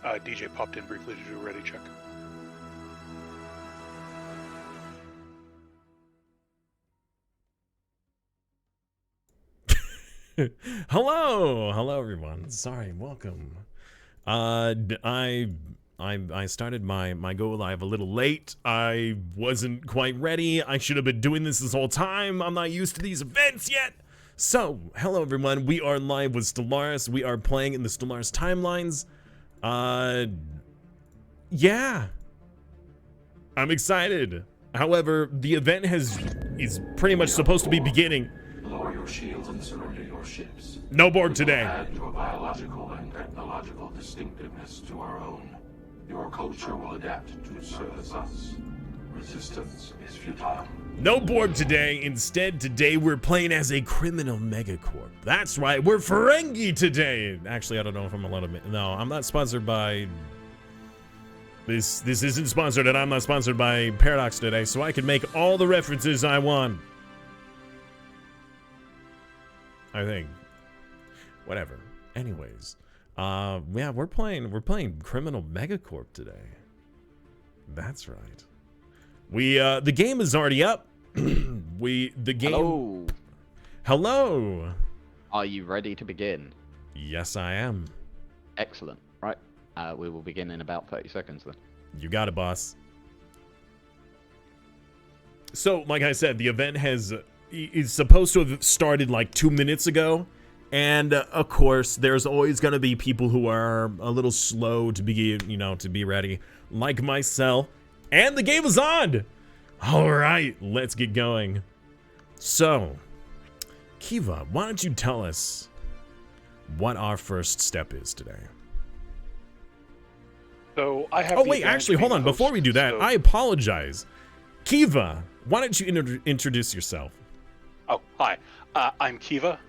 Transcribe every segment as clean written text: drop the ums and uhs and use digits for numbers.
DJ popped in briefly to do a ready check. Hello everyone. Sorry, welcome. I started my go live a little late. I wasn't quite ready. I should have been doing this whole time. I'm not used to these events yet. So, hello everyone. We are live with Stellaris. We are playing in the Stellaris timelines. Yeah. I'm excited. However, the event is pretty much supposed to be beginning. Lower your shields and surrender your ships. No Borg today. Add your biological and technological distinctiveness to our own. Your culture will adapt to service us. Resistance is futile. No Borg today. Instead, today we're playing as a criminal megacorp. That's right, we're Ferengi today. Actually, I don't know if I'm allowed to. No, I'm not sponsored by. This isn't sponsored, and I'm not sponsored by Paradox today, so I can make all the references I want. I think. Whatever. Anyways, yeah, we're playing criminal megacorp today. That's right. The game is already up. Hello. Hello. Are you ready to begin? Yes, I am. Excellent. Right. We will begin in about 30 seconds then. You got it, boss. So, like I said, the event is supposed to have started like 2 minutes ago. And of course, there's always going to be people who are a little slow to be ready, like myself. And the game is on! All right, let's get going. So, Kiva, why don't you tell us what our first step is today? So I have. Oh wait, actually, hold on. Before we do that, I apologize. Kiva, why don't you introduce yourself? Oh, hi. I'm Kiva.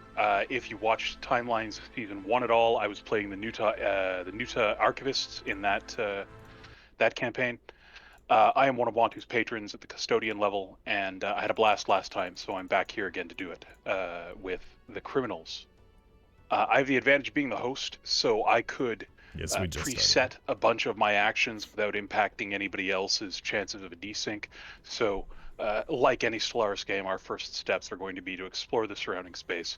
If you watched Timelines Season 1 at all, I was playing the Nuta Archivists in that campaign. I am one of Montu's patrons at the Custodian level, and I had a blast last time, so I'm back here again to do it with the criminals. I have the advantage of being the host, so I could preset a bunch of my actions without impacting anybody else's chances of a desync. So, like any Stellaris game, our first steps are going to be to explore the surrounding space,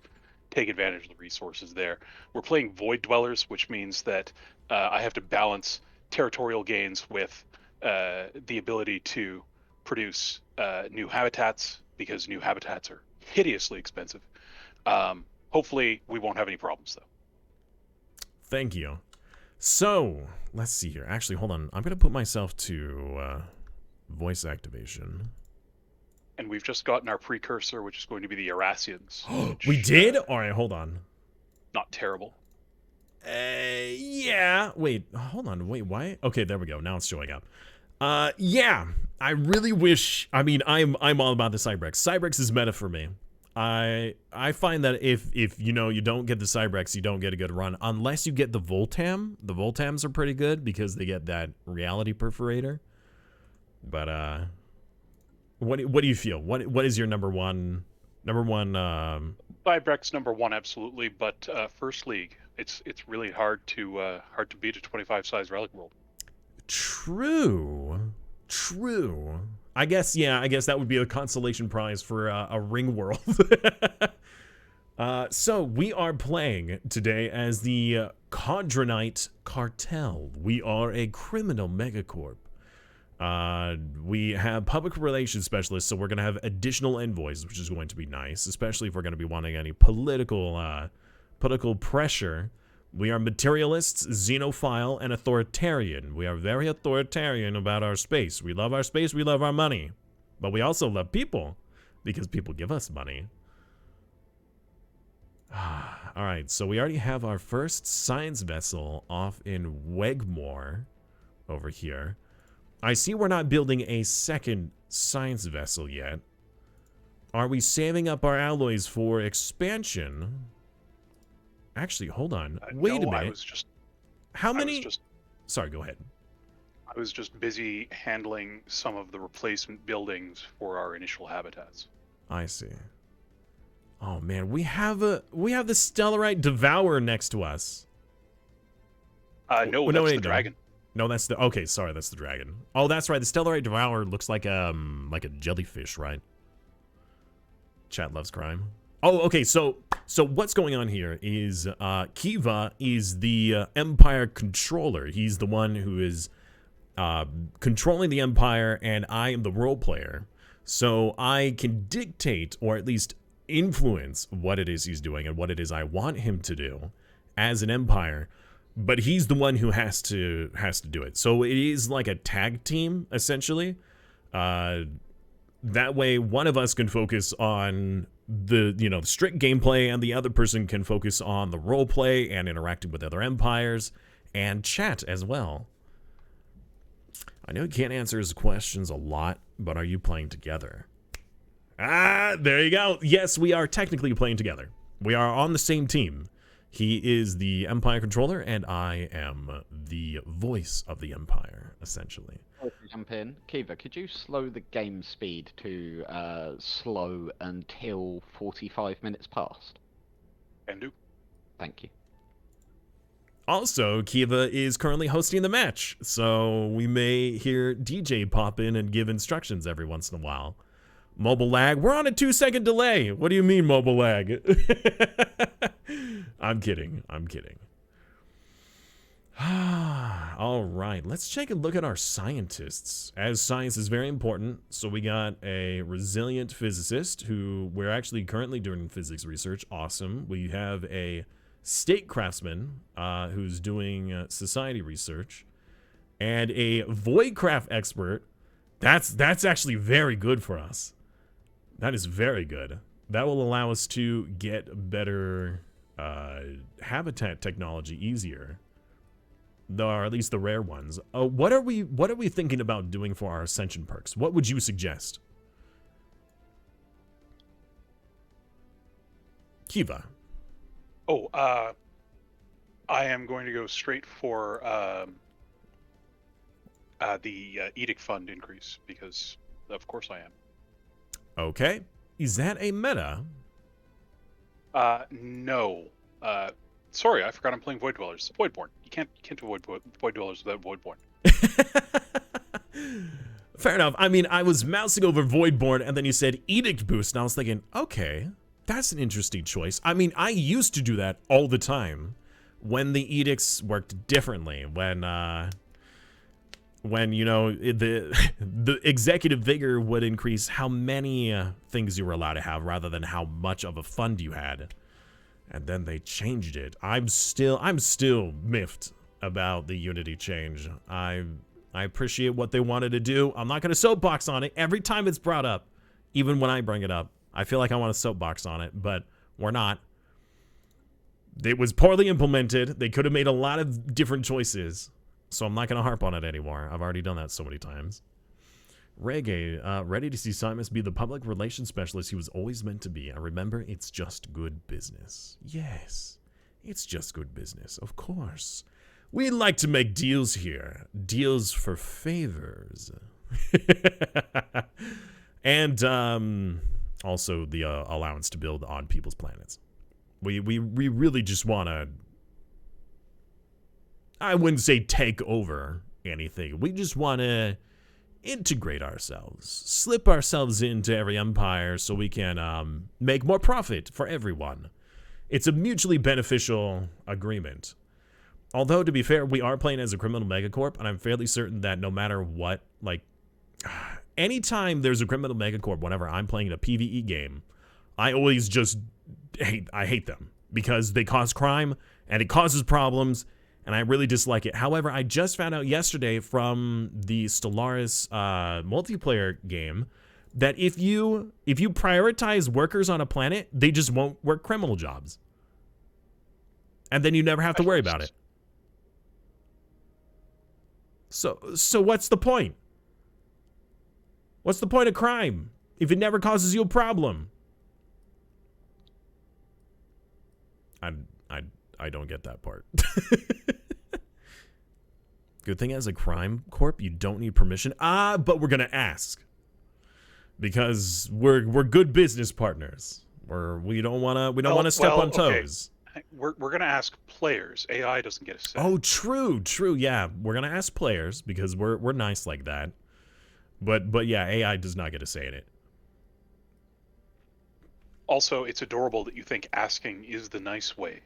take advantage of the resources there. We're playing Void Dwellers, which means that I have to balance territorial gains with the ability to produce new habitats, because new habitats are hideously expensive. Hopefully we won't have any problems though. Thank you. So let's see here. Actually, hold on. I'm gonna put myself to voice activation. And we've just gotten our precursor, which is going to be the Erasians. We did? All right, hold on. Not terrible. Yeah. Wait, hold on. Wait, why? Okay, there we go. Now it's showing up. Yeah. I really wish. I mean, I'm all about the Cybrex. Cybrex is meta for me. I find that if you don't get the Cybrex, you don't get a good run unless you get the Voltam. The Voltams are pretty good because they get that reality perforator. But what do you feel? What is your number one? Cybrex number one, absolutely. But first league, it's really hard to beat a 25 size relic world. True. I guess that would be a consolation prize for a ring world. So we are playing today as the Kodranite Cartel. We are a criminal megacorp. We have public relations specialists, so we're going to have additional envoys, which is going to be nice, especially if we're going to be wanting any political pressure. We are materialists, xenophile, and authoritarian. We are very authoritarian about our space. We love our space, we love our money. But we also love people, because people give us money. Alright, so we already have our first science vessel off in Wegmore over here. I see we're not building a second science vessel yet. Are we saving up our alloys for expansion? Actually, hold on. Wait a minute. How many? Sorry, go ahead. I was just busy handling some of the replacement buildings for our initial habitats. I see. Oh man, we have the Stellarite Devourer next to us. No, Well, that's wait, the dragon. No, that's the okay. Sorry, that's the dragon. Oh, that's right. The Stellarite Devourer looks like a jellyfish, right? Chat loves crime. Oh, okay. So what's going on here is Kiva is the Empire controller. He's the one who is controlling the Empire, and I am the role player. So I can dictate, or at least influence, what it is he's doing and what it is I want him to do as an Empire. But he's the one who has to do it. So it is like a tag team, essentially. That way, one of us can focus on the strict gameplay, and the other person can focus on the role play and interacting with other empires and chat as well. I know you can't answer his questions a lot, but are you playing together? Ah, there you go. Yes, we are technically playing together. We are on the same team. He is the Empire controller, and I am the voice of the Empire, essentially. Jump in. Kiva, could you slow the game speed to slow until 45 minutes past? Can do. Thank you. Also, Kiva is currently hosting the match, so we may hear DJ pop in and give instructions every once in a while. Mobile lag? We're on a 2-second delay. What do you mean mobile lag? I'm kidding. I'm kidding. All right, let's take a look at our scientists, as science is very important. So we got a resilient physicist who we're actually currently doing physics research. Awesome. We have a state craftsman who's doing society research, and a voidcraft expert. That's actually very good for us. That is very good. That will allow us to get better habitat technology easier. Or at least the rare ones. What are we thinking about doing for our ascension perks? What would you suggest? Kiva. Oh, I am going to go straight for the edict fund increase, because of course I am. Okay. Is that a meta? No. Sorry, I forgot I'm playing Void Dwellers. Voidborn. You can't avoid Void Dwellers without Voidborn. Fair enough. I mean, I was mousing over Voidborn, and then you said Edict Boost, and I was thinking, okay, that's an interesting choice. I mean, I used to do that all the time when the edicts worked differently. When you know, the executive vigor would increase how many things you were allowed to have rather than how much of a fund you had. And then they changed it. I'm still miffed about the Unity change. I appreciate what they wanted to do. I'm not going to soapbox on it. Every time it's brought up, even when I bring it up, I feel like I want to soapbox on it, but we're not. It was poorly implemented. They could have made a lot of different choices, so I'm not going to harp on it anymore. I've already done that so many times. Reggae, ready to see Simas be the public relations specialist he was always meant to be. I remember, it's just good business. Yes, it's just good business, of course. We like to make deals here. Deals for favors. And also the allowance to build on people's planets. We really just want to... I wouldn't say take over anything. We just want to integrate ourselves, slip ourselves into every empire so we can make more profit for everyone. It's a mutually beneficial agreement. Although, to be fair, we are playing as a criminal megacorp, and I'm fairly certain that no matter what, like, anytime there's a criminal megacorp, whenever I'm playing a PvE game, I always just hate them because they cause crime and it causes problems, and I really dislike it. However, I just found out yesterday from the Stellaris multiplayer game that if you prioritize workers on a planet, they just won't work criminal jobs. And then you never have to worry about it. So what's the point? What's the point of crime if it never causes you a problem? I don't get that part. Good thing as a crime corp, you don't need permission. But we're gonna ask because we're good business partners. We don't wanna step on toes. We're gonna ask players. AI doesn't get a say. Oh, true, true. Yeah, we're gonna ask players because we're nice like that. But yeah, AI does not get a say in it. Also, it's adorable that you think asking is the nice way.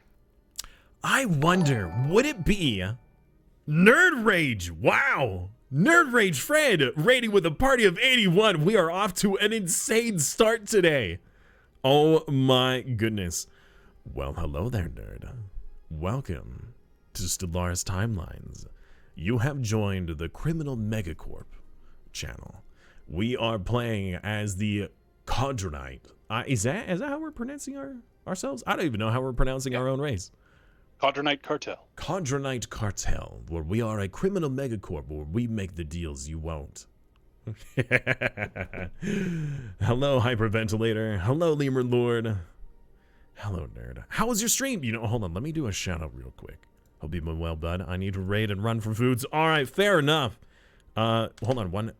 I wonder, would it be Nerd Rage? Wow. Nerd Rage Fred rating with a party of 81. We are off to an insane start today. Oh my goodness. Well, hello there, nerd. Welcome to Stellaris Timelines. You have joined the Criminal Megacorp channel. We are playing as the Kodranite. Is that how we're pronouncing ourselves? I don't even know how we're pronouncing our own race. Kodranite Cartel. Kodranite Cartel, where we are a criminal megacorp where we make the deals you won't. Hello, Hyperventilator. Hello, Lemur Lord. Hello, nerd. How was your stream? You know, hold on. Let me do a shout out real quick. Hope you've been well, bud. I need to raid and run for foods. All right, fair enough. Hold on.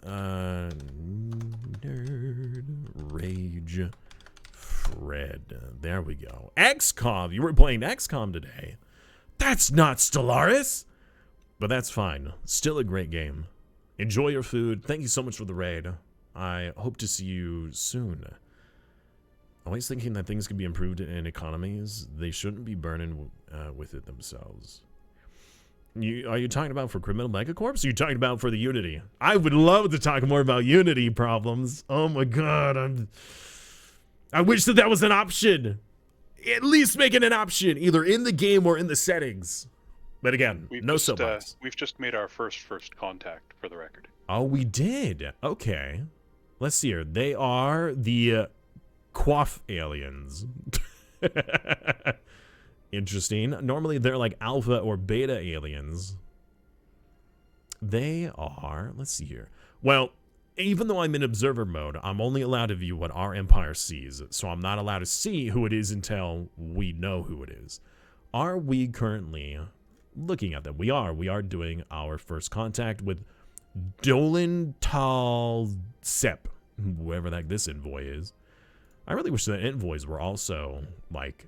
Nerd Rage Fred. There we go. XCOM. You were playing XCOM today. That's not Stellaris. But that's fine. Still a great game. Enjoy your food. Thank you so much for the raid. I hope to see you soon. Always thinking that things can be improved in economies. They shouldn't be burning with it themselves. Are you talking about for Criminal Megacorps? Or are you talking about for the Unity? I would love to talk more about Unity problems. Oh my god. I wish that was an option. At least make it an option, either in the game or in the settings. But again, no soapbox. We've just made our first contact, for the record. Oh, we did. Okay. Let's see here. They are the Quaff aliens. Interesting. Normally they're like alpha or beta aliens. They are, let's see here. Well, even though I'm in observer mode, I'm only allowed to view what our empire sees. So I'm not allowed to see who it is until we know who it is. Are we currently looking at them? We are doing our first contact with Dolan Tal Sep, whoever that this envoy is. I really wish that envoys were also like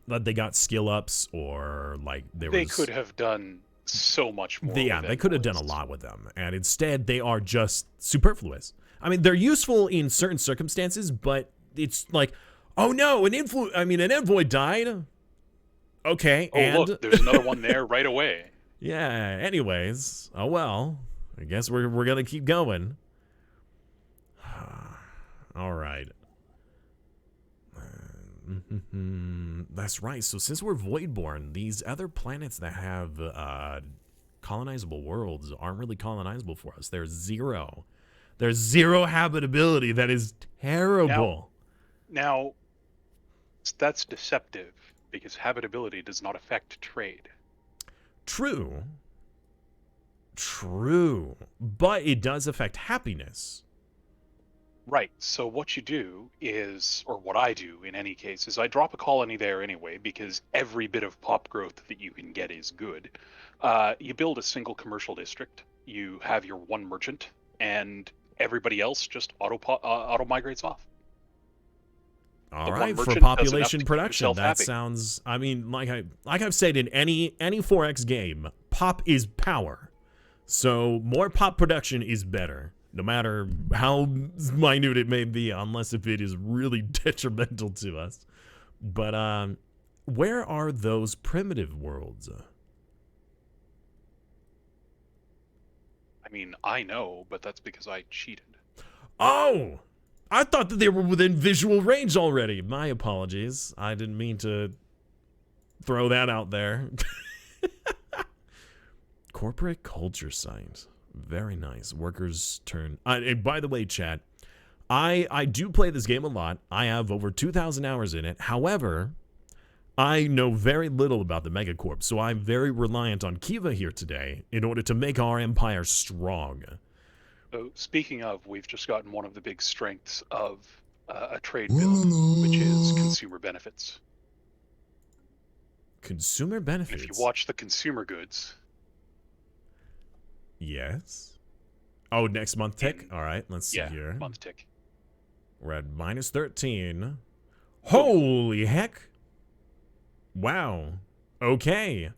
that they got skill ups or like they could have done so much more. Yeah, they could have done a lot with them, and instead they are just superfluous. I mean, they're useful in certain circumstances, but it's like, oh no, an envoy died. Okay, oh, and look, there's another one there right away. Yeah. Anyways, oh well. I guess we're gonna keep going. All right. That's right. So since we're Voidborn, these other planets that have colonizable worlds aren't really colonizable for us. There's zero habitability. That is terrible. Now that's deceptive because habitability does not affect trade. True. But it does affect happiness. Right, so what you do is, or what I do in any case, is I drop a colony there anyway, because every bit of pop growth that you can get is good. You build a single commercial district, you have your one merchant, and everybody else just auto-migrates off. All right, for population production, that sounds, I mean, like I've said in any 4X game, pop is power. So more pop production is better. No matter how minute it may be, unless if it is really detrimental to us. But where are those primitive worlds? I mean, I know, but that's because I cheated. Oh! I thought that they were within visual range already. My apologies. I didn't mean to throw that out there. Corporate culture site. Very nice. Workers turn. And by the way, chat, I do play this game a lot. I have over 2,000 hours in it. However, I know very little about the Megacorp, so I'm very reliant on Kiva here today in order to make our empire strong. So speaking of, we've just gotten one of the big strengths of a trade build, which is consumer benefits. Consumer benefits? And if you watch the consumer goods... Yes. Oh, next month tick? All right, let's see here. Month tick. We're at -13. Holy heck. Wow. Okay.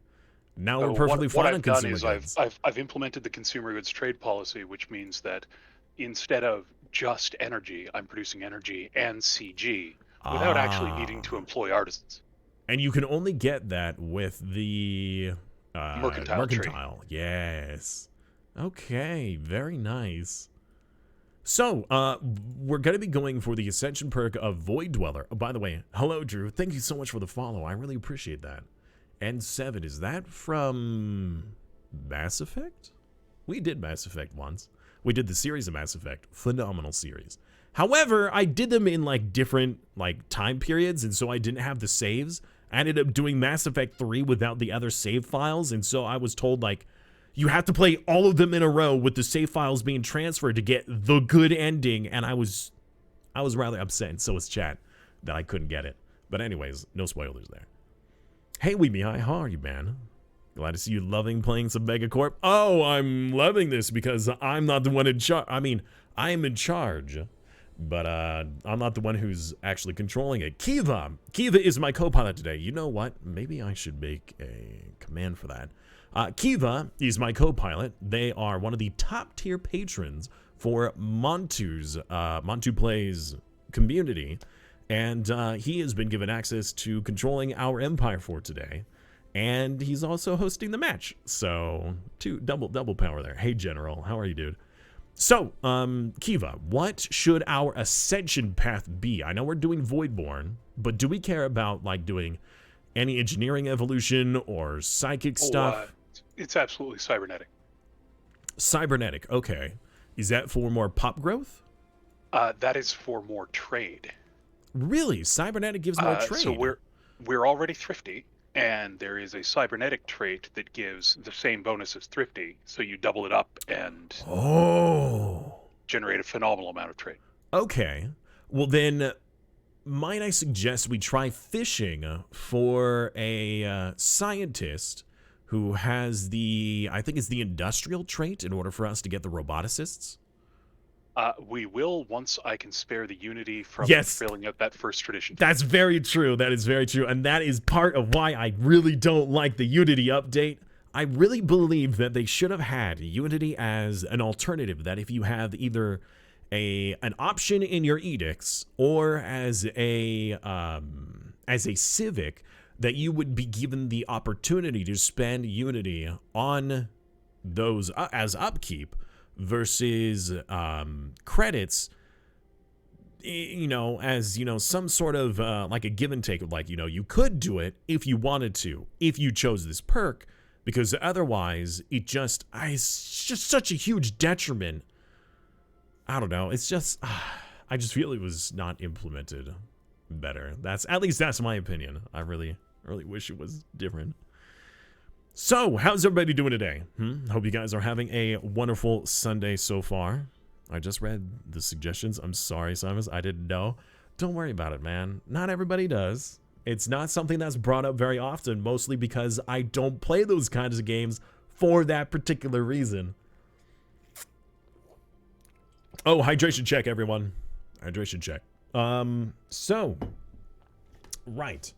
Now So we're perfectly what fine I've on done consumer is goods. I've implemented the consumer goods trade policy, which means that instead of just energy, I'm producing energy and CG without actually needing Ah. to employ artisans. And you can only get that with the Mercantile trade. mercantile. Yes. Okay, very nice. So, we're going to be going for the Ascension perk of Void Dweller. Oh, by the way, hello, Drew. Thank you so much for the follow. I really appreciate that. N7, is that from Mass Effect? We did Mass Effect once. We did the series of Mass Effect. Phenomenal series. However, I did them in like different like time periods, and so I didn't have the saves. I ended up doing Mass Effect 3 without the other save files, and so I was told like you have to play all of them in a row with the save files being transferred to get the good ending, and I was rather upset, and so was chat, that I couldn't get it. But anyways, no spoilers there. Hey, Weeby, how are you, man? Glad to see you loving playing some Megacorp. Oh, I'm loving this because I'm not the one in charge. I mean, I am in charge, but I'm not the one who's actually controlling it. Kiva is my co-pilot today. You know what? Maybe I should make a command for that. Kiva is my co-pilot. They are one of the top tier patrons for MontuPlay's community, and he has been given access to controlling our empire for today. And he's also hosting the match. So, double power there. Hey, General. How are you, dude? So, Kiva, what should our ascension path be? I know we're doing Voidborn, but do we care about, like, doing any engineering evolution or psychic stuff? It's absolutely cybernetic. Cybernetic, okay. Is that for more pop growth? That is for more trade. Really? Cybernetic gives more trade? So we're already thrifty. And there is a cybernetic trait that gives the same bonus as thrifty, so you double it up and generate a phenomenal amount of trade. Okay. Well then, might I suggest we try fishing for a scientist who has the, I think it's the industrial trait in order for us to get the roboticists? We will once I can spare the Unity from filling out that first tradition. That's very true. That is very true. And that is part of why I really don't like the Unity update. I really believe that they should have had Unity as an alternative, that if you have either an option in your edicts or as a civic, that you would be given the opportunity to spend Unity on those as upkeep versus credits, you know, as, you know, some sort of like a give and take of, like, you know, you could do it if you wanted to, if you chose this perk, because otherwise it's just such a huge detriment. I don't know, it's just I just feel it was not implemented better. At least that's my opinion. I really wish it was different. So, how's everybody doing today? Hope you guys are having a wonderful Sunday so far. I just read the suggestions. I'm sorry, Simas. I didn't know. Don't worry about it, man. Not everybody does. It's not something that's brought up very often, mostly because I don't play those kinds of games for that particular reason. Oh, hydration check, everyone. Hydration check. So, right.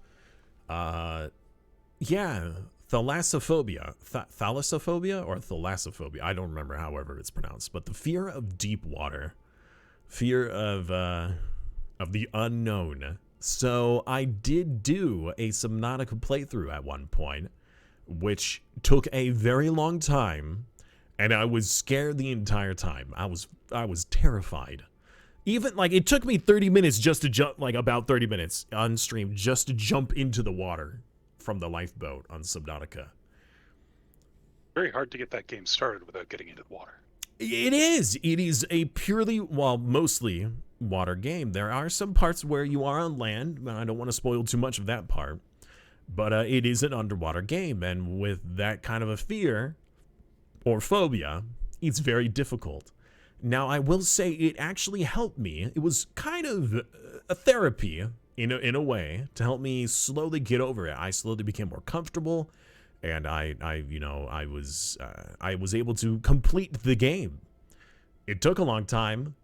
Yeah. Thalassophobia. Thalassophobia or thalassophobia? I don't remember however it's pronounced, but the fear of deep water. Fear of the unknown. So I did do a Subnautica playthrough at one point, which took a very long time, and I was scared the entire time. I was terrified. Even, like, it took me 30 minutes just to jump, like, about 30 minutes on stream just to jump into the water from the lifeboat on Subnautica. Very hard to get that game started without getting into the water. It is. It is a purely, well, mostly water game. There are some parts where you are on land, and I don't want to spoil too much of that part, but it is an underwater game, and with that kind of a fear or phobia, it's very difficult. Now, I will say it actually helped me. It was kind of a therapy in a way to help me slowly get over it. I slowly became more comfortable, and I was able to complete the game. It took a long time,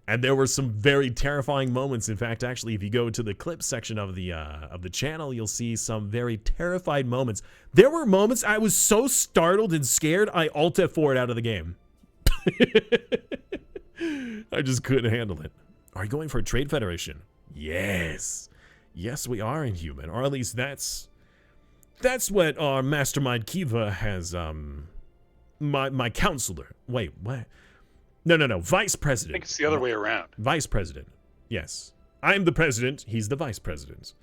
And there were some very terrifying moments. In fact, actually, if you go to the clip section of the channel, you'll see some very terrified moments. There were moments I was so startled and scared, I Alt F4'd out of the game. I just couldn't handle it. Are you going for a trade federation? Yes. Yes, we are Inhuman. Or at least that's what our mastermind Kiva has, my counselor. Wait, what? No. Vice I president. think it's the other way around. Vice president. Yes. I'm the president. He's the vice president.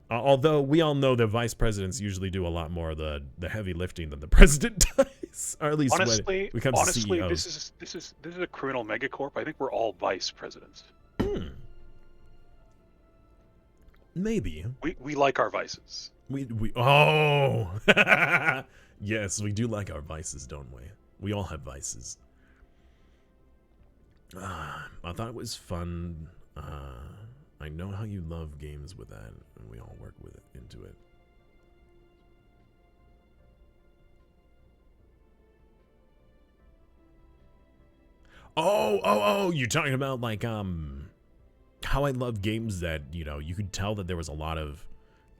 Although we all know that vice presidents usually do a lot more of the heavy lifting than the president does. Or at least Honestly, when it comes to CEOs. this is a criminal megacorp. I think we're all vice presidents. Maybe. We like our vices. Oh. Yes, we do like our vices, don't we? We all have vices. I thought it was fun. I know how you love games with that, and we all work with it into it. Oh, you're talking about like how I love games that, you know, you could tell that there was a lot of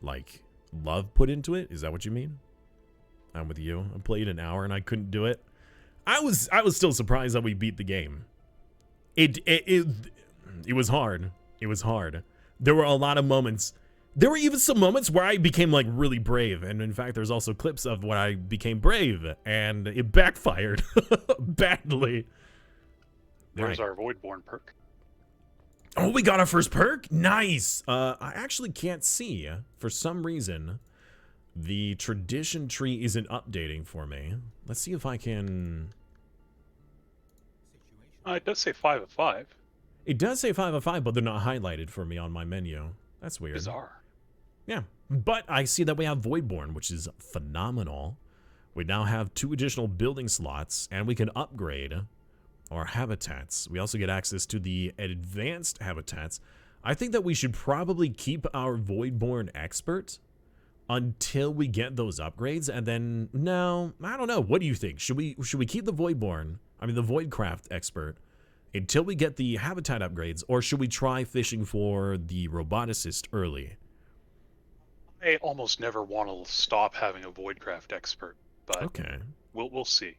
like love put into it. Is that what you mean? I'm with you. I played an hour and I couldn't do it. I was still surprised that we beat the game. It was hard. It was hard. There were a lot of moments. There were even some moments where I became like really brave, and in fact there's also clips of when I became brave and it backfired badly. There's our Voidborn perk. Oh, we got our first perk? Nice. I actually can't see, for some reason, the tradition tree isn't updating for me. Let's see if I can... It does say 5 of 5. It does say 5 of 5, but they're not highlighted for me on my menu. That's weird. Bizarre. Yeah, but I see that we have Voidborn, which is phenomenal. We now have 2 additional building slots, and we can upgrade our habitats. We also get access to the advanced habitats. I think that we should probably keep our Voidborn expert until we get those upgrades, and then no, I don't know. What do you think? Should we keep the Voidborn? I mean the Voidcraft expert until we get the habitat upgrades, or should we try fishing for the roboticist early? I almost never want to stop having a Voidcraft expert, but okay, we'll see.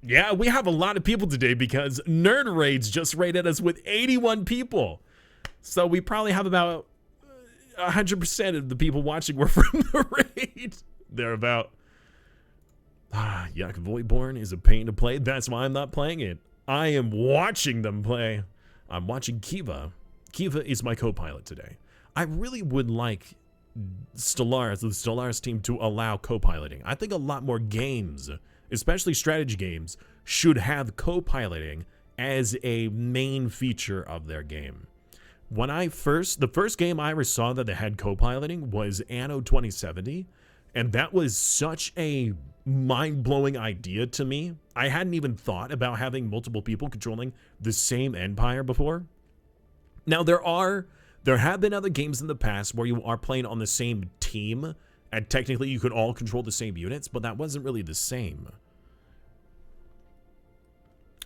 Yeah, we have a lot of people today because Nerd Raids just raided us with 81 people. So we probably have about 100% of the people watching were from the raid. They're about... Yuck, Voidborn is a pain to play. That's why I'm not playing it. I am watching them play. I'm watching Kiva. Kiva is my co-pilot today. I really would like Stellaris, the Stellaris team, to allow co-piloting. I think a lot more games, especially strategy games, should have co-piloting as a main feature of their game. When the first game I ever saw that they had co-piloting was Anno 2070, and that was such a mind-blowing idea to me. I hadn't even thought about having multiple people controlling the same empire before. Now there have been other games in the past where you are playing on the same team, and technically you could all control the same units, but that wasn't really the same.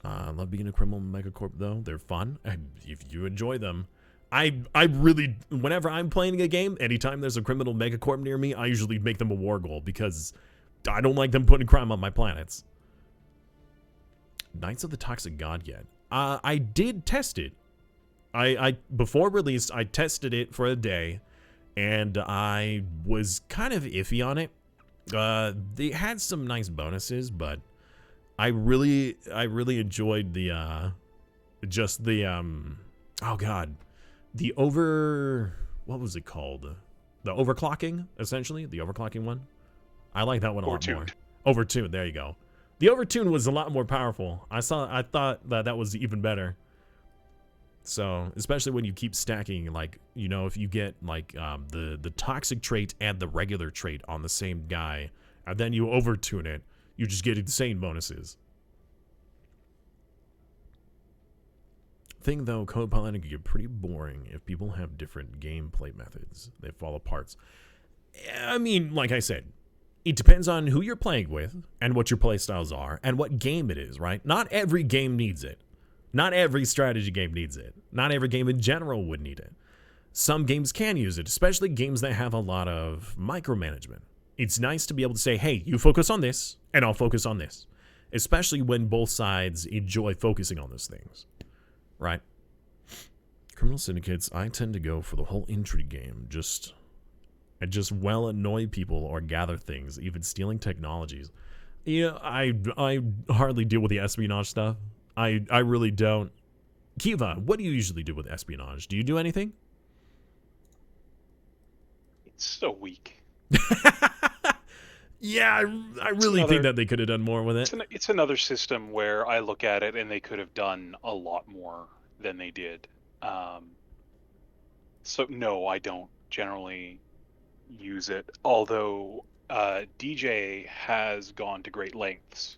I love being a criminal megacorp though. They're fun. If you enjoy them. I really, whenever I'm playing a game, anytime there's a criminal megacorp near me, I usually make them a war goal because I don't like them putting crime on my planets. Knights of the Toxic God yet? I did test it. I before release, I tested it for a day, and I was kind of iffy on it. They had some nice bonuses, but I really enjoyed the oh god, what was it called? The overclocking, essentially, the overclocking one. I like that one a lot more. Overtuned, there you go. The overtune was a lot more powerful. I thought that was even better. So, especially when you keep stacking, like, you know, if you get like the toxic trait and the regular trait on the same guy, and then you overtune it, you just get insane bonuses. Thing though, co-piloting can get pretty boring if people have different gameplay methods. They fall apart. I mean, like I said, it depends on who you're playing with and what your playstyles are and what game it is, right? Not every game needs it. Not every strategy game needs it. Not every game in general would need it. Some games can use it, especially games that have a lot of micromanagement. It's nice to be able to say, hey, you focus on this, and I'll focus on this. Especially when both sides enjoy focusing on those things. Right? Criminal syndicates, I tend to go for the whole intrigue game. I just well annoy people or gather things, even stealing technologies. Yeah, I hardly deal with the espionage stuff. I really don't. Kiva, what do you usually do with espionage? Do you do anything? It's so weak. Yeah, I really think that they could have done more with it. It's another system where I look at it and they could have done a lot more than they did. So no, I don't generally use it. Although DJ has gone to great lengths,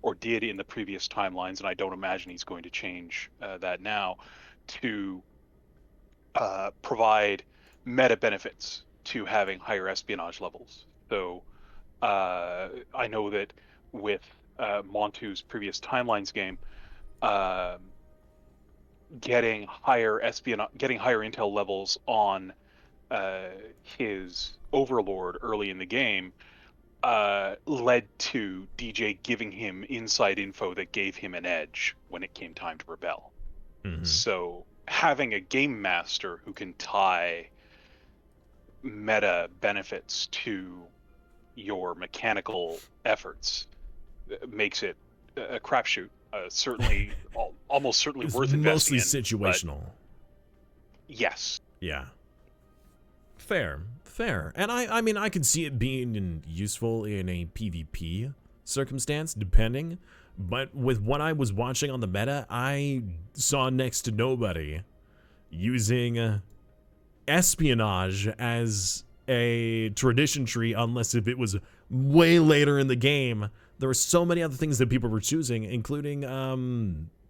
or did in the previous timelines, and I don't imagine he's going to change that now, to provide meta benefits to having higher espionage levels. So I know that with Montu's previous timelines game, getting higher intel levels on his overlord early in the game led to DJ giving him inside info that gave him an edge when it came time to rebel. Mm-hmm. So having a game master who can tie meta benefits to your mechanical efforts makes it a crapshoot. Certainly, almost certainly worth investing mostly in, situational. Yes. Yeah. Fair. And I mean, I could see it being useful in a PvP circumstance, depending. But with what I was watching on the meta, I saw next to nobody using espionage as a tradition tree, unless if it was way later in the game. There were so many other things that people were choosing, including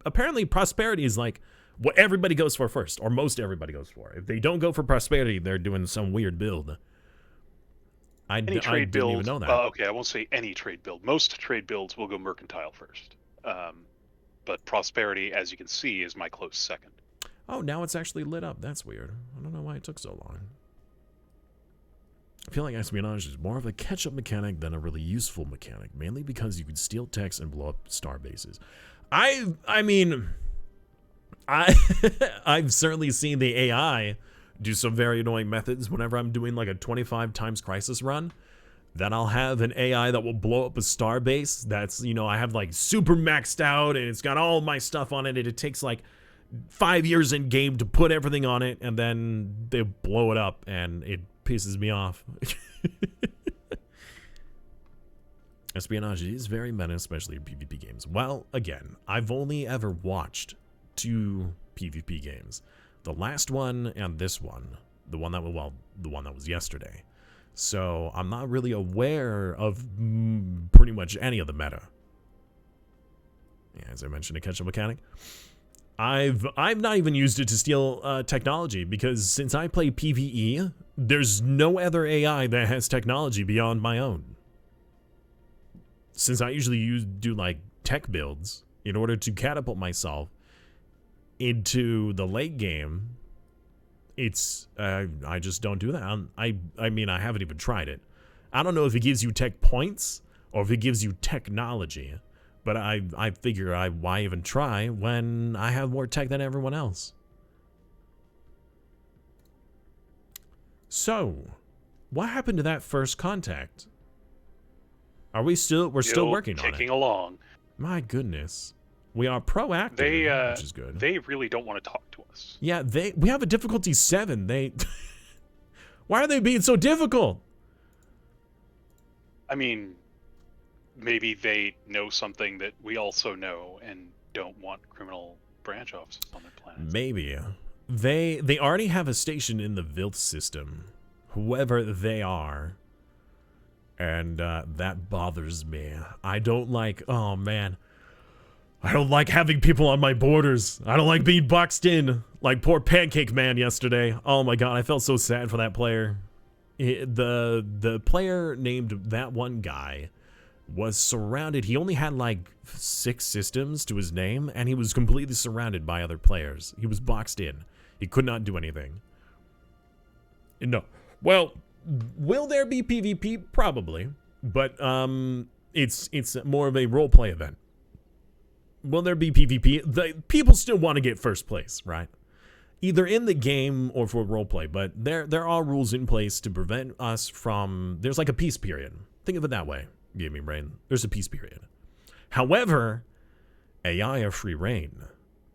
apparently prosperity is like what everybody goes for first, or most everybody goes for. If they don't go for prosperity, they're doing some weird build. I didn't even know that. Okay, I won't say any trade build. Most trade builds will go mercantile first. But prosperity, as you can see, is my close second. Oh, now it's actually lit up. That's weird. I don't know why it took so long. I feel like espionage is more of a catch-up mechanic than a really useful mechanic, mainly because you can steal techs and blow up star bases. I mean, I've certainly seen the AI do some very annoying methods whenever I'm doing like a 25 times crisis run. Then I'll have an AI that will blow up a star base that's, you know, I have like super maxed out and it's got all my stuff on it and it takes like 5 years in game to put everything on it, and then they blow it up and it pisses me off. Espionage is very meta, especially in PvP games. Well, again, I've only ever watched 2 PvP games. The last one and this one. The one that was yesterday. So I'm not really aware of pretty much any of the meta. Yeah, as I mentioned, a catch-up mechanic. I've not even used it to steal technology, because since I play PvE, there's no other AI that has technology beyond my own. Since I usually do like tech builds in order to catapult myself into the late game, it's I just don't do that. I mean, I haven't even tried it. I don't know if it gives you tech points or if it gives you technology. But I figure why even try when I have more tech than everyone else. So, what happened to that first contact? We're still working on it. Ticking along. My goodness. We are proactive, which is good. They really don't want to talk to us. Yeah, we have a difficulty 7. Why are they being so difficult? I mean, maybe they know something that we also know and don't want criminal branch offices on their planet. Maybe. They already have a station in the Vilth system, whoever they are. And that bothers me. I don't like, oh man. I don't like having people on my borders. I don't like being boxed in like poor Pancake Man yesterday. Oh my god, I felt so sad for that player. The player named that one guy was surrounded. He only had like 6 systems to his name, and he was completely surrounded by other players. He was boxed in. He could not do anything. No. Well, will there be PvP? Probably. But it's more of a roleplay event. Will there be PvP? The people still want to get first place, right? Either in the game or for roleplay, but there are rules in place to prevent us from... There's like a peace period. Think of it that way, gaming brain. There's a peace period. However, AI are free reign.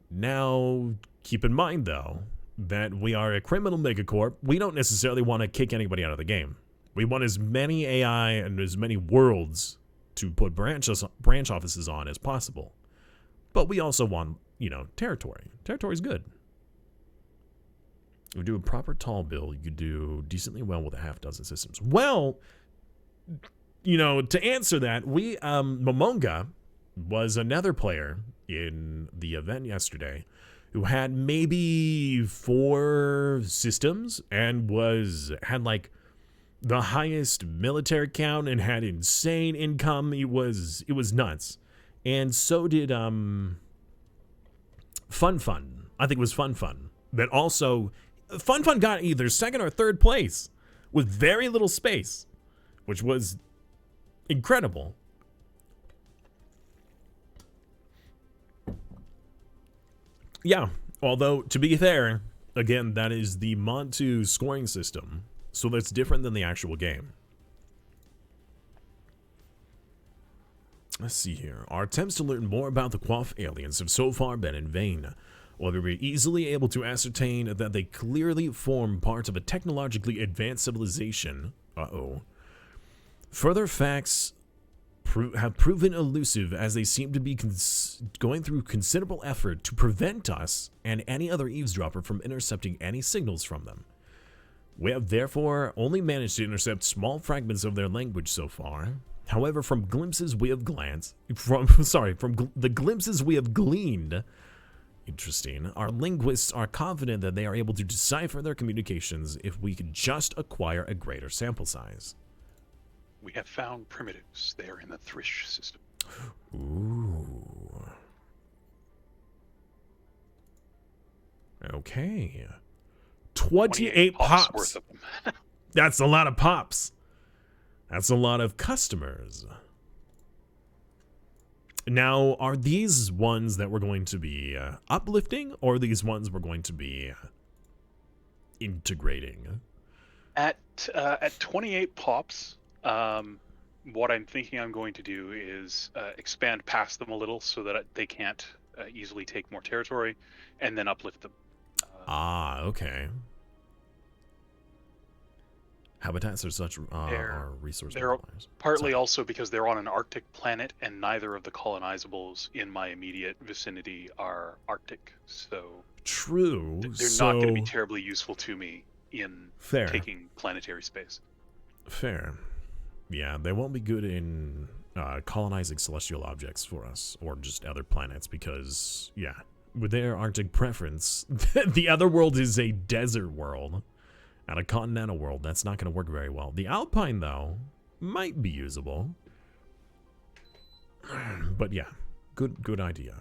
Now, keep in mind, though, that we are a criminal megacorp. We don't necessarily want to kick anybody out of the game. We want as many AI and as many worlds to put branch offices on as possible. But we also want, you know, territory. Territory's good. If you do a proper tall build, you could do decently well with a half dozen systems. Well, you know, to answer that, we, Momonga was another player in the event yesterday who had maybe 4 systems and had like the highest military count and had insane income. It was nuts. And so did Fun. I think it was Fun. That also Fun got either 2nd or 3rd place with very little space, which was incredible. Yeah, although to be fair, again, that is the Montu scoring system, so that's different than the actual game. Let's see here. Our attempts to learn more about the Quaff aliens have so far been in vain. While we were easily able to ascertain that they clearly form part of a technologically advanced civilization, further facts have proven elusive, as they seem to be going through considerable effort to prevent us and any other eavesdropper from intercepting any signals from them. We have therefore only managed to intercept small fragments of their language so far. However, from the glimpses we have gleaned, interesting, our linguists are confident that they are able to decipher their communications if we could just acquire a greater sample size. We have found primitives. They are in the Thrish system. Ooh. Okay. 28 pops. Worth of them. That's a lot of pops. That's a lot of customers. Now, are these ones that we're going to be uplifting, or are these ones we're going to be integrating? At 28 pops, what I'm thinking I'm going to do is expand past them a little so that they can't easily take more territory, and then uplift them. Okay. Habitats are such are resource multipliers. Partly also because they're on an Arctic planet, and neither of the colonizables in my immediate vicinity are Arctic. So true. They're not going to be terribly useful to me in fair. Taking planetary space. Fair. Yeah, they won't be good in colonizing celestial objects for us, or just other planets, because, yeah, with their Arctic preference, the other world is a desert world. And a continental world, that's not going to work very well. The Alpine, though, might be usable. But yeah, good idea.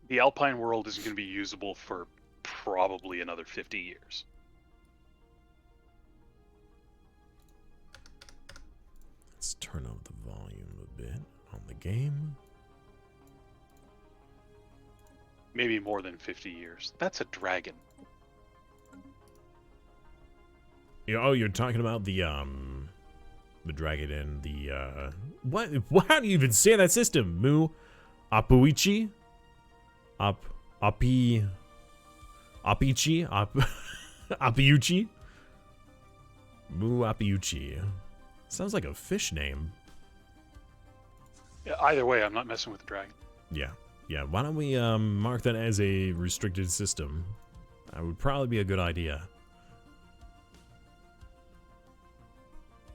The Alpine world isn't going to be usable for probably another 50 years. Let's turn up the volume a bit on the game. Maybe more than 50 years. That's a dragon. Oh, you're talking about the dragon and the what? How do you even say that system? Mu Apuichi? Apiuchi? Mu Apiuchi. Sounds like a fish name. Yeah, either way, I'm not messing with the dragon. Yeah. Why don't we mark that as a restricted system? That would probably be a good idea.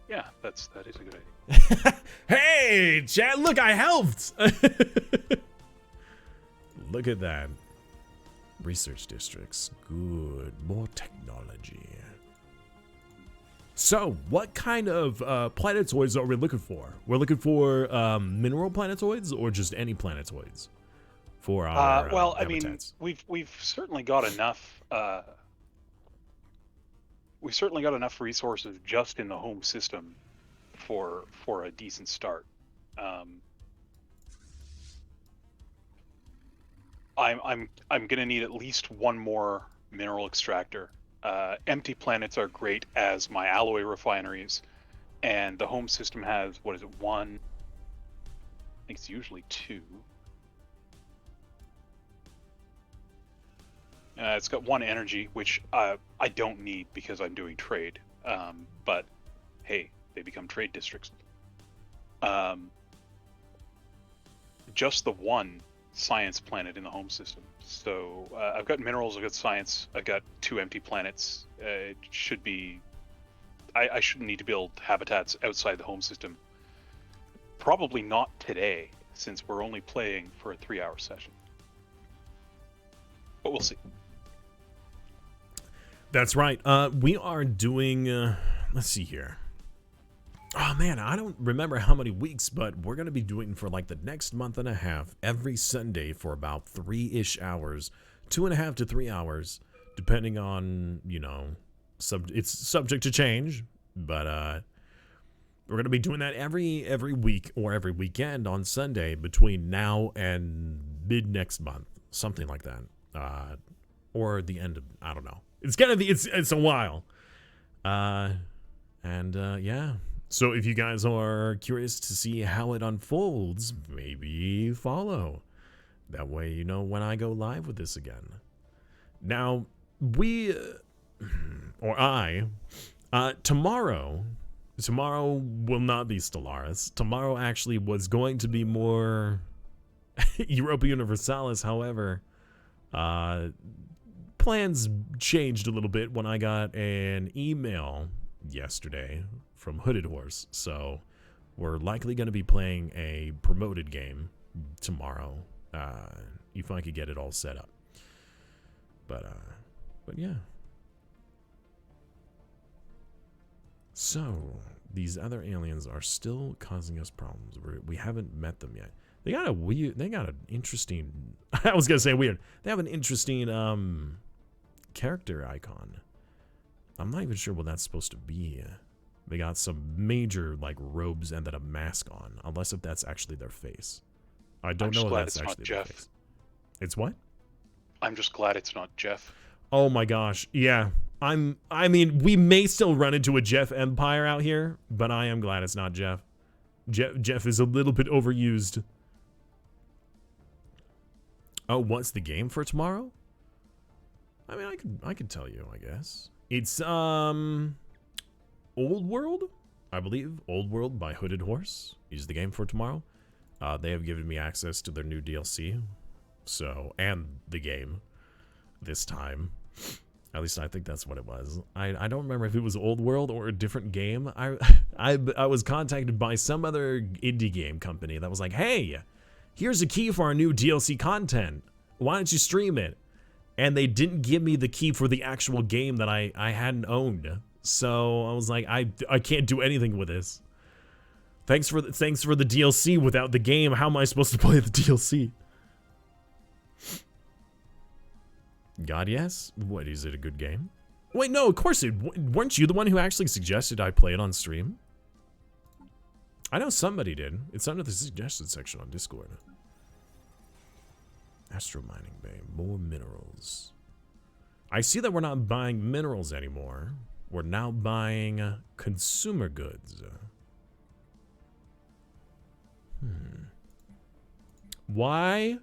Yeah, that is a good idea. Hey, chat! Look, I helped. Look at that. Research districts. Good. More technology. So, what kind of planetoids are we looking for? We're looking for mineral planetoids or just any planetoids for our well, I mean, habitats? we've certainly got enough. We've certainly got enough resources just in the home system for a decent start. I'm gonna need at least one more mineral extractor. Empty planets are great as my alloy refineries, and the home system has, what is it, one? I think it's usually two. It's got one energy, which I don't need because I'm doing trade. But hey, they become trade districts. Just the one science planet in the home system. So I've got minerals, I've got science, I've got 2 empty planets. It should be. I shouldn't need to build habitats outside the home system. Probably not today, since we're only playing for a 3-hour session. But we'll see. That's right. We are doing, let's see here. Oh man, I don't remember how many weeks, but we're going to be doing for like the next month and a half, every Sunday for about 3-ish hours, 2.5 to 3 hours, depending on, you know, it's subject to change, but we're going to be doing that every week or every weekend on Sunday between now and mid next month, something like that. Or the end of, I don't know. It's gonna be, it's a while. Yeah. So if you guys are curious to see how it unfolds, maybe follow. That way you know when I go live with this again. Now, tomorrow will not be Stellaris. Tomorrow actually was going to be more Europa Universalis, however, plans changed a little bit when I got an email yesterday from Hooded Horse, so we're likely going to be playing a promoted game tomorrow, if I could get it all set up. But yeah. So these other aliens are still causing us problems. We haven't met them yet. They got an interesting, I was gonna say weird. They have an interesting character icon. I'm not even sure what that's supposed to be. They got some major like robes and then a mask on, unless if that's actually their face. I don't know if that's actually their face. It's what? I'm just glad it's not Jeff. Oh my gosh, yeah. I mean, we may still run into a Jeff Empire out here, but I am glad it's not Jeff. Jeff is a little bit overused. Oh, what's the game for tomorrow? I mean, I could tell you, I guess. It's Old World, I believe. Old World by Hooded Horse is the game for tomorrow. They have given me access to their new DLC, so, and the game this time. At least I think that's what it was. I don't remember if it was Old World or a different game. I was contacted by some other indie game company that was like, hey, here's a key for our new DLC content. Why don't you stream it? And they didn't give me the key for the actual game that I hadn't owned. So I was like, I can't do anything with this. Thanks for the DLC without the game. How am I supposed to play the DLC? God, yes. What, is it a good game? Wait, no, of course it. Weren't you the one who actually suggested I play it on stream? I know somebody did. It's under the suggested section on Discord. Astro Mining Bay, more minerals. I see that we're not buying minerals anymore. We're now buying consumer goods. Why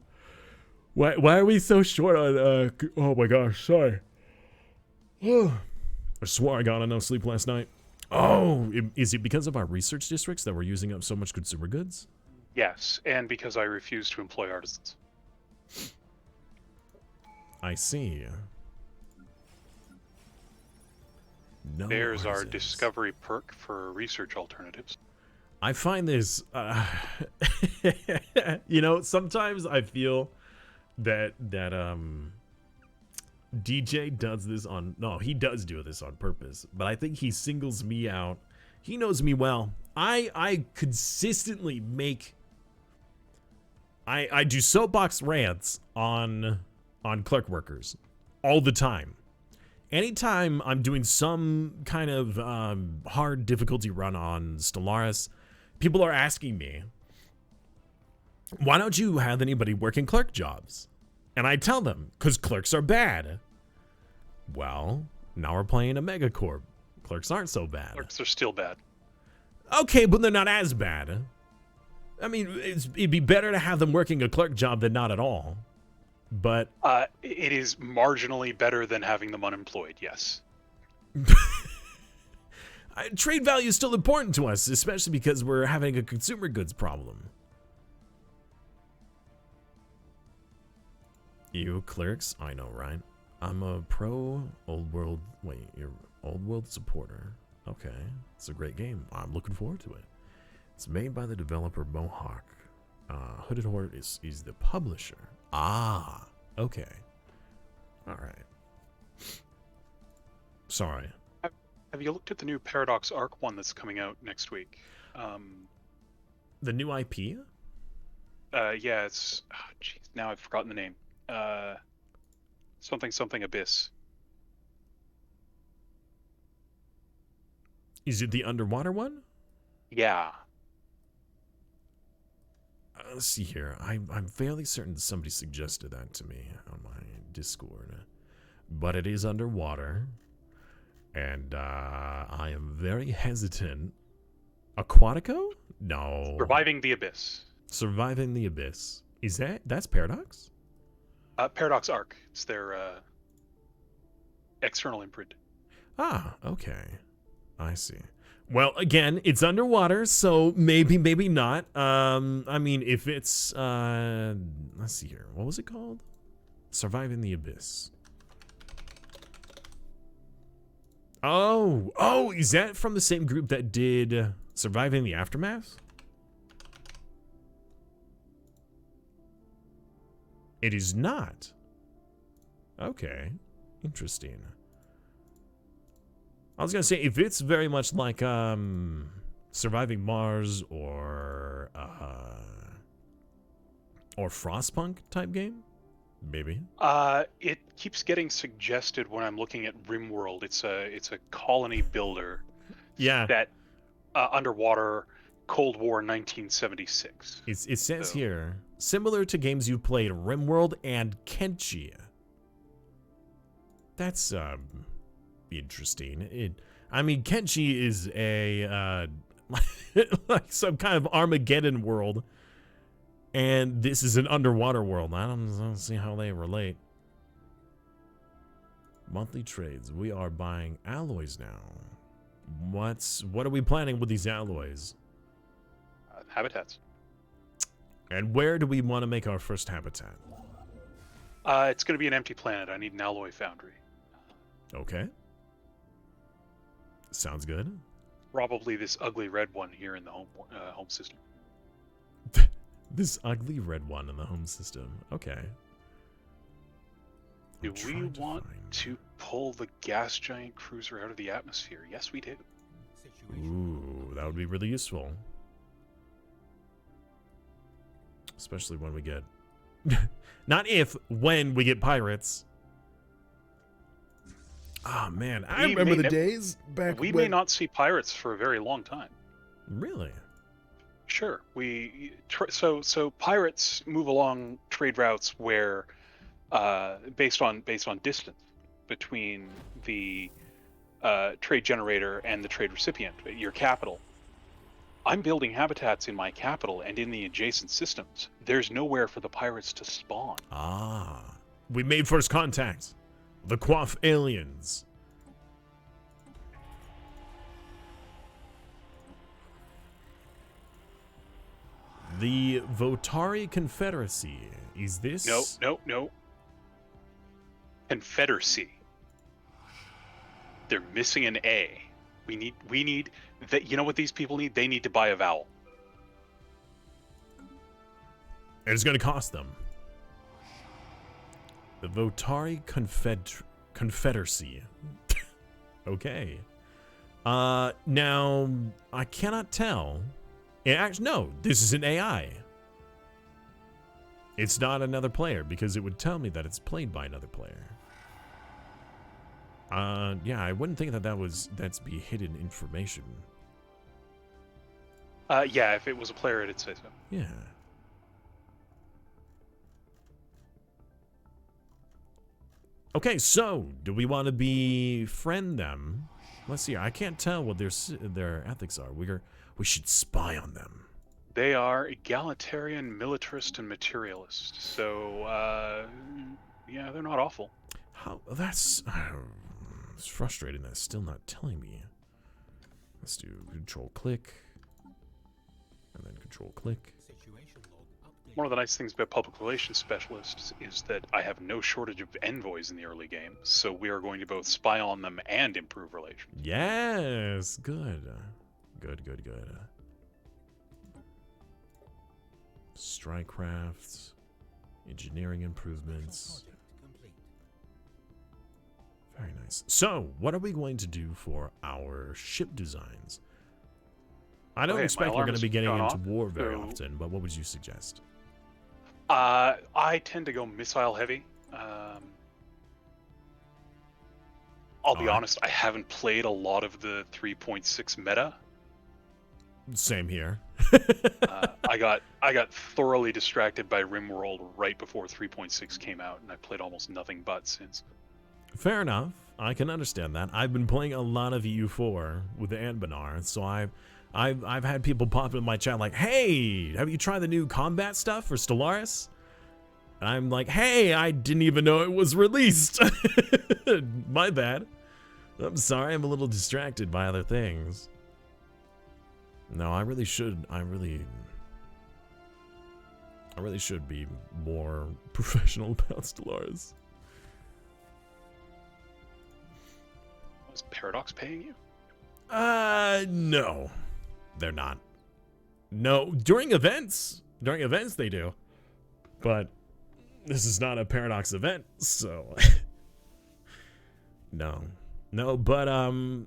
are we so short on, oh my gosh, sorry. I swore I got enough sleep last night. Oh, is it because of our research districts that we're using up so much consumer goods? Yes, and because I refuse to employ artisans. I see. No There's our artisans. discovery perk for research alternatives. I find this, you know, sometimes I feel that DJ does this on... No, he does do this on purpose. But I think he singles me out. He knows me well. I consistently make... I do soapbox rants on clerk workers. All the time. Anytime I'm doing some kind of hard difficulty run on Stellaris, people are asking me, why don't you have anybody working clerk jobs? And I tell them, because clerks are bad. Well, now we're playing a megacorp. Clerks aren't so bad. Clerks are still bad. Okay, but they're not as bad. I mean, it'd be better to have them working a clerk job than not at all. But it is marginally better than having them unemployed, yes. Trade value is still important to us, especially because we're having a consumer goods problem. You clerks, I know, right? I'm a pro old world. Wait, you're old world supporter. Okay, it's a great game. I'm looking forward to it. It's made by the developer Mohawk. Hooded Horde is the publisher. Ah, okay. All right. Sorry. Have you looked at the new Paradox Arc one that's coming out next week? The new IP? Yeah, it's... Jeez, now I've forgotten the name. Something Abyss. Is it the underwater one? Yeah. Let's see here. I'm fairly certain somebody suggested that to me on my Discord. But it is underwater. And I am very hesitant. Aquatico? No. Surviving the Abyss. Surviving the Abyss. That's Paradox? Paradox Arc. It's their external imprint. Ah, okay. I see. Well, again, it's underwater, so maybe not. I mean, if it's let's see here. What was it called? Surviving the Abyss. Oh, is that from the same group that did Surviving the Aftermath? It is not. Okay. Interesting. I was gonna say, if it's very much like Surviving Mars or Frostpunk type game, maybe. It keeps getting suggested when I'm looking at RimWorld. It's a colony builder. Yeah. That underwater Cold War 1976. It says here, similar to games you've played, RimWorld and Kenshi. That's interesting. I mean, Kenshi is a like some kind of Armageddon world, and this is an underwater world. I don't see how they relate. Monthly trades. We are buying alloys now. What are we planning with these alloys? Habitats. And where do we want to make our first habitat? It's going to be an empty planet. I need an alloy foundry. Okay. Sounds good. Probably this ugly red one here in the home system. This ugly red one in the home system. Okay. Do we want to pull the gas giant cruiser out of the atmosphere? Yes, we do. Ooh, that would be really useful. Especially when we get... Not if, when we get pirates. Oh, man. I remember the days back We when... may not see pirates for a very long time. Really? Sure. So pirates move along trade routes where, based on distance between the trade generator and the trade recipient, your capital. I'm building habitats in my capital and in the adjacent systems. There's nowhere for the pirates to spawn. Ah. We made first contact. The Quaff aliens. The Votari Confederacy. Is this... No. Confederacy. They're missing an A. We need that. You know what these people need? They need to buy a vowel. And it's going to cost them. The Votari Confederacy. Okay. Now, I cannot tell. No, this is an AI. It's not another player because it would tell me that it's played by another player. Yeah, I wouldn't think that's be hidden information. Yeah, if it was a player, it'd say so. Yeah. Okay, so do we want to befriend them? Let's see. I can't tell what their ethics are. We should spy on them. They are egalitarian, militarist, and materialist. So, yeah, they're not awful. How? That's it's frustrating. That's still not telling me. Let's do control click, and then control click. One of the nice things about public relations specialists is that I have no shortage of envoys in the early game, so we are going to both spy on them and improve relations. Yes, good. Good. Strike crafts, engineering improvements. Very nice. So, what are we going to do for our ship designs? I don't expect we're going to be getting into war very often, but what would you suggest? I tend to go missile heavy. I'll be honest, I haven't played a lot of the 3.6 meta. Same here. I got thoroughly distracted by RimWorld right before 3.6 came out, and I played almost nothing but since. Fair enough. I can understand that. I've been playing a lot of EU4 with the Anbanar, so I've had people pop in my chat like, "Hey, have you tried the new combat stuff for Stellaris?" And I'm like, "Hey, I didn't even know it was released." My bad. I'm sorry. I'm a little distracted by other things. No, I really should. I really should be more professional about Stellaris. Was Paradox paying you? No. They're not. No, during events they do. But this is not a Paradox event, so no. No, but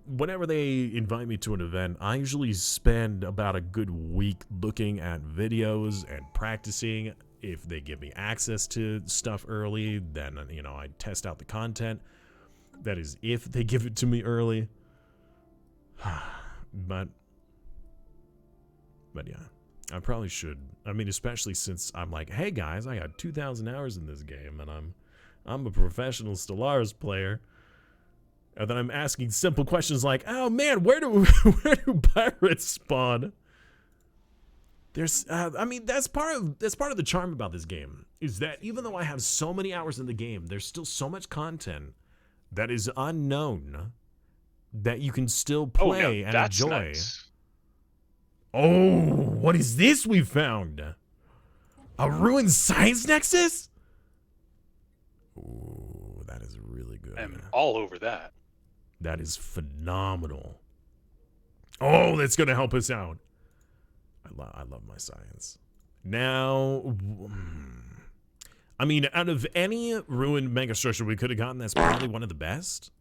whenever they invite me to an event, I usually spend about a good week looking at videos and practicing. If they give me access to stuff early, then I test out the content. That is if they give it to me early. But yeah, I probably should. I mean, especially since I'm like, hey guys, I got 2,000 hours in this game, and I'm a professional Stellaris player. And then I'm asking simple questions like, oh man, where do pirates spawn? There's, I mean, that's part of the charm about this game, is that even though I have so many hours in the game, there's still so much content that is unknown that you can still play and enjoy. Nice. Oh, what is this we found? A ruined science nexus? Ooh, that is really good. I'm all over that. That is phenomenal. Oh, that's going to help us out. I love my science. Now, I mean, out of any ruined megastructure we could have gotten, that's probably one of the best.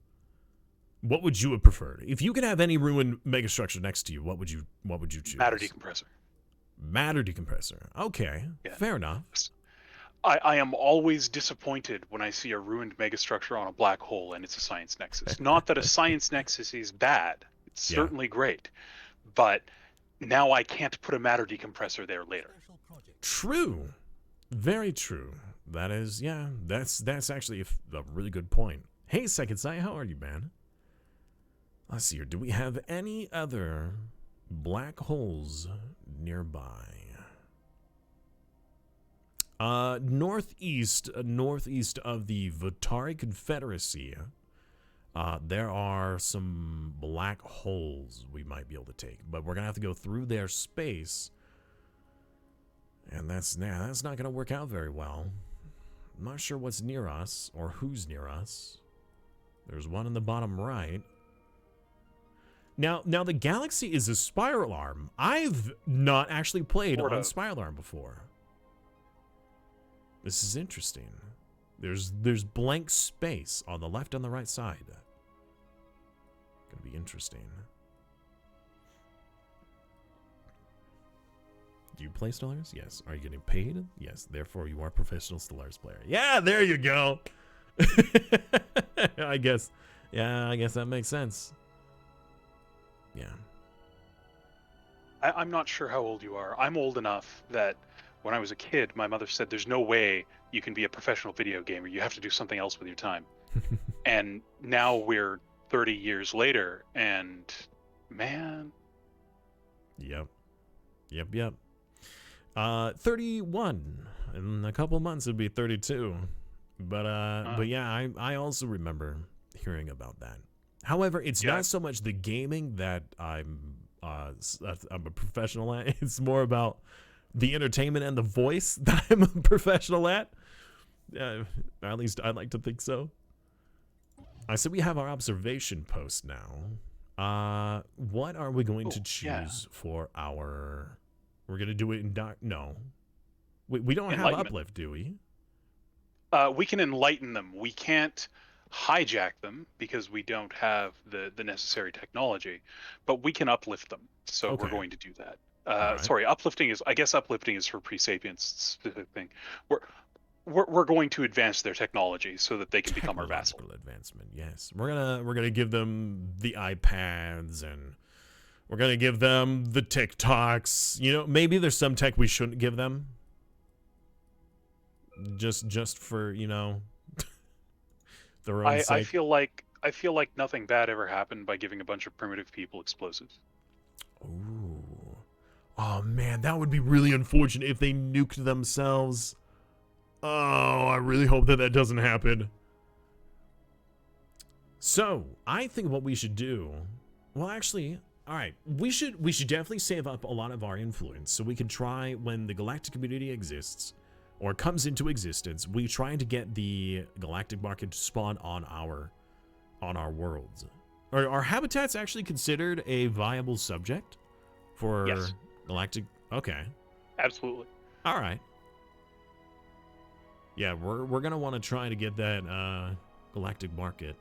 What would you have preferred? If you could have any ruined megastructure next to you, what would you choose? Matter decompressor. Matter decompressor. Okay, yeah. Fair enough. I am always disappointed when I see a ruined megastructure on a black hole and it's a science nexus. Not that a science nexus is bad. It's certainly great. But now I can't put a matter decompressor there later. True. Very true. That is, yeah, that's actually a really good point. Hey, Second Sight, how are you, man? Let's see here. Do we have any other black holes nearby? Northeast of the Votari Confederacy, there are some black holes we might be able to take, but we're gonna have to go through their space, and that's not gonna work out very well. I'm not sure what's near us or who's near us. There's one in the bottom right. Now the galaxy is a spiral arm. I've not actually played on spiral arm before. This is interesting. There's blank space on the left and the right side. Gonna be interesting. Do you play Stellaris? Yes. Are you getting paid? Yes. Therefore, you are a professional Stellaris player. Yeah, there you go. I guess. Yeah, I guess that makes sense. Yeah. I'm not sure how old you are. I'm old enough that when I was a kid, my mother said, there's no way you can be a professional video gamer. You have to do something else with your time. And now we're 30 years later, and man. Yep. 31. In a couple months, it'd be 32. But yeah, I also remember hearing about that. However, it's not so much the gaming that I'm a professional at. It's more about the entertainment and the voice that I'm a professional at. At least I'd like to think so. I said we have our observation post now. What are we going to choose for our... We're going to do it in... No. We don't have uplift, do we? We can enlighten them. We can't hijack them because we don't have the necessary technology, but we can uplift them. So we're going to do that. Right. Sorry, uplifting is, I guess uplifting is for pre-sapience specific thing. We're going to advance their technology so that they can become our vassal. Advancement, yes. We're gonna give them the iPads, and we're gonna give them the TikToks. You know, maybe there's some tech we shouldn't give them. Just for, you know, their own sake. I feel like nothing bad ever happened by giving a bunch of primitive people explosives. Ooh. Oh man, that would be really unfortunate if they nuked themselves. Oh, I really hope that doesn't happen. So, I think what we should do... Well, actually, alright. We should definitely save up a lot of our influence so we can try, when the galactic community exists, or comes into existence, we try to get the galactic market to spawn on our worlds. Are habitats actually considered a viable subject for galactic? Okay. Absolutely. Alright. Yeah, we're gonna want to try to get that galactic market.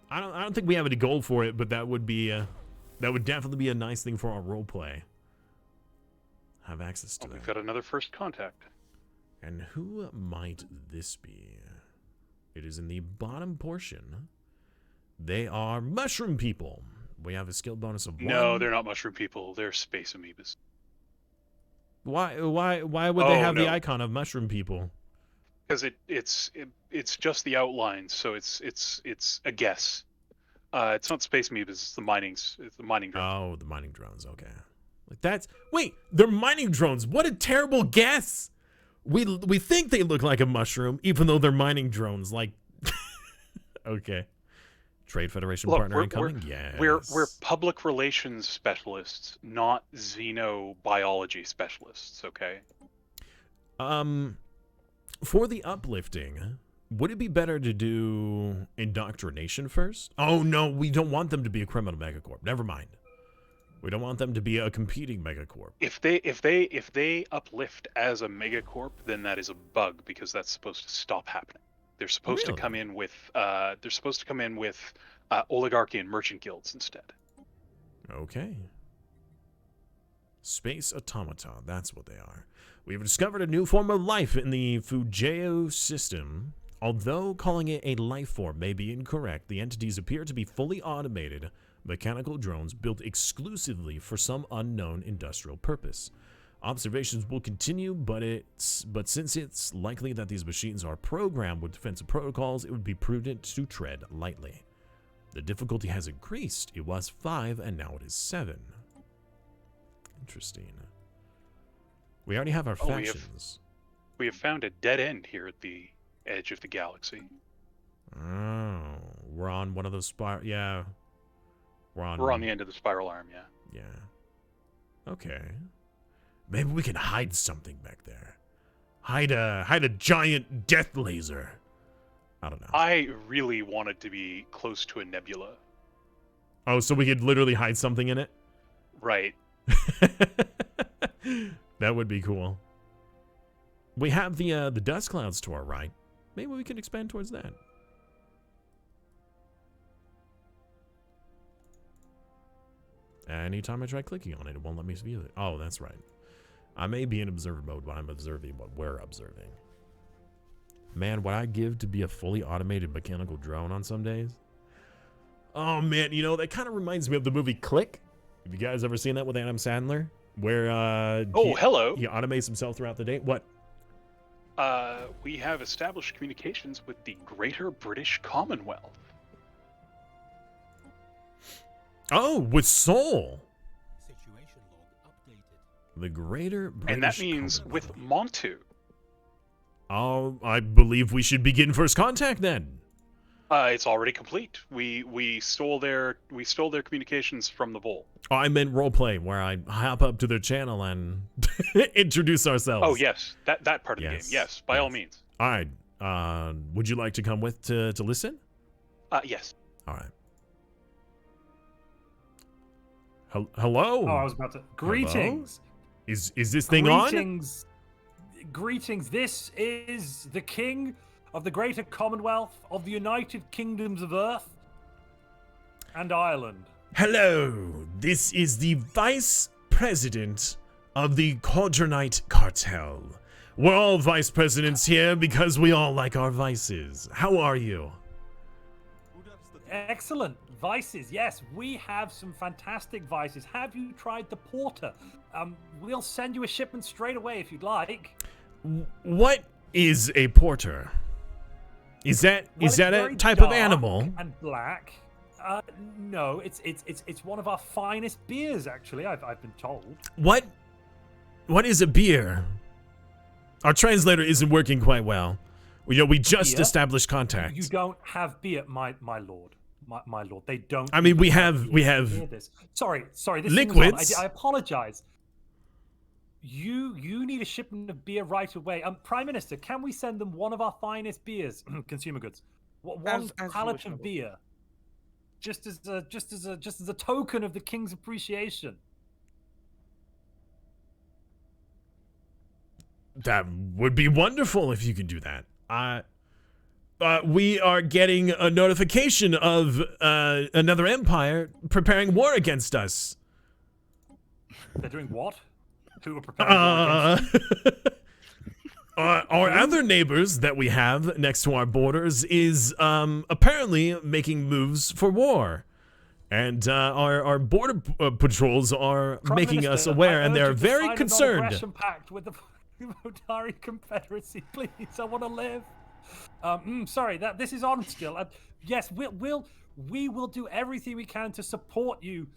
I don't think we have any goal for it, but that would definitely be a nice thing for our roleplay. Have access to that. We've got another first contact. And who might this be? It is in the bottom portion. They are mushroom people. We have a skill bonus of 1. No, they're not mushroom people. They're space amoebas. Why would they have the icon of mushroom people? Because it's just the outlines, so it's a guess. It's not space amoebas. It's the mining drones. Oh, the mining drones. Okay, like wait, they're mining drones. What a terrible guess. We think they look like a mushroom, even though they're mining drones. Like, okay. Trade Federation partner incoming? Yes. We're public relations specialists, not xenobiology specialists, okay? For the uplifting, would it be better to do indoctrination first? Oh no, we don't want them to be a criminal megacorp. Never mind. We don't want them to be a competing megacorp. If they uplift as a megacorp, then that is a bug because that's supposed to stop happening. They're supposed to come in with oligarchy and merchant guilds instead. Okay. Space automata, that's what they are. We have discovered a new form of life in the Fugeo system. Although calling it a life form may be incorrect, the entities appear to be fully automated mechanical drones built exclusively for some unknown industrial purpose. Observations will continue, but since it's likely that these machines are programmed with defensive protocols, it would be prudent to tread lightly. The difficulty has increased. It was 5 and now it is 7. Interesting. We already have our factions. We have found a dead end here at the edge of the galaxy. Oh, we're on one of those yeah. We're on the end of the spiral arm, yeah. Yeah. Okay. Maybe we can hide something back there. Hide a giant death laser. I don't know. I really wanted to be close to a nebula. Oh, so we could literally hide something in it? Right. That would be cool. We have the dust clouds to our right. Maybe we can expand towards that. Anytime I try clicking on it, it won't let me view it. Oh, that's right. I may be in observer mode, but I'm observing what we're observing. Man, what I'd give to be a fully automated mechanical drone on some days. Oh, man, you know, that kind of reminds me of the movie Click. Have you guys ever seen that with Adam Sandler? Where, hello. He automates himself throughout the day. What? We have established communications with the Greater British Commonwealth. Oh, with Seoul. Situation log updated. The Greater British And that means Commonwealth. with Montu. Oh, I believe we should begin first contact then. It's already complete. We stole their communications from the Bull. Oh, I meant roleplay, where I hop up to their channel and introduce ourselves. Oh yes, that part of the game. Yes, by all means. All right. Would you like to come with to listen? Yes. All right. Hello. Oh, I was about to. Greetings. Hello? Is this thing on? Greetings. This is the King of the Greater Commonwealth of the United Kingdoms of Earth and Ireland. Hello. This is the Vice President of the Kodranite Cartel. We're all vice presidents here because we all like our vices. How are you? Excellent. Vices. Yes, we have some fantastic vices. Have you tried the porter? We'll send you a shipment straight away if you'd like. What is a porter? Is that a type of animal? And black. No, it's one of our finest beers. Actually, I've been told. What is a beer? Our translator isn't working quite well. We just beer? established contact. You don't have beer, my lord. My lord, they don't. I mean, we have this. Sorry. This liquids. I apologize. You need a shipment of beer right away. Prime Minister, can we send them one of our finest beers, consumer goods, one pallet of beer, just as a token of the King's appreciation? That would be wonderful if you could do that. We are getting a notification of another empire preparing war against us. They're doing what? Who are preparing war against our other neighbors that we have next to our borders is apparently making moves for war. And our border patrols are Prime making Minister, us aware, I and urge they're you to very sign a concerned. non-aggression pact with the Rotary Confederacy, please. I want to live. Sorry, this is on still. Yes, we will do everything we can to support you.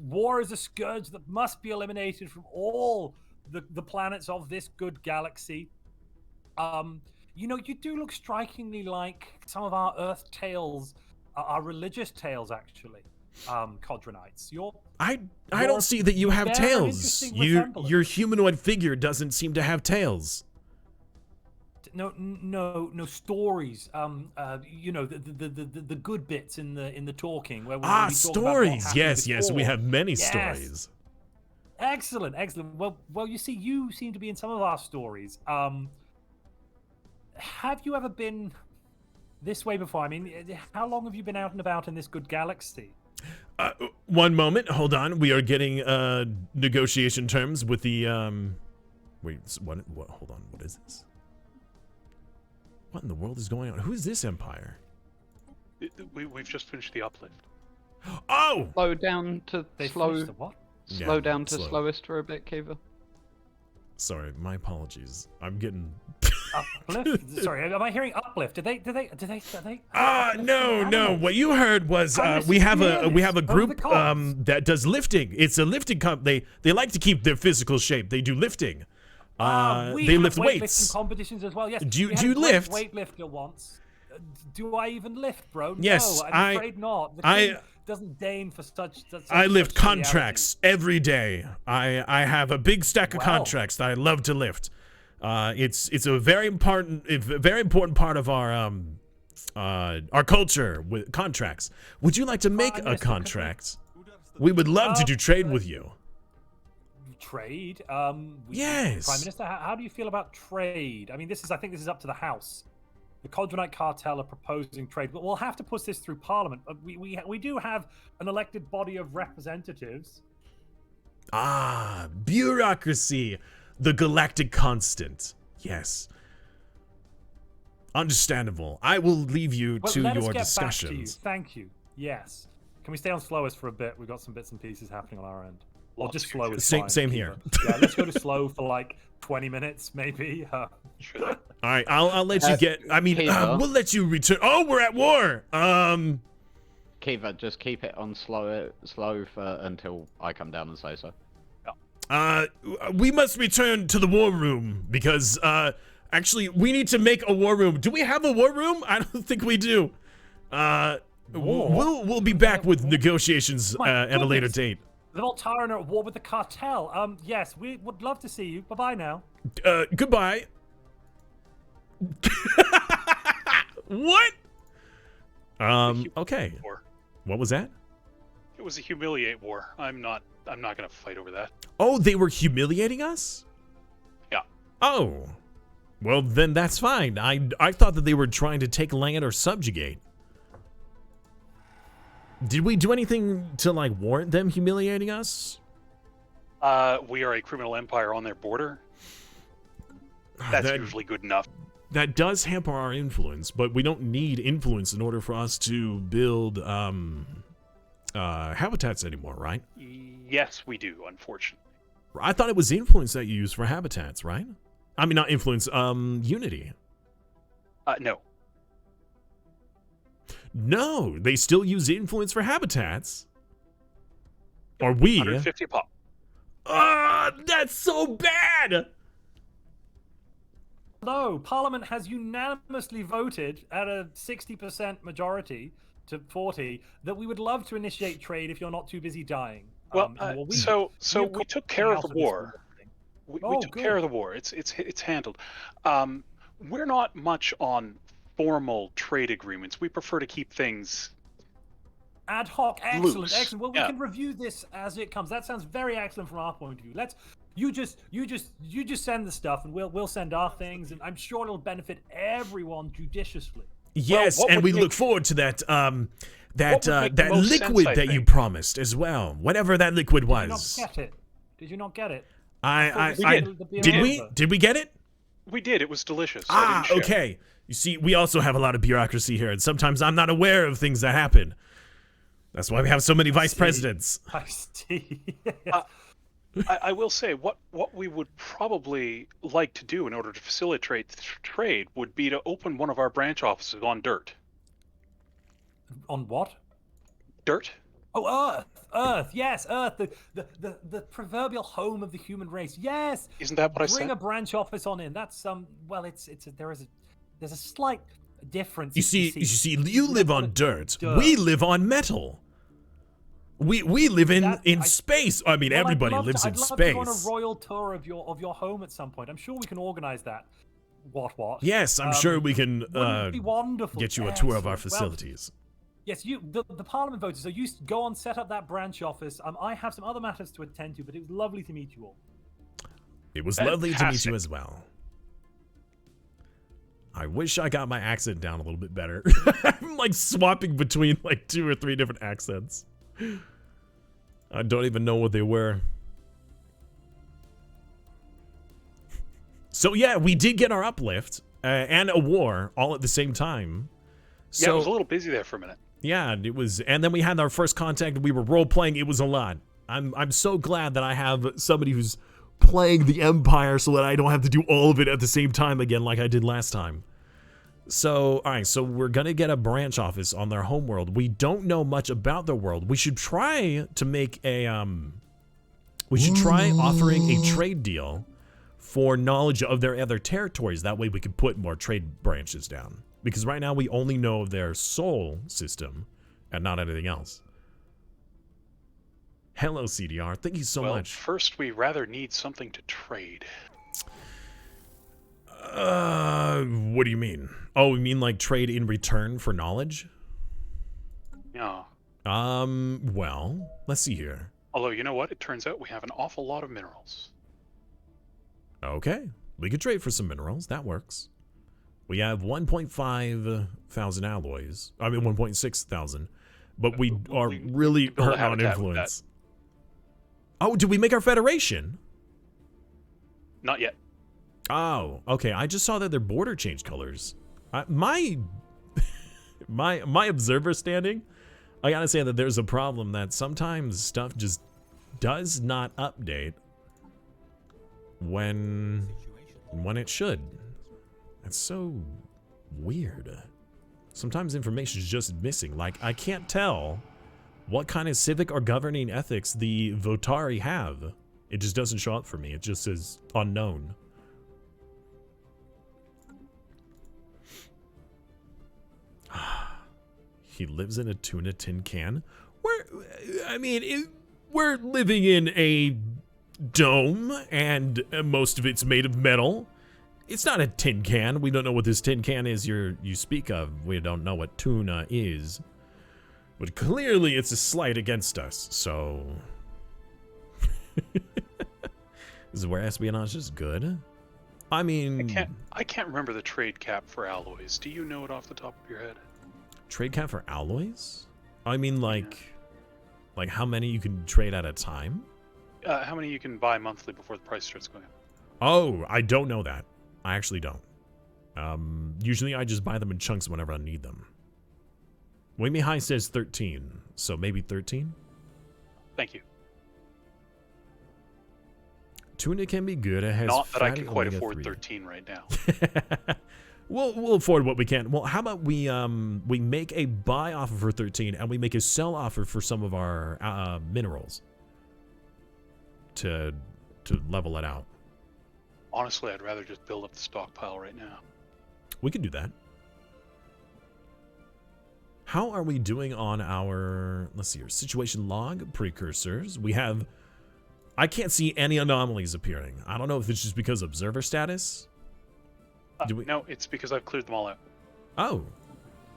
War is a scourge that must be eliminated from all the planets of this good galaxy. You do look strikingly like some of our Earth tales, our religious tales, actually. Kodronites. I don't see that you have tails. Your humanoid figure doesn't seem to have tails. No stories. The good bits in the talking where we talk stories. About yes, we have many stories. Excellent. Well, you see, you seem to be in some of our stories. Have you ever been this way before? I mean, how long have you been out and about in this good galaxy? One moment, hold on. We are getting negotiation terms with the wait, what? Hold on, what is this? What in the world is going on? Who is this empire? We've just finished the uplift. Oh! Slow down to Yeah, down to slowest for a bit, Kiva. Sorry, my apologies. I'm getting uplift. Sorry, am I hearing uplift? Did they? No. What you heard was we have a group that does lifting. It's a lifting they like to keep their physical shape. They do lifting. They lift weights. Competitions as well. Yes. Do you lift? Weightlifter once. Do I even lift, bro? Yes, no, I'm afraid not. The king doesn't deign for such I lift contracts every day. I have a big stack of contracts that I love to lift. It's a very important part of our culture with contracts. Would you like to make a contract? We would love to do trade with you. trade. Yes. Prime Minister, how do you feel about trade? I mean, I think this is up to the House. The Kodranite Cartel are proposing trade, but we'll have to push this through Parliament. We do have an elected body of representatives. Ah, bureaucracy, the galactic constant. Yes. Understandable. I will leave you to let your us get discussions. Back to you. Thank you. Yes. Can we stay on slowest for a bit? We've got some bits and pieces happening on our end. Or just slow is fine. Same here. Yeah, let's go to slow for like 20 minutes, maybe. Sure. All right, I'll let you get. I mean, we'll let you return. Oh, we're at war. Kiva, just keep it on slow for until I come down and say so. We must return to the war room because actually we need to make a war room. Do we have a war room? I don't think we do. We'll be back with negotiations at a later date. The Voltaren are at war with the Cartel. Yes, we would love to see you. Bye-bye now. Goodbye. What? Okay. War. What was that? It was a humiliate war. I'm not gonna fight over that. Oh, they were humiliating us? Yeah. Oh. Well, then that's fine. I thought that they were trying to take land or subjugate. Did we do anything to, like, warrant them humiliating us? We are a criminal empire on their border. That's usually good enough. That does hamper our influence, but we don't need influence in order for us to build habitats anymore, right? Yes, we do, unfortunately. I thought it was influence that you use for habitats, right? I mean, not influence, unity. No. No, they still use influence for habitats. Or we. 150 a pop. That's so bad! No, Parliament has unanimously voted at a 60% majority to 40 that we would love to initiate trade if you're not too busy dying. Well, so we took care of the war. We took care of the war. It's handled. We're not much on formal trade agreements. We prefer to keep things ad hoc. Excellent, loose. excellent. Well, we can review this as it comes. That sounds very excellent from our point of view. You just send the stuff, and we'll send our things, and I'm sure it'll benefit everyone judiciously. Yes, and we look forward to that that liquid that you promised as well. Whatever that liquid was. Did you not get it? Did we get it? We did. It was delicious. Okay. You see, we also have a lot of bureaucracy here, and sometimes I'm not aware of things that happen. That's why we have so many vice presidents. I see. I will say, what we would probably like to do in order to facilitate trade would be to open one of our branch offices on dirt. On what? Dirt? Oh, Earth, yes, Earth, the proverbial home of the human race. Yes. Isn't that what I said? Bring a branch office on in. That's well, there's a slight difference. You see, you live on dirt. We live on metal. We live in space. I mean, everybody lives in space. I'd love to go on a royal tour of your home at some point. I'm sure we can organize that. What? Yes, I'm sure we can be wonderful. get you a tour of our facilities. Yes, the Parliament voted, so you go on, set up that branch office. I have some other matters to attend to, but it was lovely to meet you all. It was lovely to meet you as well. I wish I got my accent down a little bit better. I'm like swapping between like 2 or 3 different accents. I don't even know what they were. So yeah, we did get our uplift and a war all at the same time. So, yeah, it was a little busy there for a minute. Yeah, it was, and then we had our first contact. We were role playing. It was a lot. I'm so glad that I have somebody who's playing the Empire, so that I don't have to do all of it at the same time again, like I did last time. So, all right, so we're gonna get a branch office on their homeworld. We don't know much about their world. We should try to make a we should try offering a trade deal for knowledge of their other territories. That way we could put more trade branches down. Because right now we only know their soul system and not anything else. Hello, CDR. Thank you so much. First, we rather need something to trade. What do you mean? Oh, you mean like trade in return for knowledge? Yeah. Well, let's see here. Although, you know what? It turns out we have an awful lot of minerals. Okay, we could trade for some minerals. That works. We have 1.5 thousand alloys. I mean, 1.6 thousand. But we are really build a hurting on habitat with influence. Oh, did we make our federation? Not yet. Oh, okay. I just saw that their border changed colors. My observer standing, I gotta say that there's a problem that sometimes stuff just does not update when it should. It's so weird. Sometimes information is just missing. Like, I can't tell what kind of civic or governing ethics the Votari have. It just doesn't show up for me. It just says unknown. He lives in a tuna tin can. We're living in a dome, and most of it's made of metal. It's not a tin can. We don't know what this tin can is you speak of. We don't know what tuna is. But clearly it's a slight against us, so... This is where espionage is good. I mean... I can't remember the trade cap for alloys. Do you know it off the top of your head? Trade cap for alloys? I mean, like how many you can trade at a time? How many you can buy monthly before the price starts going up? Oh, I don't know that. I actually don't. Usually I just buy them in chunks whenever I need them. Wayme High says 13, so maybe 13? Thank you. Tuna can be good. It has Not that I can quite omega afford 3. 13 right now. We'll afford what we can. Well, how about we make a buy offer for 13 and we make a sell offer for some of our minerals to level it out. Honestly, I'd rather just build up the stockpile right now. We could do that. How are we doing on our, let's see here, situation log precursors? We have, I can't see any anomalies appearing. I don't know if it's just because observer status. No, it's because I've cleared them all out. Oh,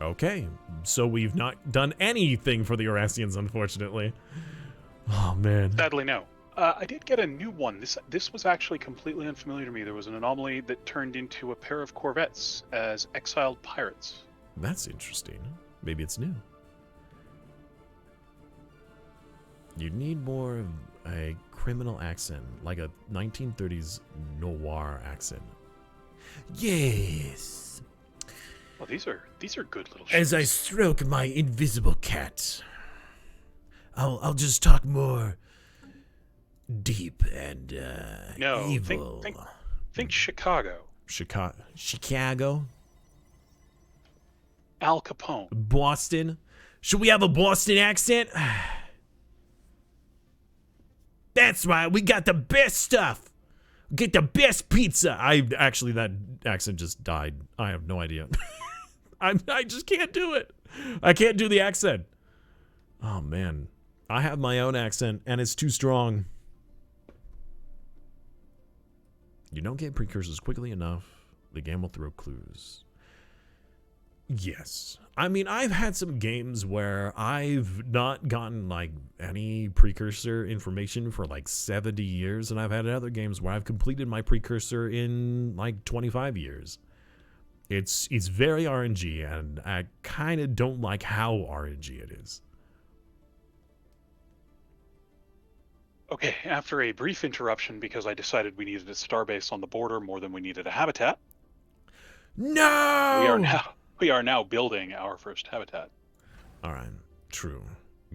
okay. So we've not done anything for the Eurasians, unfortunately. Oh, man. Sadly, no. I did get a new one. This was actually completely unfamiliar to me. There was an anomaly that turned into a pair of corvettes as exiled pirates. That's interesting. Maybe it's new. You need more of a criminal accent, like a 1930s noir accent. Yes. Well, these are good little. As I stroke my invisible cat, I'll just talk more deep and evil. Think Chicago. Chicago. Al Capone. Boston. Should we have a Boston accent? That's right. We got the best stuff. Get the best pizza. Actually, that accent just died. I have no idea. I just can't do it. I can't do the accent. Oh, man. I have my own accent, and it's too strong. You don't get precursors quickly enough, the game will throw clues. Yes. I mean, I've had some games where I've not gotten, like, any precursor information for, like, 70 years, and I've had other games where I've completed my precursor in, like, 25 years. It's very RNG, and I kind of don't like how RNG it is. Okay, after a brief interruption because I decided we needed a starbase on the border more than we needed a habitat. No! We are now building our first habitat. All right, true.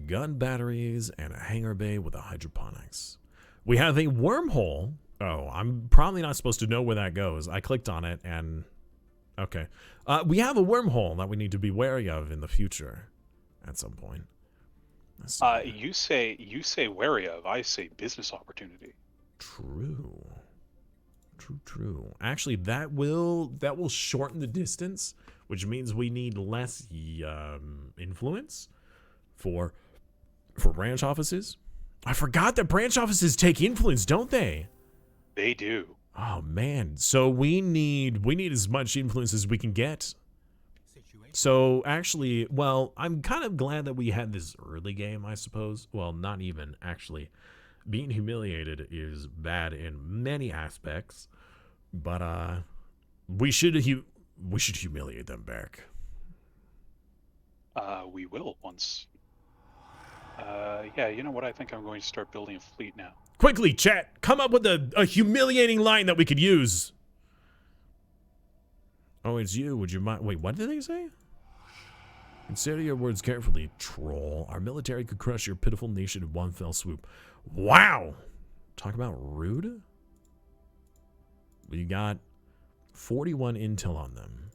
Gun batteries and a hangar bay with a hydroponics. We have a wormhole. Oh, I'm probably not supposed to know where that goes. I clicked on it and... Okay. We have a wormhole that we need to be wary of in the future at some point. You say wary of. I say business opportunity. True. True. Actually, that will shorten the distance, which means we need less influence for branch offices. I forgot that branch offices take influence, don't they? They do. Oh man. So we need as much influence as we can get. So actually, well, I'm kind of glad that we had this early game, I suppose. Well, not even, actually. Being humiliated is bad in many aspects, but we should humiliate them back. We will once. Yeah, you know what? I think I'm going to start building a fleet now. Quickly, chat, come up with a humiliating line that we could use. Oh, it's you. Would you mind? Wait, what did they say? Consider your words carefully, troll. Our military could crush your pitiful nation in one fell swoop. Wow! Talk about rude? We got 41 intel on them.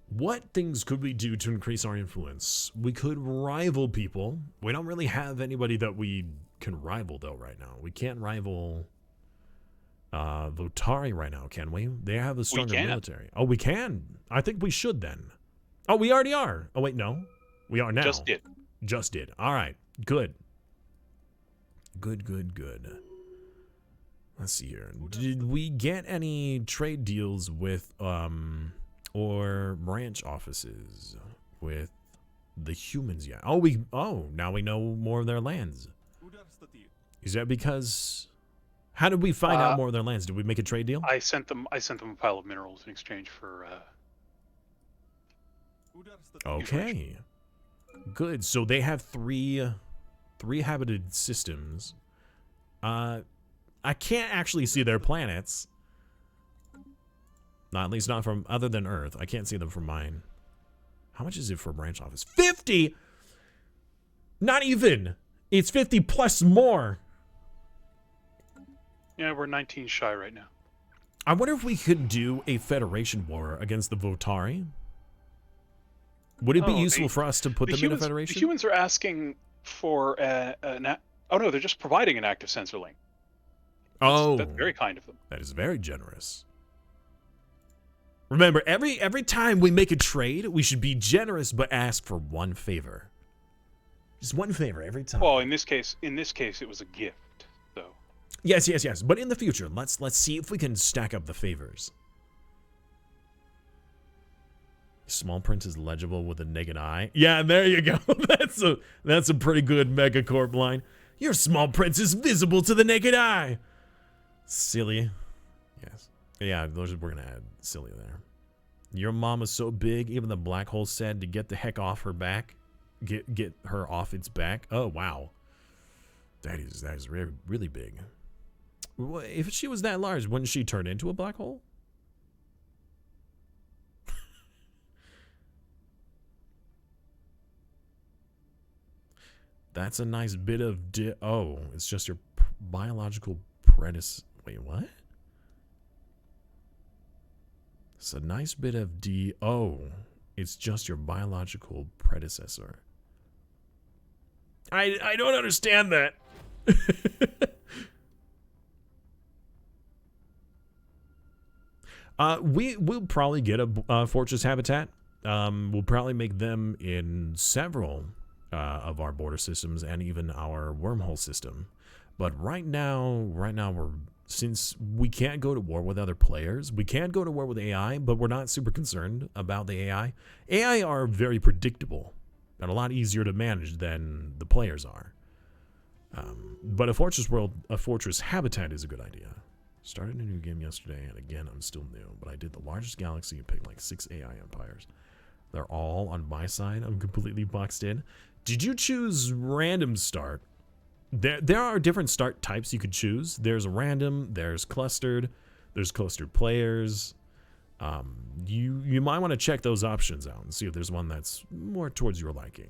What things could we do to increase our influence? We could rival people. We don't really have anybody that we can rival, though, right now. We can't rival Votari right now, can we? They have a stronger military. Oh, we can. I think we should, then. Oh, we already are. Oh, wait, no. We are now. Just did. Just did. All right. Good. Good. Let's see here. Did we get any trade deals with, or branch offices with the humans yet? Oh, now we know more of their lands. Is that because... How did we find out more of their lands? Did we make a trade deal? I sent them a pile of minerals in exchange for Okay. Good. So they have three habited systems. I can't actually see their planets. Not, at least not from other than Earth. I can't see them from mine. How much is it for a branch office? 50! Not even. It's 50 plus more. Yeah, we're 19 shy right now. I wonder if we could do a Federation war against the Votari. Would it be useful for us to put them in a Federation? The humans are asking for oh no, they're just providing an active sensor link. That's very kind of them. That is very generous. Remember, every time we make a trade, we should be generous but ask for one favor. Just one favor every time. Well, in this case, it was a gift. So. Yes. But in the future, let's see if we can stack up the favors. Small print is legible with a naked eye. Yeah, there you go. That's a pretty good Megacorp line. Your small print is visible to the naked eye. Silly. Yes. Yeah, we're gonna add silly there. Your mom is so big, even the black hole said to get the heck off her back. Get her off its back. Oh wow. That is really, really big. If she was that large, wouldn't she turn into a black hole? That's a nice bit of oh, it's just your biological predecessor. Wait, what? It's a nice bit of oh, it's just your biological predecessor. I don't understand that. We'll probably get a fortress habitat. We'll probably make them in several of our border systems and even our wormhole system. But right now since we can't go to war with other players, we can't go to war with AI, but we're not super concerned about the AI. AI are very predictable and a lot easier to manage than the players are. But a fortress habitat is a good idea. Started a new game yesterday, and again, I'm still new, but I did the largest galaxy and picked like 6 AI empires. They're all on my side. I'm completely boxed in. Did you choose random start? There are different start types you could choose. There's random, there's clustered players. You might want to check those options out and see if there's one that's more towards your liking.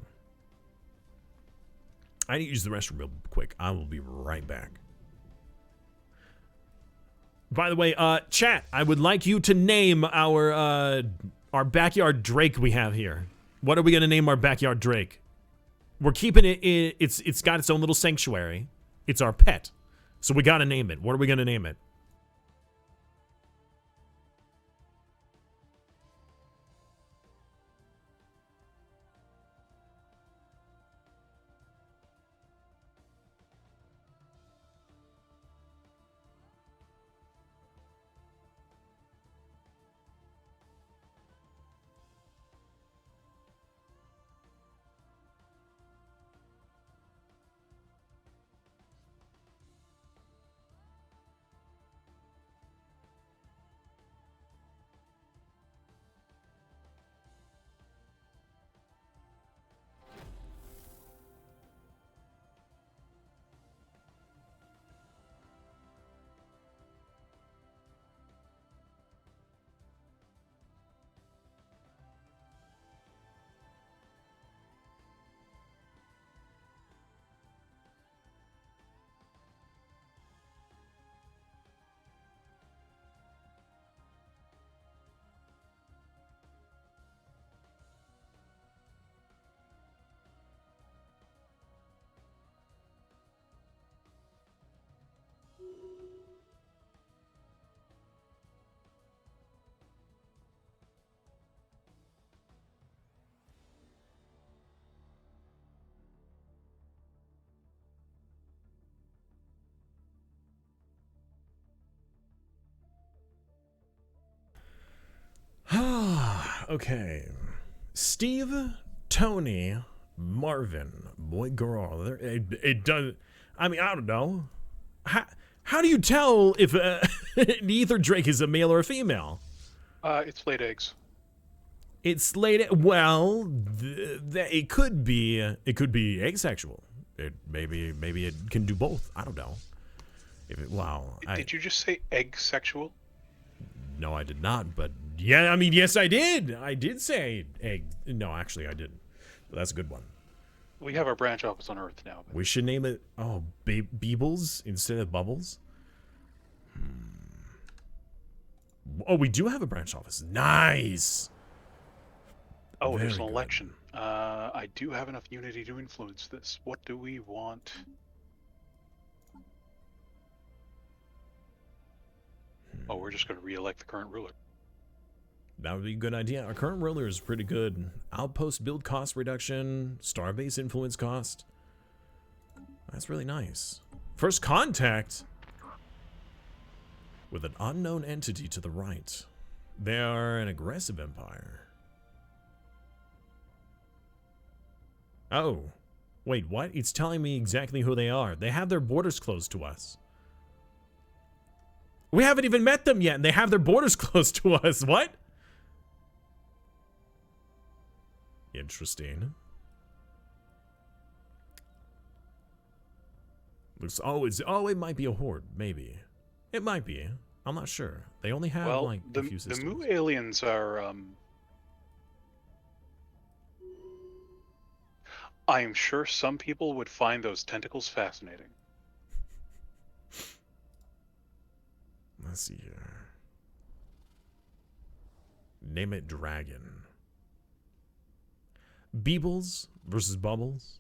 I need to use the restroom real quick. I will be right back. By the way, chat, I would like you to name our backyard Drake we have here. What are we gonna name our backyard Drake? We're keeping it. It's got its own little sanctuary. It's our pet, so we gotta name it. What are we gonna name it? Okay. Steve, Tony, Marvin, boy, girl. It does. I mean, I don't know. How do you tell if an ether drake is a male or a female? It's laid eggs. It's late. Well, it could be asexual. Maybe it can do both. I don't know. Did you just say egg sexual? No, I did not. But yeah, I mean, yes, I did. I did say egg. No, actually, I didn't. But that's a good one. We have our branch office on Earth now. We should name it Beebles instead of Bubbles. Oh, we do have a branch office. Nice. Oh, there's an Very good. election. I do have enough unity to influence this. What do we want? Oh, we're just going to re-elect the current ruler. That would be a good idea. Our current ruler is pretty good. Outpost build cost reduction, starbase influence cost. That's really nice. First contact with an unknown entity to the right. They are an aggressive empire. Oh, wait, what? It's telling me exactly who they are. They have their borders closed to us. We haven't even met them yet, and they have their borders closed to us. What? Interesting. Looks it might be a horde, maybe. It might be. I'm not sure. They only have like a few systems. The Mu aliens are I am sure some people would find those tentacles fascinating. Let's see here. Name it Dragon. Beebles versus Bubbles.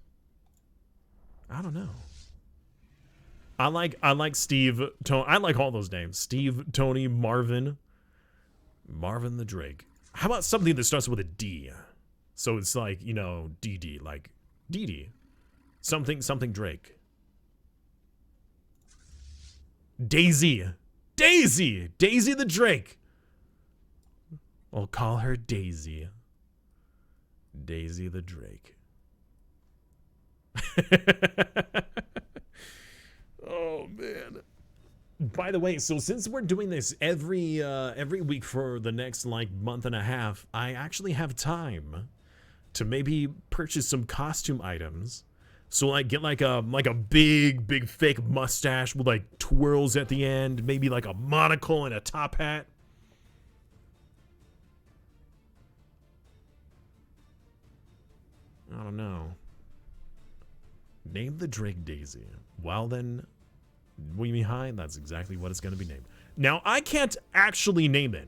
I don't know. I like Steve, Tony. I like all those names. Steve, Tony, Marvin. Marvin the Drake. How about something that starts with a D? So it's like, you know, DD, like DD. Something Drake. Daisy. Daisy the Drake. I'll call her Daisy. Daisy the Drake. Oh man. By the way, so since we're doing this every week for the next like month and a half, I actually have time to maybe purchase some costume items. So like get like a big fake mustache with like twirls at the end, maybe like a monocle and a top hat. I don't know. Name the Drake Daisy. Well then, we behind, that's exactly what it's going to be named. Now, I can't actually name it,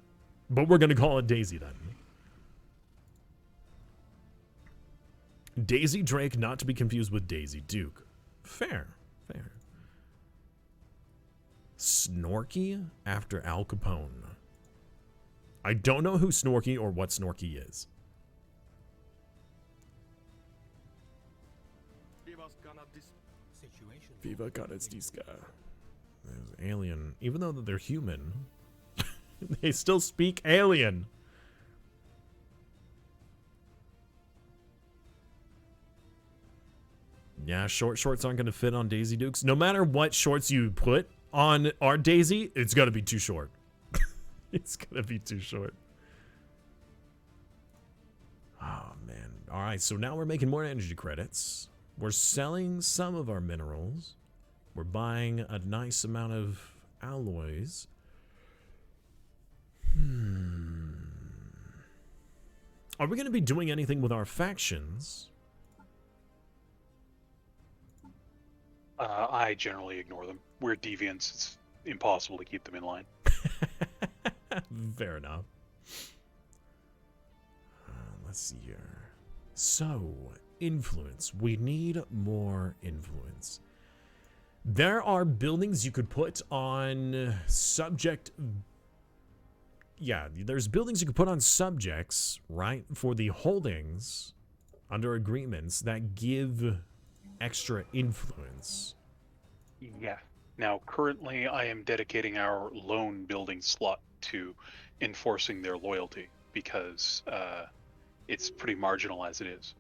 but we're going to call it Daisy then. Daisy Drake, not to be confused with Daisy Duke. Fair. Snorky after Al Capone. I don't know who Snorky or what Snorky is. Viva got its disca. There's alien. Even though they're human, they still speak alien. Yeah, shorts aren't going to fit on Daisy Dukes. No matter what shorts you put on our Daisy, it's going to be too short. It's going to be too short. Oh, man. All right, so now we're making more energy credits. We're selling some of our minerals. We're buying a nice amount of alloys. Are we going to be doing anything with our factions? I generally ignore them. We're deviants. It's impossible to keep them in line. Fair enough. Let's see here. So, influence. We need more influence. There are buildings you could put on subject. Yeah, there's buildings you could put on subjects, right? For the holdings under agreements that give extra influence. Yeah. Now, currently, I am dedicating our lone building slot to enforcing their loyalty because it's pretty marginal as it is.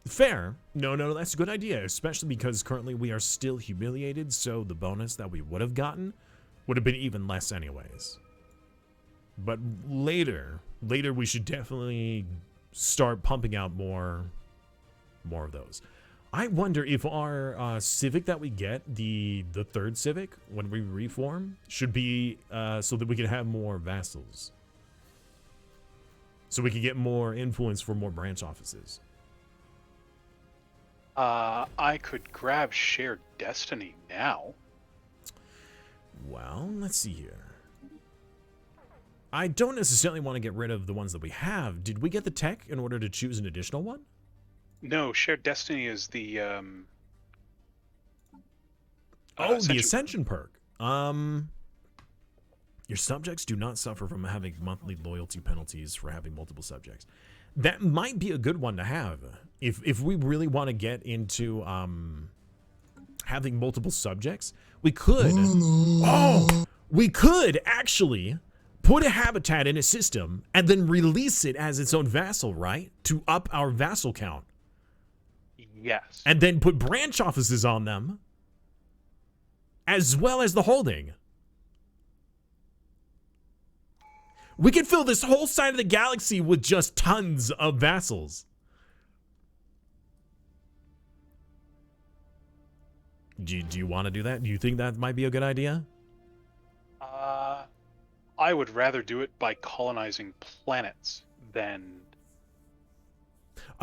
Fair. No, that's a good idea, especially because currently we are still humiliated, so the bonus that we would have gotten would have been even less anyways. But later we should definitely start pumping out more of those. I wonder if our civic that we get, the third civic, when we reform, should be so that we can have more vassals. So we can get more influence for more branch offices. I could grab Shared Destiny now. Well, let's see here. I don't necessarily want to get rid of the ones that we have. Did we get the tech in order to choose an additional one? No, Shared Destiny is the the Ascension perk. Your subjects do not suffer from having monthly loyalty penalties for having multiple subjects. That might be a good one to have if we really want to get into having multiple subjects. We could. We could actually put a habitat in a system and then release it as its own vassal, right? To up our vassal count. Yes. And then put branch offices on them, as well as the holding. We could fill this whole side of the galaxy with just tons of vassals. Do you want to do that? Do you think that might be a good idea? I would rather do it by colonizing planets than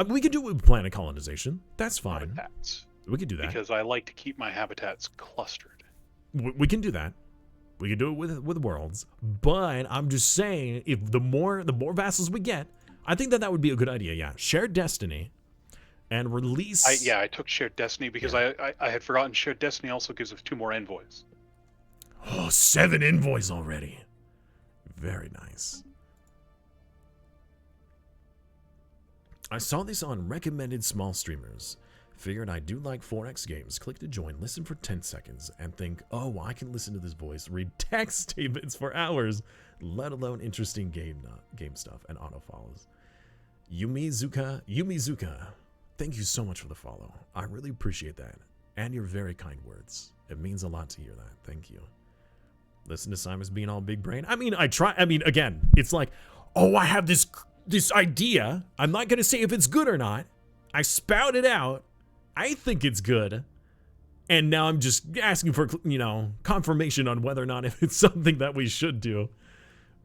We could do it with planet colonization. That's fine. habitats. We could do that. Because I like to keep my habitats clustered. We can do that. We can do it with worlds. But I'm just saying, if the more vassals we get, I think that would be a good idea. Yeah, Shared Destiny, and release. I took Shared Destiny because I had forgotten Shared Destiny also gives us 2 more envoys. Oh, 7 envoys already. Very nice. I saw this on recommended small streamers. Figured I do like 4X games. Click to join, listen for 10 seconds, and think, oh, I can listen to this voice, read text statements for hours, let alone interesting game stuff, and auto follows. Yumizuka, thank you so much for the follow. I really appreciate that. And your very kind words. It means a lot to hear that. Thank you. Listen to Simas being all big brain. I mean, again, it's like, oh, I have this idea. I'm not going to say if it's good or not. I spout it out. I think it's good. And now I'm just asking for, confirmation on whether or not if it's something that we should do.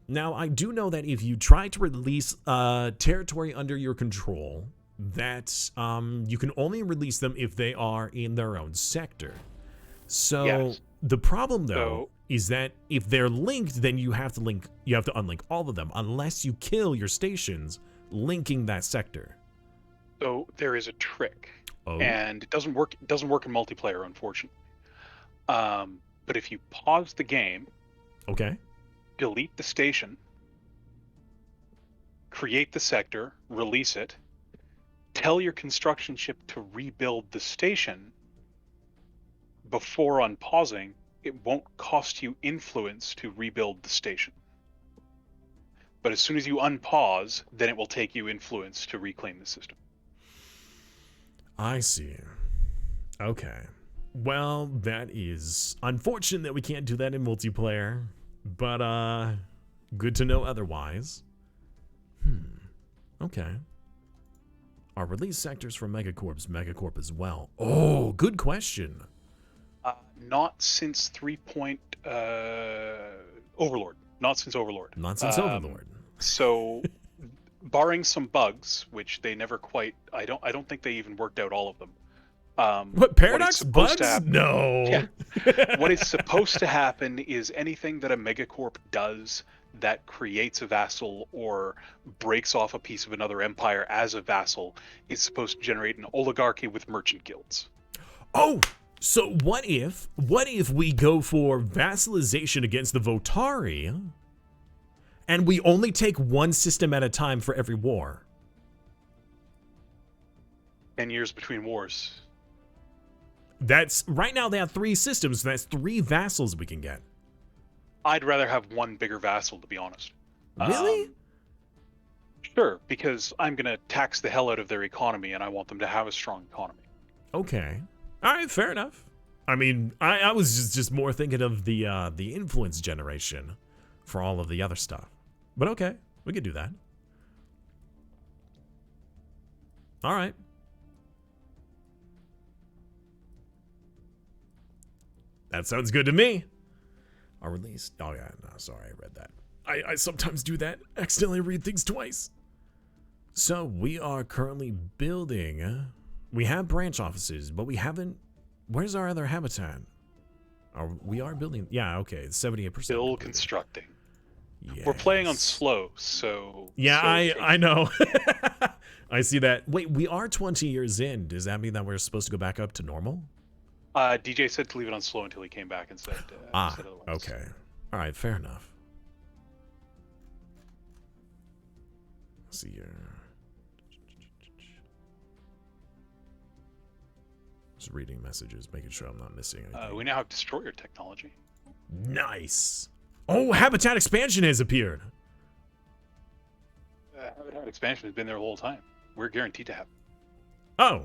Now, I do know that if you try to release territory under your control, that you can only release them if they are in their own sector. So Yes. the problem, though, is that if they're linked, then you have to unlink all of them unless you kill your stations linking that sector. So there is a trick. Oh. And it doesn't work in multiplayer, unfortunately. But if you pause the game, Okay. delete the station, create the sector, release it, tell your construction ship to rebuild the station before unpausing, it won't cost you influence to rebuild the station. But as soon as you unpause, then it will take you influence to reclaim the system. I see. Okay. Well, that is unfortunate that we can't do that in multiplayer, but good to know otherwise. Okay. Are release sectors for Megacorp as well? Oh, good question. Not since Overlord. Not since Overlord. Not since Overlord. So, barring some bugs, which they never quite, I don't think they even worked out all of them. What, paradox bugs? No. Yeah. What is supposed to happen is anything that a megacorp does that creates a vassal or breaks off a piece of another empire as a vassal is supposed to generate an oligarchy with merchant guilds. Oh, so what if we go for vassalization against the Votari and we only take one system at a time for every war? 10 years between wars. That's right now they have 3 systems, so that's 3 vassals we can get. I'd rather have one bigger vassal, to be honest. Really? Sure, because I'm going to tax the hell out of their economy, and I want them to have a strong economy. Okay. All right, fair enough. I mean, I was just more thinking of the influence generation for all of the other stuff. But okay, we could do that. All right. That sounds good to me. Our release. Oh yeah, no, sorry, I read that. I sometimes do that. Accidentally read things twice. So we are currently building. We have branch offices, but we haven't. Where's our other habitat? We are building. Yeah, okay, it's 78%. Still constructing. Yes. We're playing on slow, so. Yeah, so I know. I see that. Wait, we are 20 years in. Does that mean that we're supposed to go back up to normal? DJ said to leave it on slow until he came back and said. Said otherwise. Okay. All right, fair enough. Let's see here. Just reading messages, making sure I'm not missing anything. We now have destroyer technology. Nice. Oh, habitat expansion has appeared. Habitat expansion has been there the whole time. We're guaranteed to have. Oh,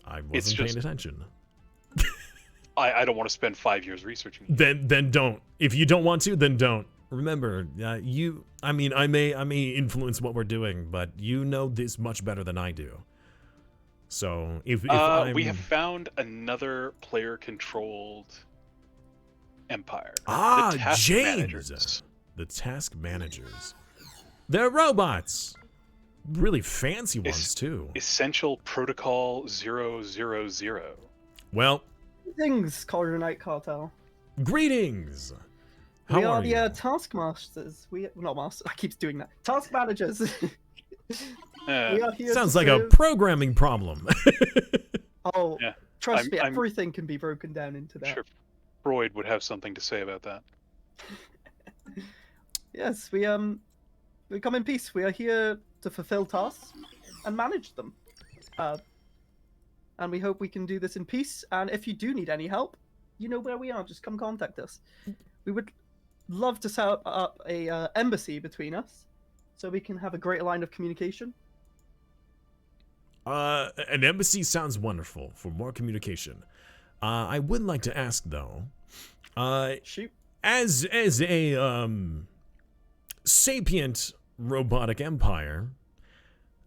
I wasn't It's just- paying attention. I don't want to spend 5 years researching. Then don't. If you don't want to, then don't. Remember, I mean, I may influence what we're doing, but you know this much better than I do. So if we have found another player-controlled empire. The task James, managers. the task managers. They're robots, really fancy ones too. Essential Protocol 000. Well, Greetings, Kodranite Cartel. greetings. How We are you? the taskmasters. Not masters. I keep doing that. Task managers. We are here Sounds to like a serve- programming problem. Oh, Yeah. trust me, I'm- everything can be broken down into that. Sure, Freud would have something to say about that. Yes, we come in peace. We are here to fulfill tasks and manage them. And we hope we can do this in peace. And if you do need any help, you know where we are. Just come contact us. We would love to set up a embassy between us, so we can have a greater line of communication. An embassy sounds wonderful for more communication. I would like to ask though, Shoot. as a sapient robotic empire,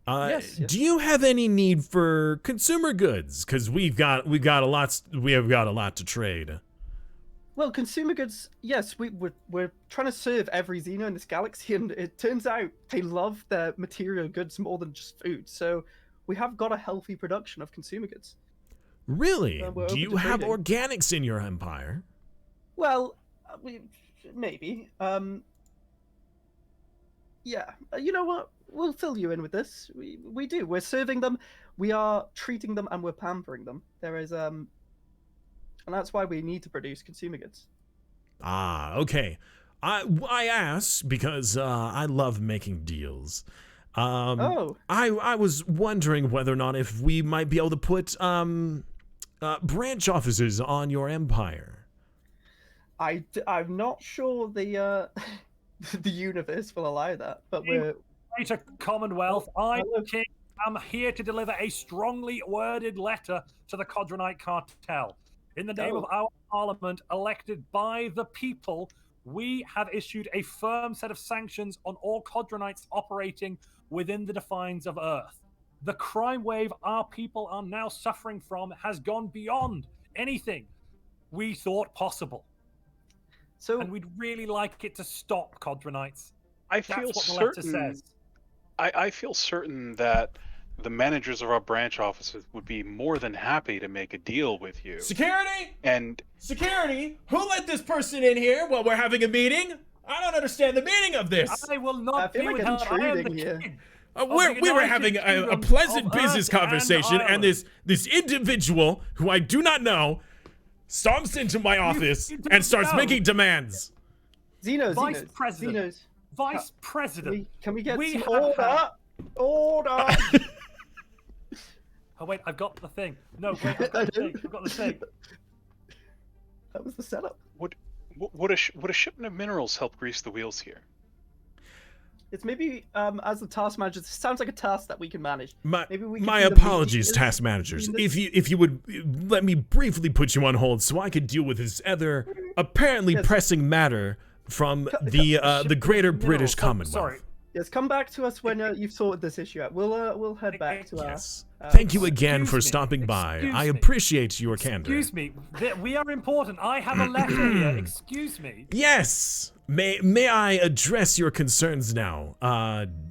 Yes. do you have any need for consumer goods? Because we have got a lot to trade. Well, consumer goods, yes, we're trying to serve every Xeno in this galaxy, and it turns out they love their material goods more than just food. So we have got a healthy production of consumer goods. Really? We're Do open you to have trading. organics in your empire? Well, maybe. Yeah, you know what? We'll fill you in with this. We do. We're serving them. We are treating them, and we're pampering them. There is and that's why we need to produce consumer goods. Ah, okay. I ask because I love making deals. Oh. I was wondering whether or not if we might be able to put branch offices on your empire. I'm not sure the the universe will allow that, but we're Greater Commonwealth, I, hello. King, am here to deliver a strongly worded letter to the Kodranite Cartel. In the name of our parliament, elected by the people, we have issued a firm set of sanctions on all Kodranites operating within the confines of Earth. The crime wave our people are now suffering from has gone beyond anything we thought possible. so And we'd really like it to stop, Kodranites. I That's feel what the letter certain. says. I feel certain that the managers of our branch offices would be more than happy to make a deal with you. Security? And Security? Who let this person in here while we're having a meeting? I don't understand the meaning of this. I will not I feel be like with I'm her. I am the intruding here. king. We the were United having a Kingdom pleasant of business Earth and conversation, and Ireland. this individual who I do not know storms into my office you don't and starts know. making demands. Vice President. Vice President. Can we get We some have order? had- Order! Oh wait, I've got the thing. No, wait, I've got the thing. I've got the thing. That was the setup. would a shipment of minerals help grease the wheels here? It's maybe as the task manager, this sounds like a task that we can manage. Maybe we can My do the apologies, meeting- task managers. If you would let me briefly put you on hold so I could deal with this other apparently Yes. pressing matter from the Greater British Commonwealth. Sorry. Yes, come back to us when you've sorted this issue out. We'll head back to Yes. our. Thank you again excuse for me, stopping by. excuse I me. appreciate your candor. Excuse me. We are important. I have a letter here. Excuse me. Yes. May I address your concerns now?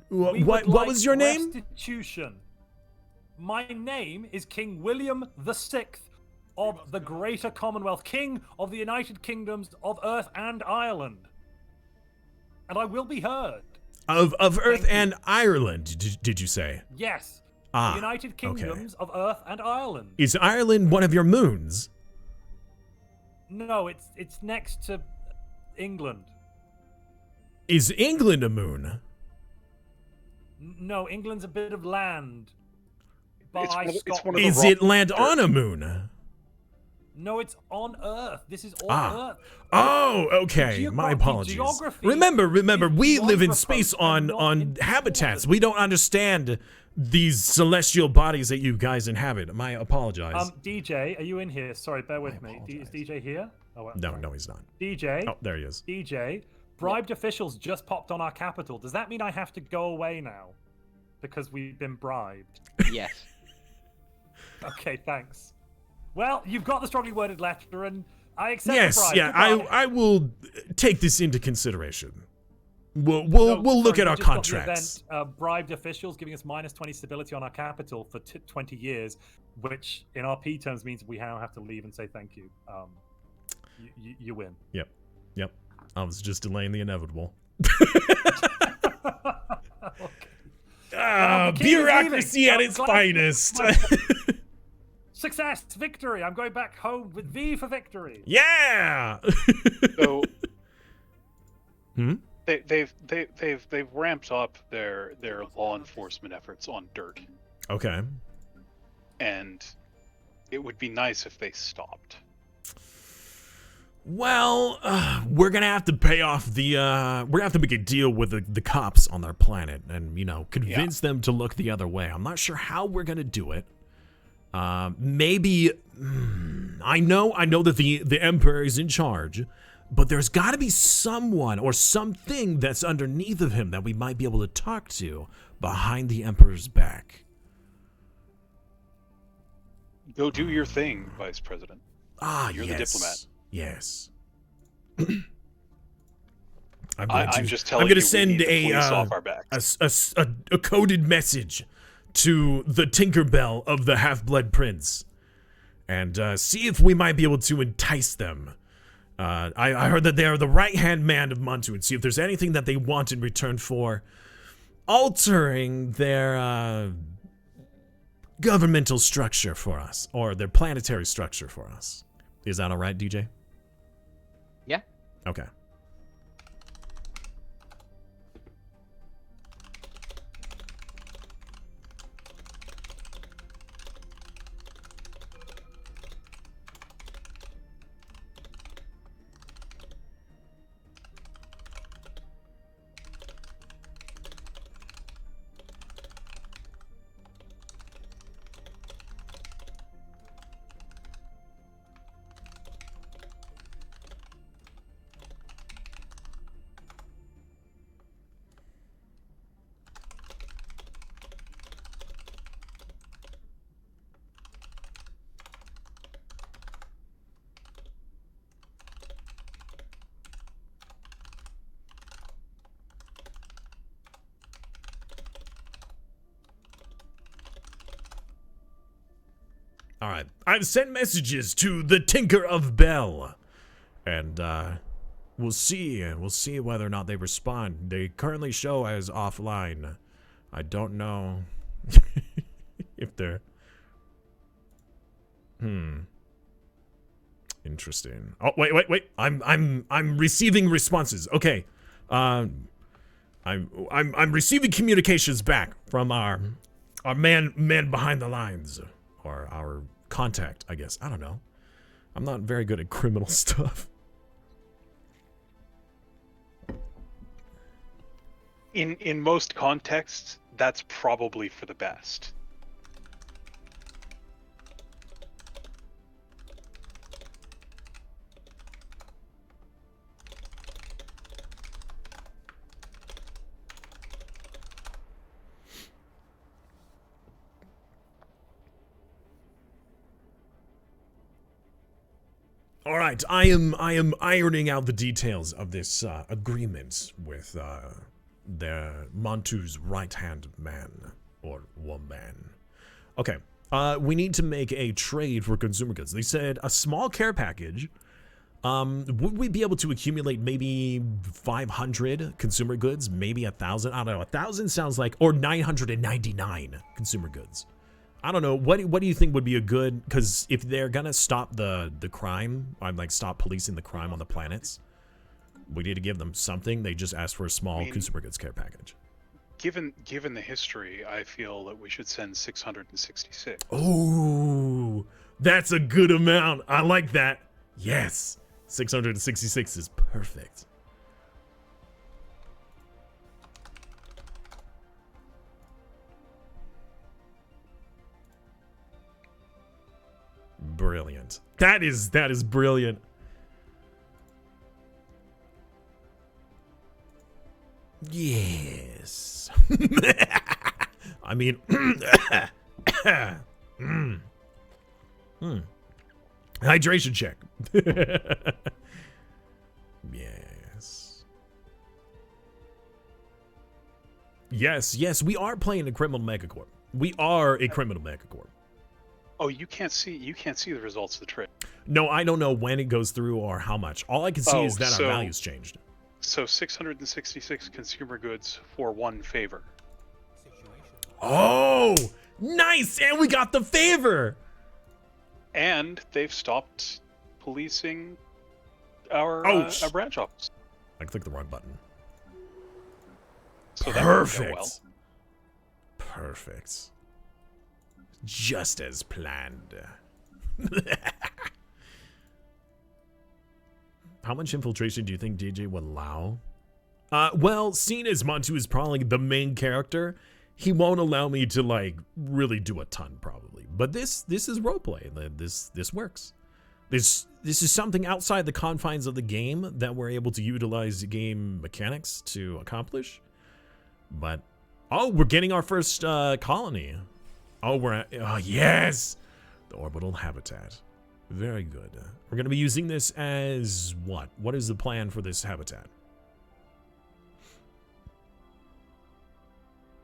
We What would like was your name? Restitution. My name is King William VI of the Greater Commonwealth, King of the United Kingdoms of Earth and Ireland. And I will be heard. Of Earth Thank you. and Ireland, did you say? Yes. Ah, The United okay. Kingdoms of Earth and Ireland. Is Ireland one of your moons? No, it's next to England. Is England a moon? No, England's a bit of land. By It's one of the Scotland. Is rock it land dirt. on a moon? No, it's on Earth. This is all Ah. Earth. Oh, okay. My apologies. geography- Remember, we live in geographers space are on not on informed. habitats. We don't understand these celestial bodies that you guys inhabit. My apologize. DJ, are you in here? Sorry, bear with I me. apologize. Is DJ here? Oh, well, no, sorry. no, he's not. DJ, Oh, there he is. DJ, bribed officials just popped on our capital. Does that mean I have to go away now? Because we've been bribed. Yes. Okay, thanks. Well, you've got the strongly worded letter, and I accept the Yes, bribe. yeah, Goodbye. I will take this into consideration. We'll No, look sorry, at we our just got the contracts. event, bribed officials giving us minus 20 stability on our capital for 20 years, which in RP terms means we now have to leave and say thank you. You win. Yep. I was just delaying the inevitable. The king is Bureaucracy leaving. at I'm its glad- finest. Success, victory. I'm going back home with V for victory. Yeah. So Hmm? they've ramped up their law enforcement efforts on dirt, Okay. and it would be nice if they stopped. Well, we're gonna have to pay off the. We're gonna have to make a deal with the cops on their planet, and convince them to look the other way. I'm not sure how we're gonna do it. Maybe. I know that the Emperor is in charge, but there's got to be someone or something that's underneath of him that we might be able to talk to behind the Emperor's back. Go do your thing, Vice President. Ah, You're yes. the diplomat. Yes. I'm just telling I'm you, gonna we send need the a police off our backs. a coded message to the Tinkerbell of the Half-Blood Prince, and see if we might be able to entice them. I heard that they are the right-hand man of Montu, and see if there's anything that they want in return for altering their governmental structure for us, or their planetary structure for us. Is that all right, DJ? Yeah. Okay. All right. I've sent messages to the Tinker of Bell, and we'll see. We'll see whether or not they respond. They currently show as offline. I don't know if they're. Interesting. Oh, wait. I'm receiving responses. Okay. I'm receiving communications back from our man behind the lines. Or our contact, I guess. I don't know. I'm not very good at criminal stuff. In most contexts, that's probably for the best. All right, I am ironing out the details of this agreement with Montu's right-hand man or woman. Okay, we need to make a trade for consumer goods. They said a small care package. Would we be able to accumulate maybe 500 consumer goods, maybe 1,000? I don't know. 1,000 sounds like, or 999 consumer goods. I don't know. What do you think would be a good? Because if they're gonna stop the crime, like stop policing the crime on the planets, we need to give them something. They just asked for a small consumer goods care package. Given the history, I feel that we should send 666. Oh, that's a good amount. I like that. Yes, 666 is perfect. Brilliant. That is brilliant. Yes. I mean, hydration check. Yes. Yes, we are playing a criminal megacorp. We are a criminal megacorp. Oh, you can't see the results of the trade. No, I don't know when it goes through or how much. All I can see is that our values changed. So 666 consumer goods for 1 favor. Oh, nice! And we got the favor! And they've stopped policing our branch office. I clicked the wrong button. So Perfect. That well. Perfect. Just as planned. How much infiltration do you think DJ would allow? Well, seeing as Montu is probably the main character, he won't allow me to like really do a ton probably. But this is roleplay. This works. This is something outside the confines of the game that we're able to utilize game mechanics to accomplish. But oh, we're getting our first colony. Oh, we're at, oh yes, the orbital habitat. Very good. We're going to be using this as what? What is the plan for this habitat?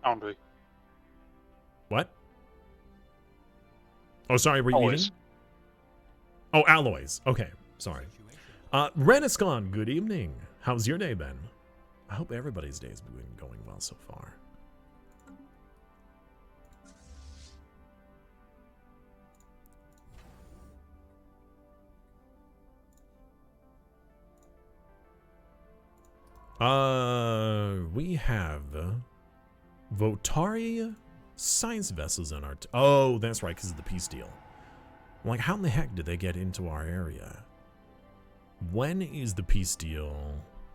Foundry. What? Oh, sorry, were you Alloys. eating? Oh, alloys. Okay, sorry. Reniscon, good evening. How's your day been? I hope everybody's day has been going well so far. We have Votari science vessels on our... oh, that's right, because of the peace deal. Like, how in the heck did they get into our area? When is the peace deal?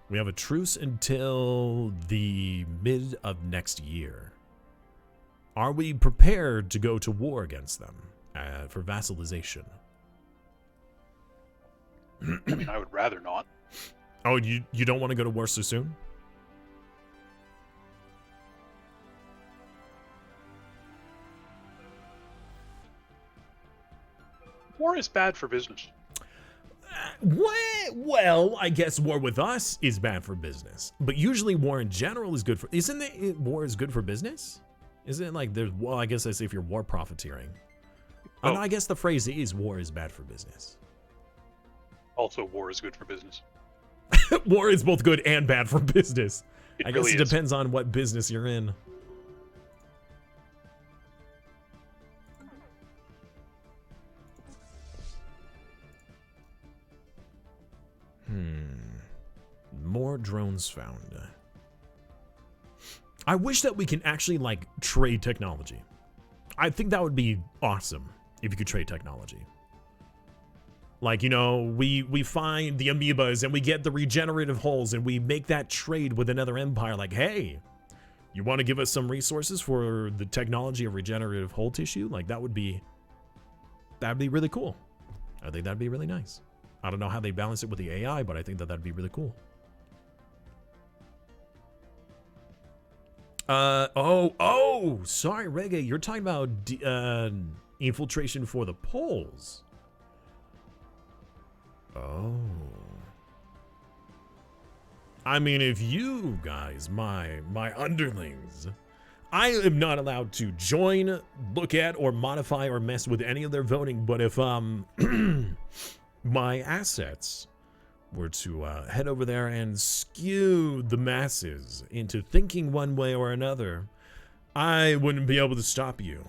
We have a truce until the mid of next year. Are we prepared to go to war against them for vassalization? I mean, I would rather not. Oh, you don't want to go to war so soon? War is bad for business. Well, I guess war with us is bad for business, but usually war in general is good for. Isn't it war is good for business? Isn't it like there's? Well, I guess I say if you're war profiteering. Oh. I guess the phrase is war is bad for business. Also, war is good for business. War is both good and bad for business. I guess really it depends on what business you're in. More drones found. I wish that we can actually like trade technology. I think that would be awesome if you could trade technology. Like, you know, we find the amoebas and we get the regenerative holes and we make that trade with another empire. Like, hey, You want to give us some resources for the technology of regenerative whole tissue? Like, that'd be really cool. I think that'd be really nice. I don't know how they balance it with the AI, but I think that'd be really cool. Sorry, Reggae. You're talking about infiltration for the poles. Oh. I mean, if you guys, my underlings, I am not allowed to join, look at, or modify or mess with any of their voting, but if my assets were to head over there and skew the masses into thinking one way or another, I wouldn't be able to stop you.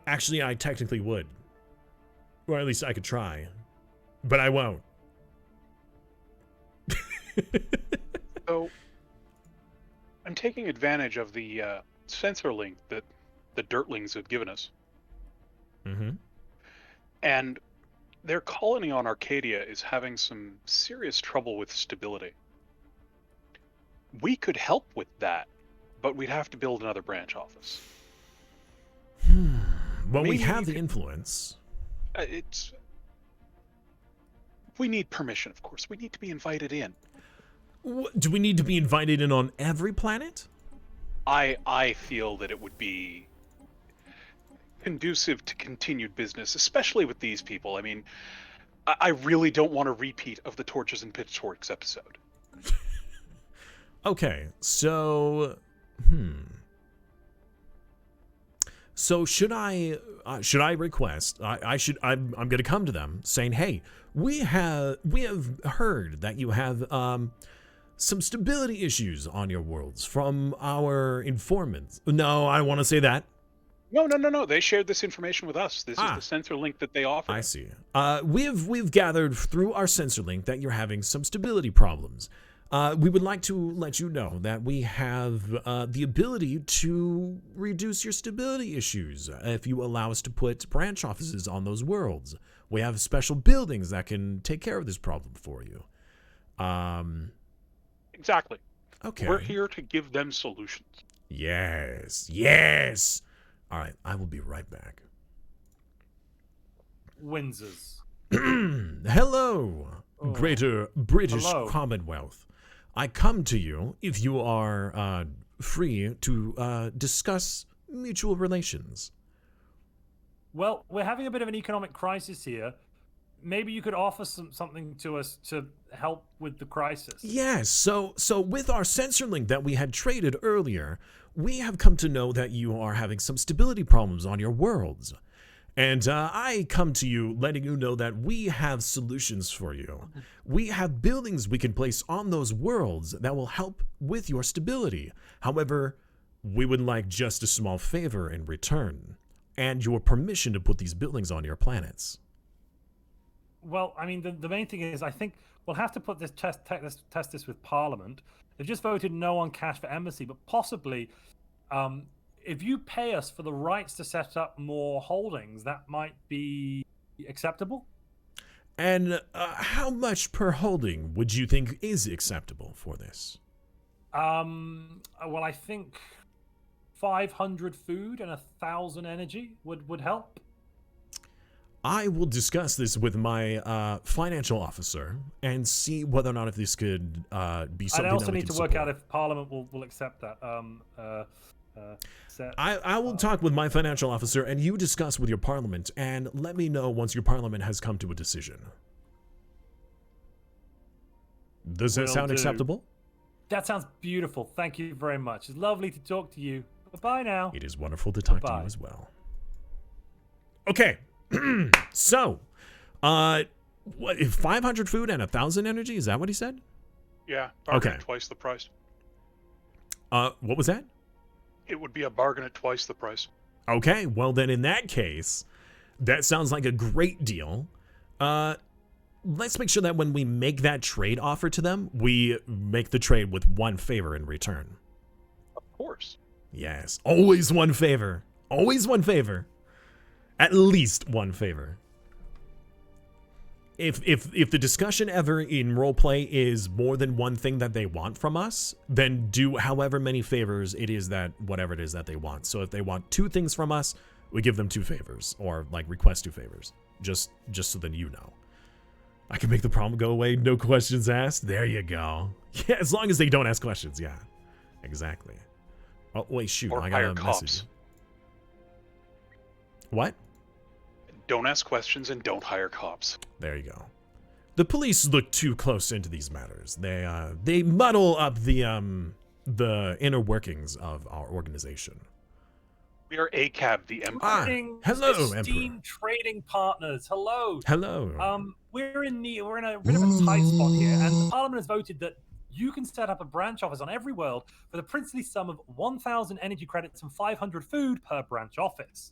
Actually, I technically would. Or at least I could try. But I won't. So, I'm taking advantage of the sensor link that the Dirtlings have given us. Mm-hmm. And their colony on Arcadia is having some serious trouble with stability. We could help with that, but we'd have to build another branch office. Well, we Maybe have you the could- influence. We need permission, of course. We need to be invited in. Do we need to be invited in on every planet? I feel that it would be conducive to continued business, especially with these people. I mean, I really don't want a repeat of the Torches and Pitchforks episode. Okay, so So should I request? I'm going to come to them saying, "Hey, we have heard that you have some stability issues on your worlds from our informants." No, I don't want to say that. No. They shared this information with us. This is the sensor link that they offer. I see. We've gathered through our sensor link that you're having some stability problems. We would like to let you know that we have the ability to reduce your stability issues if you allow us to put branch offices on those worlds. We have special buildings that can take care of this problem for you. Exactly. Okay. We're here to give them solutions. Yes. All right, I will be right back. Windsor's. Hello, Greater British Hello. Commonwealth. I come to you if you are free to discuss mutual relations. Well, we're having a bit of an economic crisis here. Maybe you could offer something to us to help with the crisis. Yes, so with our sensor link that we had traded earlier, we have come to know that you are having some stability problems on your worlds. And I come to you letting you know that we have solutions for you. We have buildings we can place on those worlds that will help with your stability. However, we would like just a small favor in return, and your permission to put these buildings on your planets. Well, I mean, the main thing is I think we'll have to put this test this with Parliament. They've just voted no on cash for embassy, but possibly if you pay us for the rights to set up more holdings, that might be acceptable. And how much per holding would you think is acceptable for this? Well, I think 500 food and 1,000 energy would help. I will discuss this with my financial officer and see whether or not if this could be something I also that we need can to work support. out if Parliament will accept that. I will talk with my financial officer and you discuss with your parliament and let me know once your parliament has come to a decision. Does that Will sound do. acceptable? That sounds beautiful. Thank you very much. It's lovely to talk to you. Bye now. It is wonderful to talk to Bye. you as well. Okay. So, what, 500 food and 1,000 energy? Is that what he said? Yeah. Bargain Okay. at twice the price. What was that? It would be a bargain at twice the price. Okay, well then in that case, that sounds like a great deal. Let's make sure that when we make that trade offer to them, we make the trade with one favor in return. Of course. Yes, always one favor. Always one favor. At least one favor. if the discussion ever in roleplay is more than one thing that they want from us, then do however many favors it is that whatever it is that they want. So if they want 2 things from us, we give them 2 favors, or like request 2 favors, just so then you know. I can make the problem go away, no questions asked. There you go. Yeah, as long as they don't ask questions. Yeah, exactly. Oh wait, shoot! Or I got hire a cops. message. What? Don't ask questions and don't hire cops. There you go. The police look too close into these matters. They muddle up the inner workings of our organization. We are ACAB, the Empire. Greetings, hello, esteemed Emperor. trading partners. Hello. Hello. We're in a bit of a tight spot here, and the Parliament has voted that you can set up a branch office on every world for the princely sum of 1,000 energy credits and 500 food per branch office.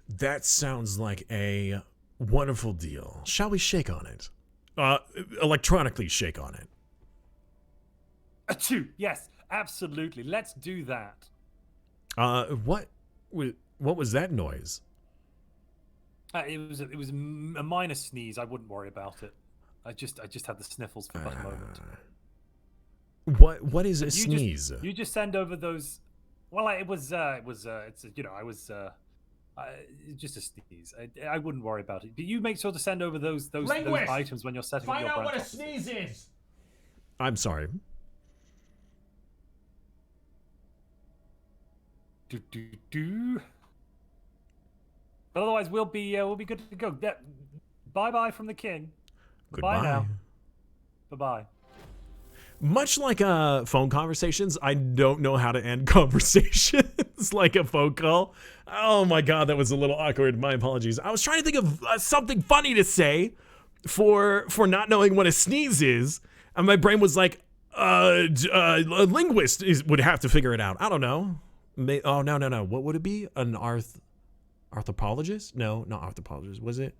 That sounds like a wonderful deal. Shall we shake on it? Electronically shake on it. Achoo! Yes, absolutely. Let's do that. What was that noise? It was a minor sneeze. I wouldn't worry about it. I just had the sniffles for that moment. What is a sneeze? You just send over those. Well, it's just a sneeze. I wouldn't worry about it. But you make sure to send over those items when you're setting up your branch. Find out what a sneeze is. I'm sorry. But otherwise, we'll be good to go. Bye bye from the king. Goodbye. Bye now. Bye bye. Much like phone conversations, I don't know how to end conversations like a phone call. Oh my god, that was a little awkward. My apologies. I was trying to think of something funny to say for not knowing what a sneeze is, and my brain was like, a linguist would have to figure it out. I don't know. Oh no. What would it be? An anthropologist? No, not anthropologist. Was it?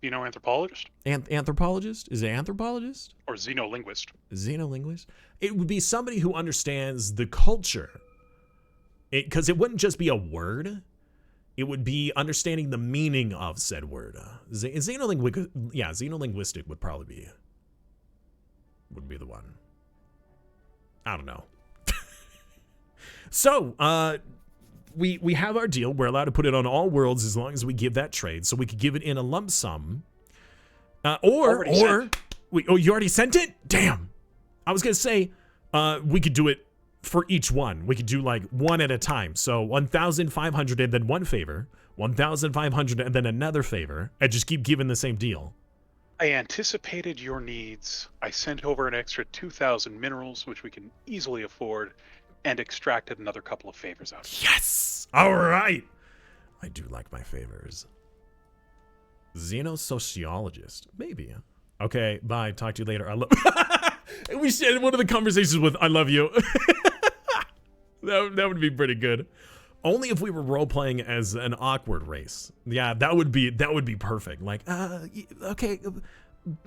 Xenoanthropologist? Anthropologist? Is it anthropologist? Or xenolinguist? Xenolinguist? It would be somebody who understands the culture. Because it wouldn't just be a word. It would be understanding the meaning of said word. Xenolinguistic would probably would be the one. I don't know. So, we have our deal. We're allowed to put it on all worlds as long as we give that trade. So we could give it in a lump sum. Or you already sent it? Damn. I was going to say, we could do it for each one. We could do like one at a time. So 1,500 and then one favor, 1,500 and then another favor, and just keep giving the same deal. I anticipated your needs. I sent over an extra 2,000 minerals, which we can easily afford, and extracted another couple of favors out of it. Yes! All right. I do like my favors. Xenosociologist. Maybe. Okay, bye. Talk to you later. I love... We shared one of the conversations with I love you. That would be pretty good. Only if we were role-playing as an awkward race. Yeah, that would be perfect. Like, okay,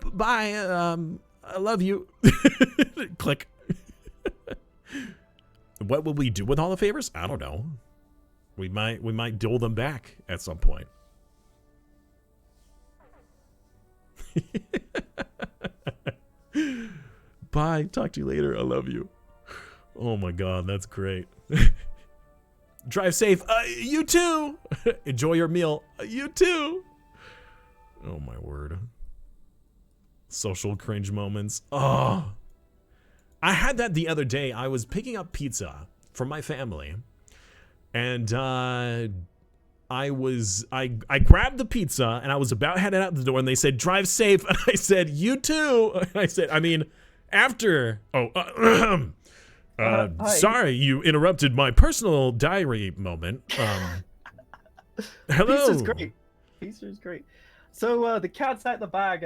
bye. I love you. Click. What will we do with all the favors? I don't know. We might dole them back at some point. Bye. Talk to you later. I love you. Oh my god, that's great. Drive safe. You too. Enjoy your meal. You too. Oh my word. Social cringe moments. Oh. I had that the other day. I was picking up pizza from my family, and I grabbed the pizza and I was about headed out the door, and they said drive safe, and I said you too. I said, I mean, after sorry, you interrupted my personal diary moment. Hello. Pizza's great. So the cat's out the bag.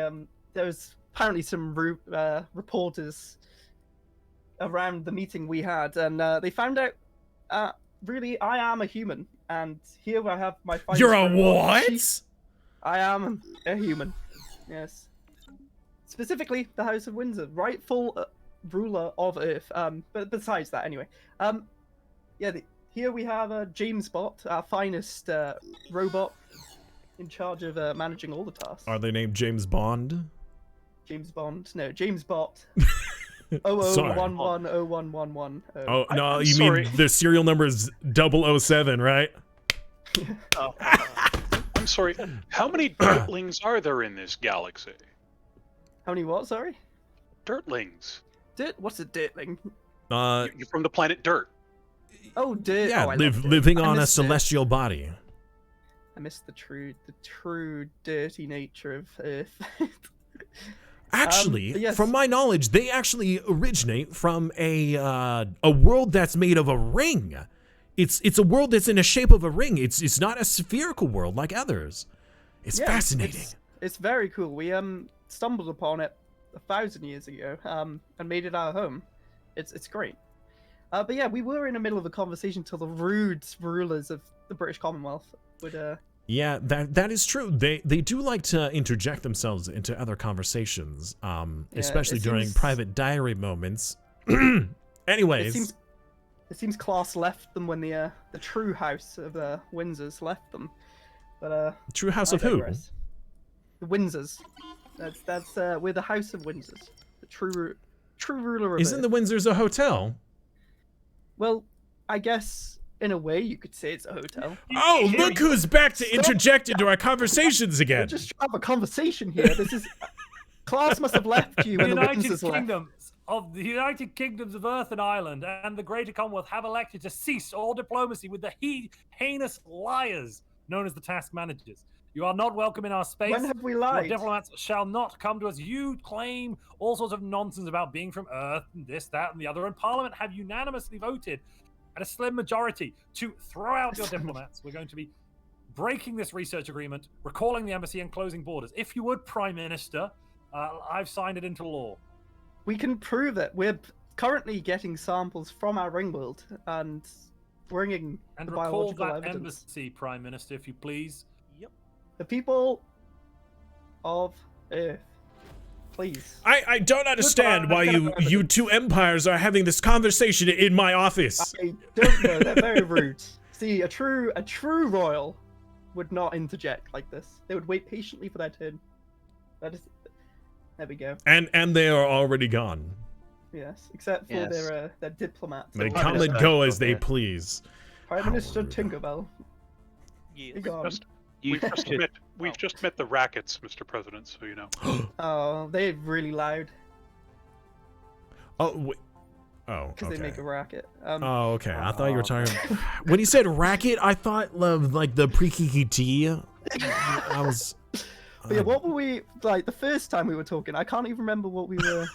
There's apparently some reporters around the meeting we had, and they found out really I am a human, and here I have my finest You're a friend. what? I am a human, yes, specifically the House of Windsor, rightful ruler of Earth. But besides that, anyway, yeah, here we have James Bot, our finest robot. in charge of managing all the tasks. Are they named James Bond? James Bond? No, James Bot. Sorry. 00110111. Oh, no, I'm you sorry. mean the serial number is 007, right? I'm sorry. How many dirtlings are there in this galaxy? How many what? Sorry. Dirtlings. Dirt? What's a dirtling? You're from the planet Dirt. Oh, dirt. Yeah, Oh, I love dirt. living I on a miss dirt. celestial body. I miss the true dirty nature of Earth. Actually, yes. from my knowledge, they actually originate from a world that's made of a ring. It's a world that's in the shape of a ring. It's not a spherical world like others. It's Yeah, fascinating. It's very cool. We stumbled upon it 1,000 years ago and made it our home. It's great. But yeah, we were in the middle of a conversation till the rude rulers of the British Commonwealth would Yeah, that is true. They do like to interject themselves into other conversations, especially it during seems- private diary moments. Anyways, It seems class left them when the true house of Windsors left them. But True House I of who? digress. The Windsors. That's we're the House of Windsors. The true ruler of Isn't Earth. the Windsors a hotel? Well, I guess in a way you could say it's a hotel. Oh, look who's back to interject into our conversations We're again. just trying to have a conversation here. This is class must have left you when the Windsors left. The United Kingdoms of Earth and Ireland and the Greater Commonwealth have elected to cease all diplomacy with the heinous liars known as the task managers. You are not welcome in our space. When have we Your lied? diplomats shall not come to us. You claim all sorts of nonsense about being from Earth and this, that, and the other. And Parliament have unanimously voted at a slim majority to throw out your diplomats. We're going to be breaking this research agreement, recalling the embassy, and closing borders. If you would, Prime Minister, I've signed it into law. We can prove it. We're currently getting samples from our ring world and bringing And the recall biological that evidence. embassy, Prime Minister, if you please. The people of Earth, please. I don't understand why you two empires are having this conversation in my office. I don't know. They're very rude. See, a true royal would not interject like this. They would wait patiently for their turn. That is. There we go. And they are already gone. Yes, except for Yes. their diplomats. They Prime come and Minister, go as they yeah. please. Prime Minister Tinkerbell. Yes. Be gone. We've just met the Rackets, Mr. President, so you know. Oh, they're really loud Oh, wait. Oh, because okay. they make a racket. Oh, okay. I thought you were talking. When you said racket, I thought of like the pre-kiki tea. I was. But yeah, what were we like the first time we were talking? I can't even remember what we were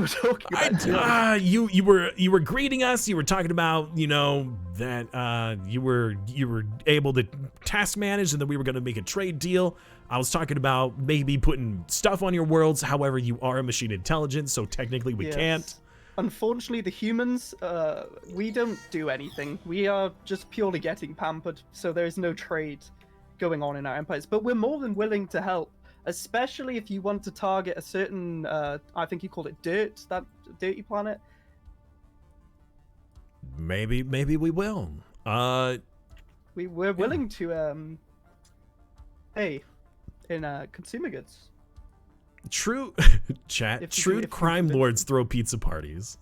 talking about. to be honest. You were greeting us. You were talking about that you were able to task manage, and that we were going to make a trade deal. I was talking about maybe putting stuff on your worlds. However, you are a machine intelligence, so technically we Yes. can't. Unfortunately, the humans, we don't do anything. We are just purely getting pampered, so there is no trade going on in our empires. But we're more than willing to help, especially if you want to target a certain, I think you called it Dirt, that dirty planet. Maybe we will. We're willing to, pay in consumer goods. True chat. If you- True if you crime convince lords throw pizza parties.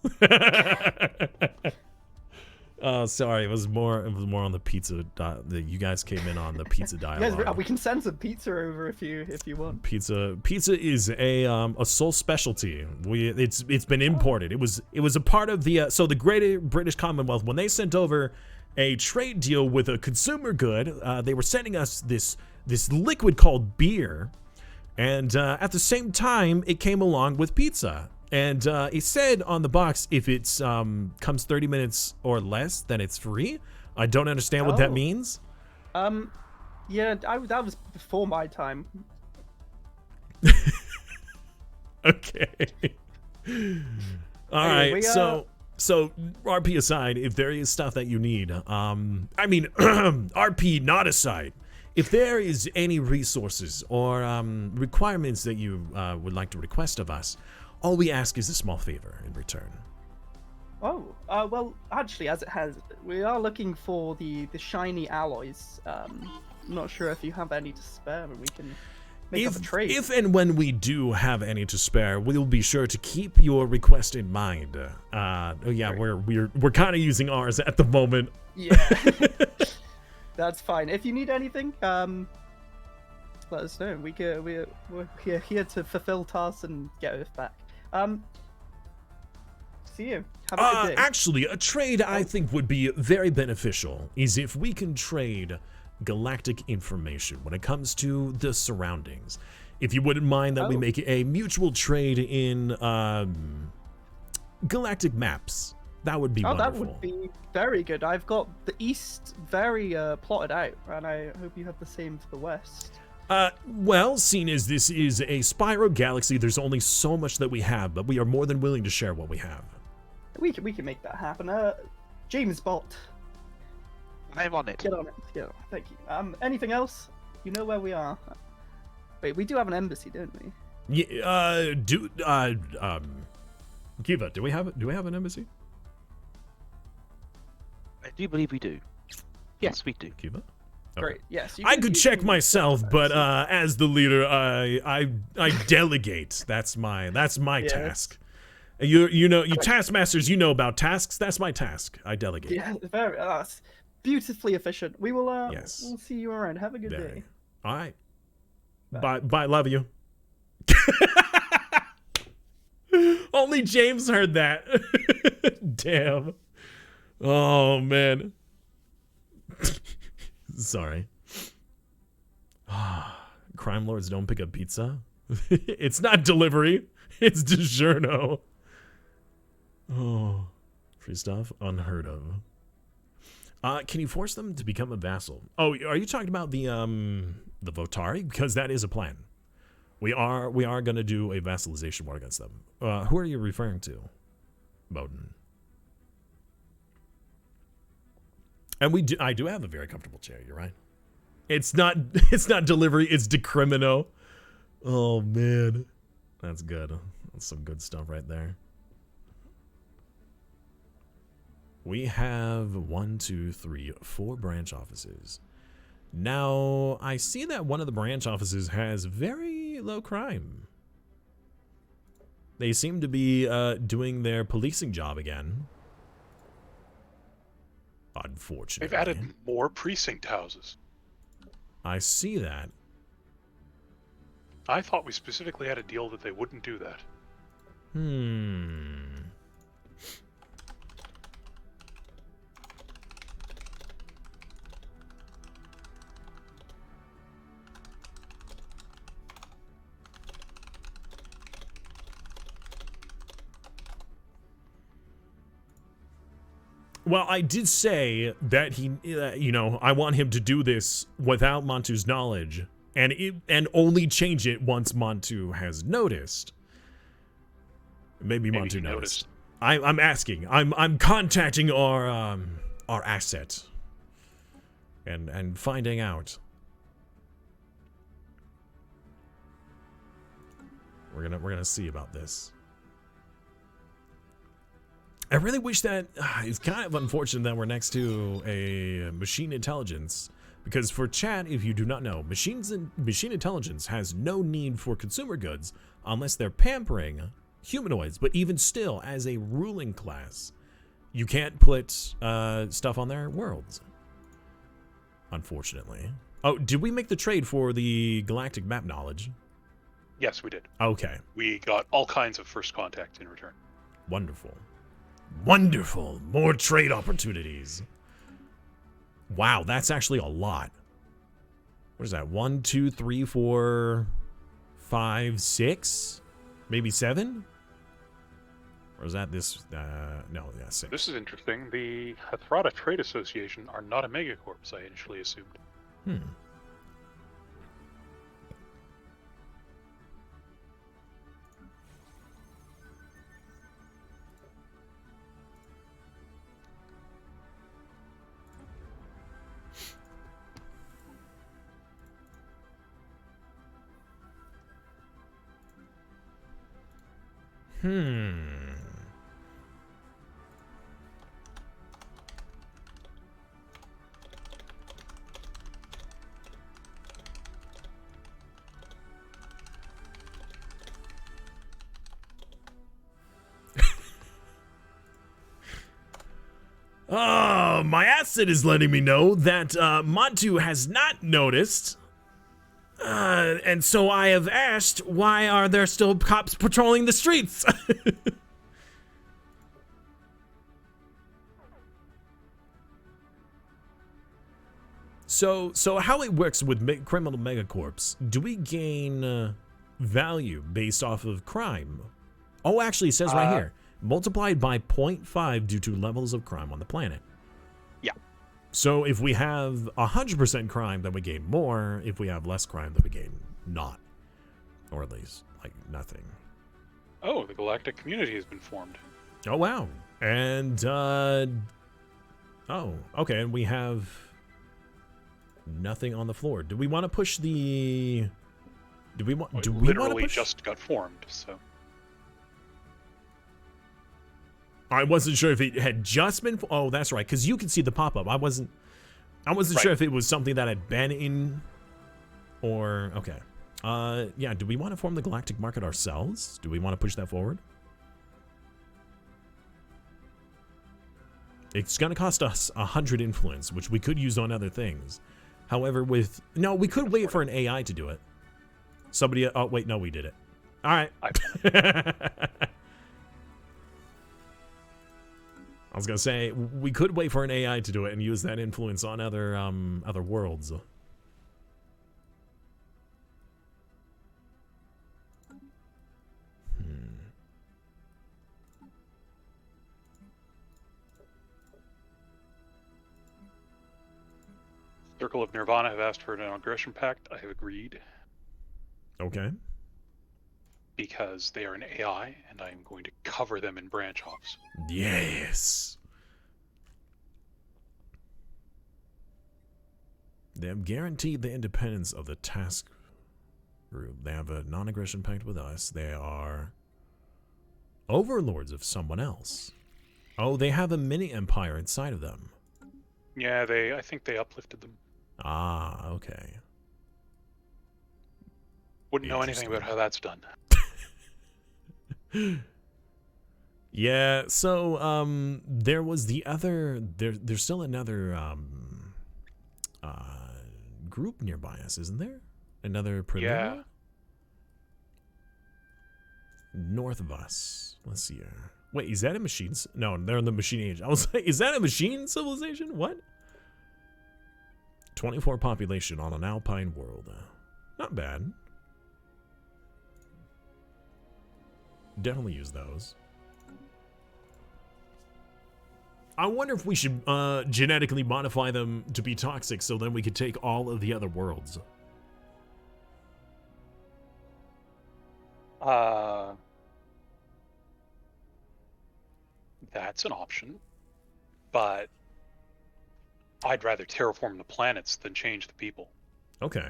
Oh, sorry. It was more on the pizza. You guys came in on the pizza dialogue. Yes, we can send some pizza over if you want. Pizza is a sole specialty. It's been imported. It was a part of the so the Greater British Commonwealth, when they sent over a trade deal with a consumer good, they were sending us this liquid called beer, and at the same time it came along with pizza. And it said on the box, if it's comes 30 minutes or less, then it's free. I don't understand what that Oh. means. Yeah, that was before my time. Okay. All right. we, So RP aside, if there is stuff that you need, RP not aside, if there is any resources or requirements that you would like to request of us, all we ask is a small favor in return. Oh, well, actually, as it has, we are looking for the shiny alloys not sure if you have any to spare, but we can make up a trade. If and when we do have any to spare, we'll be sure to keep your request in mind. Oh yeah, Great. we're kind of using ours at the moment. Yeah, that's fine. If you need anything, let us know. We're here to fulfill tasks and get Earth back. See you. Have a good day. Actually, a trade I think would be very beneficial is if we can trade galactic information when it comes to the surroundings. If you wouldn't mind that we make a mutual trade in galactic maps, that would be wonderful. That would be very good. I've got the east very plotted out, and I hope you have the same for the west. Well, seeing as this is a Spyro galaxy, there's only so much that we have, but we are more than willing to share what we have. We can make that happen. James Bolt. I'm on it. Get on it. Yeah, thank you. Anything else? You know where we are. Wait, we do have an embassy, don't we? Yeah. Kiva, do we have an embassy? I do believe we do. Yes, we do. Kiva. Great. Yes. I could check myself, but as the leader, I delegate. That's my task. You know, you taskmasters, you know about tasks. That's my task. I delegate. Yeah, very. Beautifully efficient. We will. Yes. We'll see you around. Have a good day. All right. Bye. Love you. Only James heard that. Damn. Oh man. Sorry. Crime lords don't pick up pizza. It's not delivery. It's DiGiorno. Oh, free stuff unheard of. Can you force them to become a vassal? Oh, are you talking about the Votari? Because that is a plan. We are going to do a vassalization war against them. Who are you referring to, Bowden? And I do have a very comfortable chair. You're right. It's not delivery. It's decrimino. Oh man, that's good. That's some good stuff right there. We have 1, 2, 3, 4 branch offices. Now, I see that one of the branch offices has very low crime. They seem to be doing their policing job again. Unfortunately. They've added more precinct houses. I see that. I thought we specifically had a deal that they wouldn't do that. Well, I did say that he, I want him to do this without Montu's knowledge, and only change it once Montu has noticed. Maybe Montu noticed. I'm asking. I'm contacting our asset, and finding out. We're gonna see about this. I really wish that it's kind of unfortunate that we're next to a machine intelligence, because for chat, if you do not know, machine intelligence has no need for consumer goods unless they're pampering humanoids. But even still, as a ruling class, you can't put stuff on their worlds, unfortunately. Oh, did we make the trade for the galactic map knowledge? Yes, we did. Okay. We got all kinds of first contact in return. Wonderful. Wonderful. More trade opportunities. Wow, that's actually a lot. What is that? 1, 2, 3, 4, 5, 6? Maybe 7? Or is that this? No, yeah, 6. This is interesting. The Hathrada Trade Association are not a megacorps, I initially assumed. Oh, my asset is letting me know that Montu has not noticed. And so I have asked, why are there still cops patrolling the streets? So how it works with criminal megacorps, do we gain value based off of crime? Oh, actually, it says right here, multiplied by 0.5 due to levels of crime on the planet. Yeah. So if we have 100% crime, then we gain more. If we have less crime, then we gain not. Or at least, like, nothing. Oh, the galactic community has been formed. Oh, wow. And, oh, okay, and we have nothing on the floor. Do we want to push the... Do we want to Literally push? just got formed, so... I wasn't sure if it had just been... Oh, that's right, because you can see the pop-up. I wasn't sure if it was something that had been in... Or... Okay. Yeah, do we want to form the galactic market ourselves? Do we want to push that forward? It's going to cost us 100 influence, which we could use on other things. However, with... No, we could wait for an AI to do it. Somebody... Oh, wait, no, we did it. All right. I was gonna say we could wait for an AI to do it and use that influence on other worlds. Circle of Nirvana have asked for an aggression pact. I have agreed. Okay. Because they are an AI, and I am going to cover them in branch offs. Yes. They have guaranteed the independence of the task group. They have a non-aggression pact with us. They are overlords of someone else. Oh, they have a mini empire inside of them. Yeah, I think they uplifted them. Ah, okay. Wouldn't know anything about how that's done. Yeah, so there was the other there's still another group nearby us, isn't there? Another premier? Yeah. North of us. Let's see here. Wait, is that a machine? No, they're in the machine age. I was like, is that a machine civilization? What? 24 population on an alpine world. Not bad. Definitely use those. I wonder if we should genetically modify them to be toxic so then we could take all of the other worlds. That's an option. But I'd rather terraform the planets than change the people. Okay.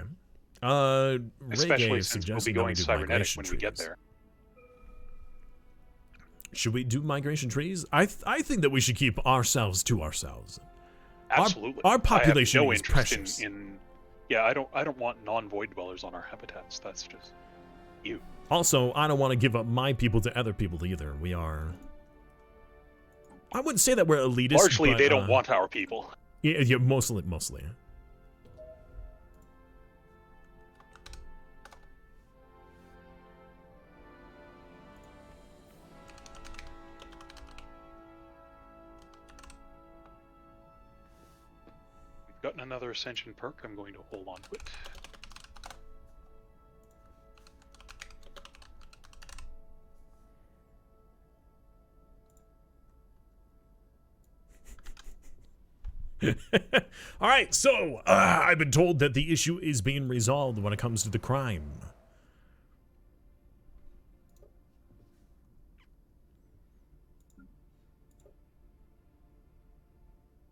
Especially since we'll be going cybernetic when we get there. Should we do migration trees? I think that we should keep ourselves to ourselves. Absolutely. Our population I have no is interest precious. Yeah, I don't want non-void dwellers on our habitats. That's just you. Also, I don't want to give up my people to other people either. We are... I wouldn't say that we're elitist. Largely, but, they don't want our people. Yeah, mostly. We've gotten another ascension perk. I'm going to hold on to it. All right, so I've been told that the issue is being resolved when it comes to the crime.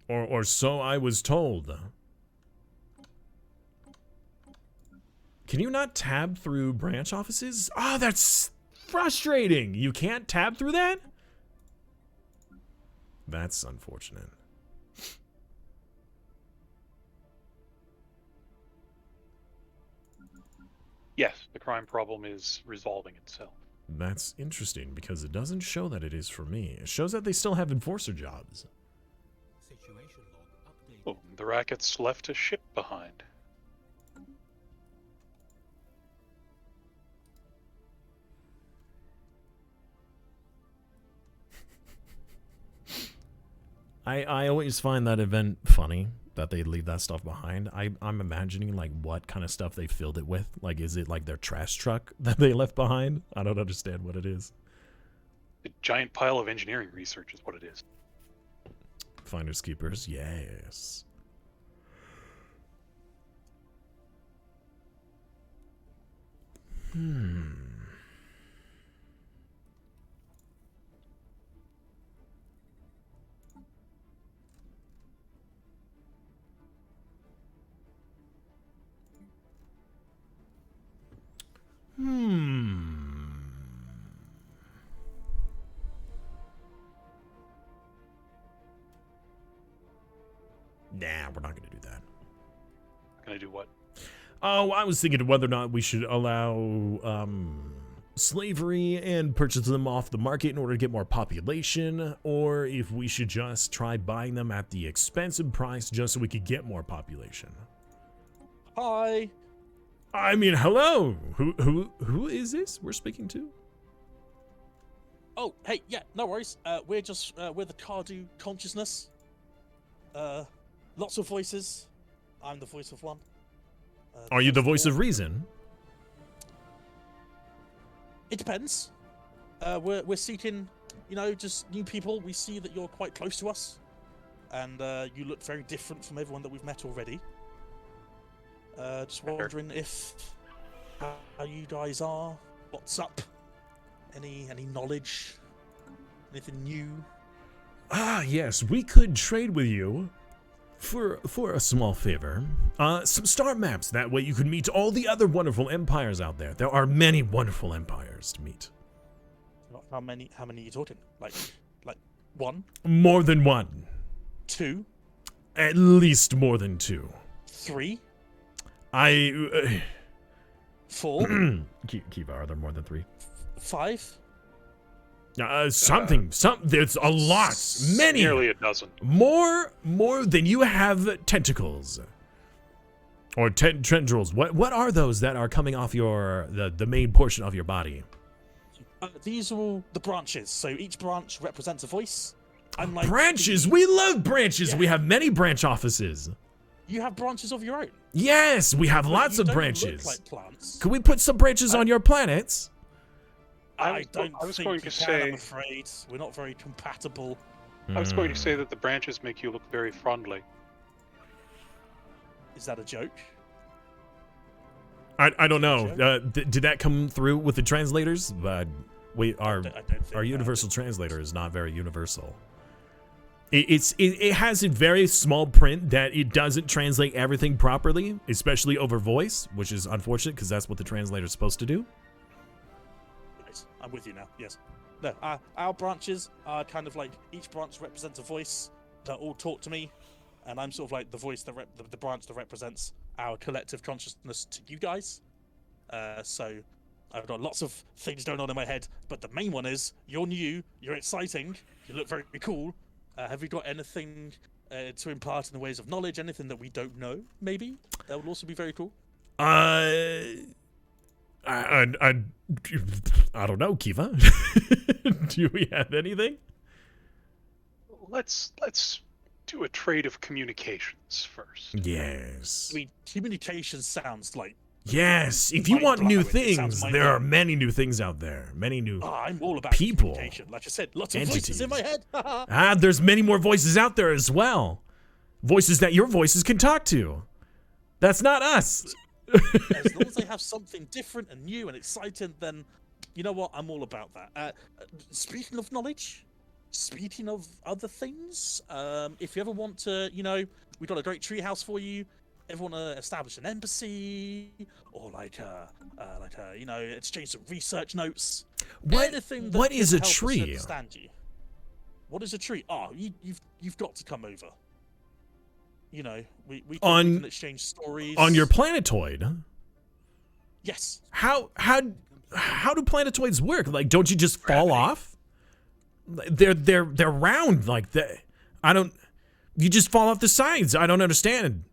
Or so I was told. Can you not tab through branch offices? Oh, that's frustrating. You can't tab through that? That's unfortunate. Yes, the crime problem is resolving itself. That's interesting because it doesn't show that it is for me. It shows that they still have enforcer jobs. Oh, the rackets left a ship behind. I always find that event funny, that they leave that stuff behind. I'm imagining, like, what kind of stuff they filled it with. Like, is it, like, their trash truck that they left behind? I don't understand what it is. A giant pile of engineering research is what it is. Finders keepers, yes. Nah, we're not going to do that. Gonna do what? Oh, I was thinking whether or not we should allow slavery and purchase them off the market in order to get more population, or if we should just try buying them at the expensive price just so we could get more population. Hi. I mean, hello. Who is this we're speaking to? Oh, hey, yeah, no worries. We're the Cardu consciousness. Lots of voices. I'm the voice of one. Are you the voice of reason? It depends. We're seeking, just new people. We see that you're quite close to us, and you look very different from everyone that we've met already. Just wondering how you guys are. What's up? Any knowledge? Anything new? Ah, yes, we could trade with you for a small favor. Some star maps. That way you could meet all the other wonderful empires out there. There are many wonderful empires to meet. How many are you talking? Like one? More than one. Two? At least more than two. Three? Four? Kiva, are there more than three? Five? There's a lot. Many. Nearly a dozen. More than you have tentacles. Or tendrils. What are those that are coming off the main portion of your body? These are all the branches. So each branch represents a voice. Branches? We love branches. Yeah. We have many branch offices. You have branches of your own. Yes, we have lots of don't branches. Look like plants. Can we put some branches on your planets? I was think going you to can, say. I'm afraid we're not very compatible. I was going to say that the branches make you look very friendly. Is that a joke? I don't know. Did that come through with the translators? Our don't think universal translator is not very universal. It has a very small print that it doesn't translate everything properly, especially over voice, which is unfortunate because that's what the translator is supposed to do. Nice. I'm with you now. Yes. No, our branches are kind of like each branch represents a voice that all talk to me, and I'm sort of like the voice that the branch that represents our collective consciousness to you guys. So I've got lots of things going on in my head, but the main one is you're new, you're exciting, you look very cool. Have you got anything to impart in the ways of knowledge? Anything that we don't know? Maybe that would also be very cool. I don't know, Kiva. Do we have anything? Let's do a trade of communications first. Yes. I mean, communication sounds like. Yes. If you want new mind-blowing. It sounds things, there are mind-blowing. many new things out there. Many new. I'm all about people. communication. Like I said, lots of Entities. voices in my head. There's many more voices out there as well. Voices that your voices can talk to. That's not us. As long as they have something different and new and exciting, then you know what? I'm all about that. Speaking of knowledge, speaking of other things, if you ever want to, we've got a great treehouse for you. Ever want to establish an embassy or exchange some research notes? Anything that what can is a help us tree? Understand you. What is a tree? Oh, you've got to come over. We can exchange stories On your planetoid. Yes. How do planetoids work? Like, don't you just fall off? They're round like that. You just fall off the sides. I don't understand.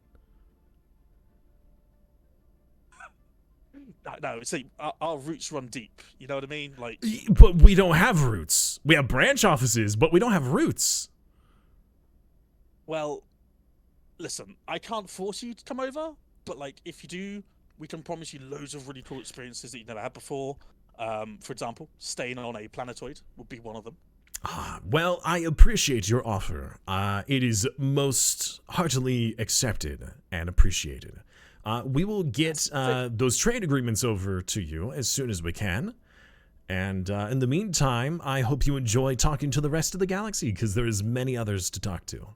No, see, our roots run deep. You know what I mean? Like, But we don't have roots. We have branch offices, but we don't have roots. well, listen, I can't force you to come over, but like, if you do, we can promise you loads of really cool experiences that you've never had before. For example, staying on a planetoid would be one of them. Well, I appreciate your offer. It is most heartily accepted and appreciated. We will get those trade agreements over to you as soon as we can. And in the meantime, I hope you enjoy talking to the rest of the galaxy, because there is many others to talk to.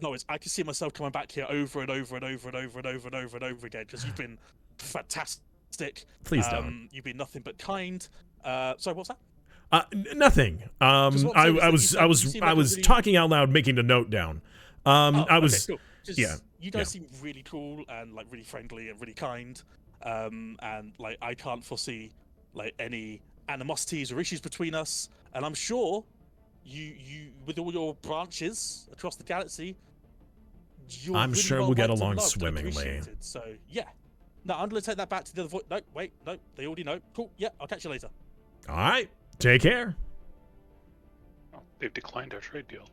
No, I can see myself coming back here over and over and over and over and over and over and over again, because you've been fantastic. Please don't. You've been nothing but kind. Sorry, what's that? Nothing. I was talking out loud, making a note down. Okay, cool. Yeah. You guys seem really cool and like really friendly and really kind. And like I can't foresee like any animosities or issues between us. And I'm sure you with all your branches across the galaxy, I'm really sure well we'll get liked and along loved and swimmingly. appreciated. So yeah. No, I'm gonna take that back to the other voice. No, wait, no, they already know. Cool. Yeah, I'll catch you later. All right. Take care. Oh, they've declined our trade deal.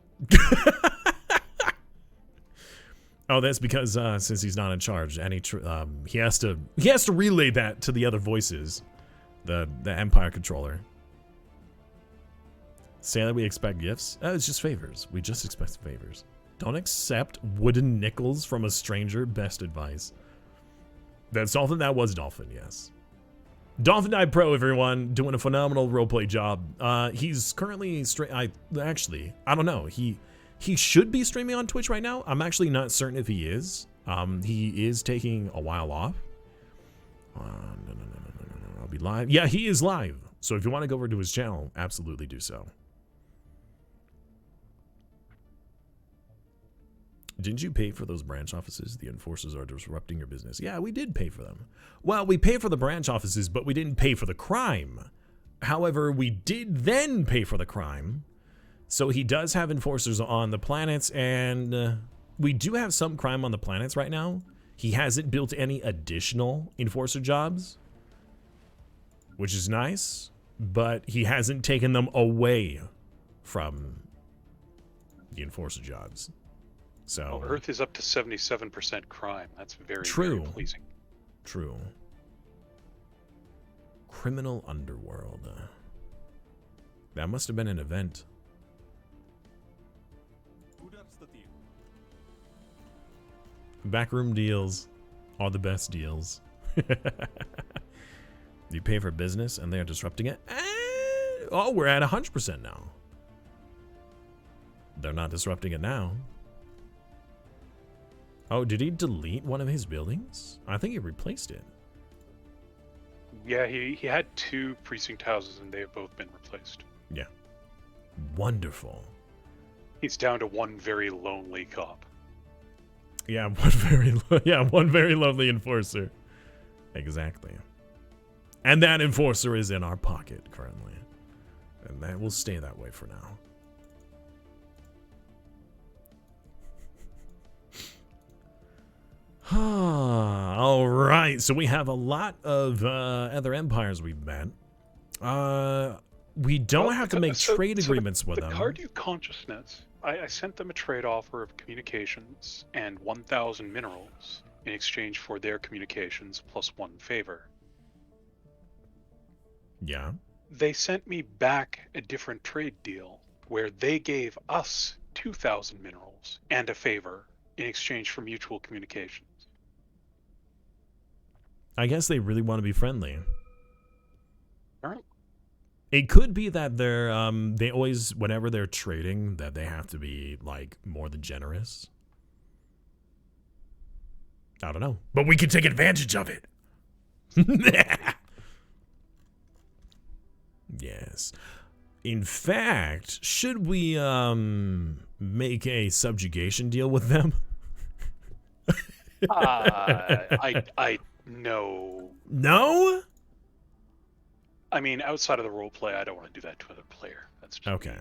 Oh, that's because since he's not in charge, he has to relay that to the other voices, the Empire controller. Say that we expect gifts? It's just favors. We just expect favors. Don't accept wooden nickels from a stranger. Best advice. That's Dolphin. That was Dolphin. Yes. Dolphin Dive Pro, everyone, doing a phenomenal roleplay job. He's currently I don't know. He should be streaming on Twitch right now. I'm actually not certain if he is. He is taking a while off. No. I'll be live. Yeah, he is live. So if you want to go over to his channel, absolutely do so. Didn't you pay for those branch offices? The enforcers are disrupting your business. Yeah, we did pay for them. Well, we paid for the branch offices, but we didn't pay for the crime. However, we did then pay for the crime. So he does have enforcers on the planets, and we do have some crime on the planets right now. He hasn't built any additional enforcer jobs, which is nice, but he hasn't taken them away from the enforcer jobs. So well, Earth is up to 77% crime. That's very, true. very pleasing. True. Criminal underworld. That must have been an event. Backroom deals are the best deals. You pay for business and they're disrupting it. Oh, we're at 100% now. They're not disrupting it now. Oh, did he delete one of his buildings? I think he replaced it. Yeah, he had 2 precinct houses and they have both been replaced. Yeah. Wonderful. He's down to 1 very lonely cop. Yeah, one very lonely enforcer. Exactly. And that enforcer is in our pocket currently. And that will stay that way for now. All right, so we have a lot of other empires we've met. We don't have to make trade agreements with them. The Cardew Consciousness, I sent them a trade offer of communications and 1,000 minerals in exchange for their communications plus 1 favor. Yeah. They sent me back a different trade deal where they gave us 2,000 minerals and a favor in exchange for mutual communications. I guess they really want to be friendly. Apparently. It could be that they're they always, whenever they're trading, that they have to be like more than generous. I don't know, but we can take advantage of it. Yes. In fact, should we make a subjugation deal with them? I no. No? I mean, outside of the role play, I don't want to do that to another player. That's just okay. me.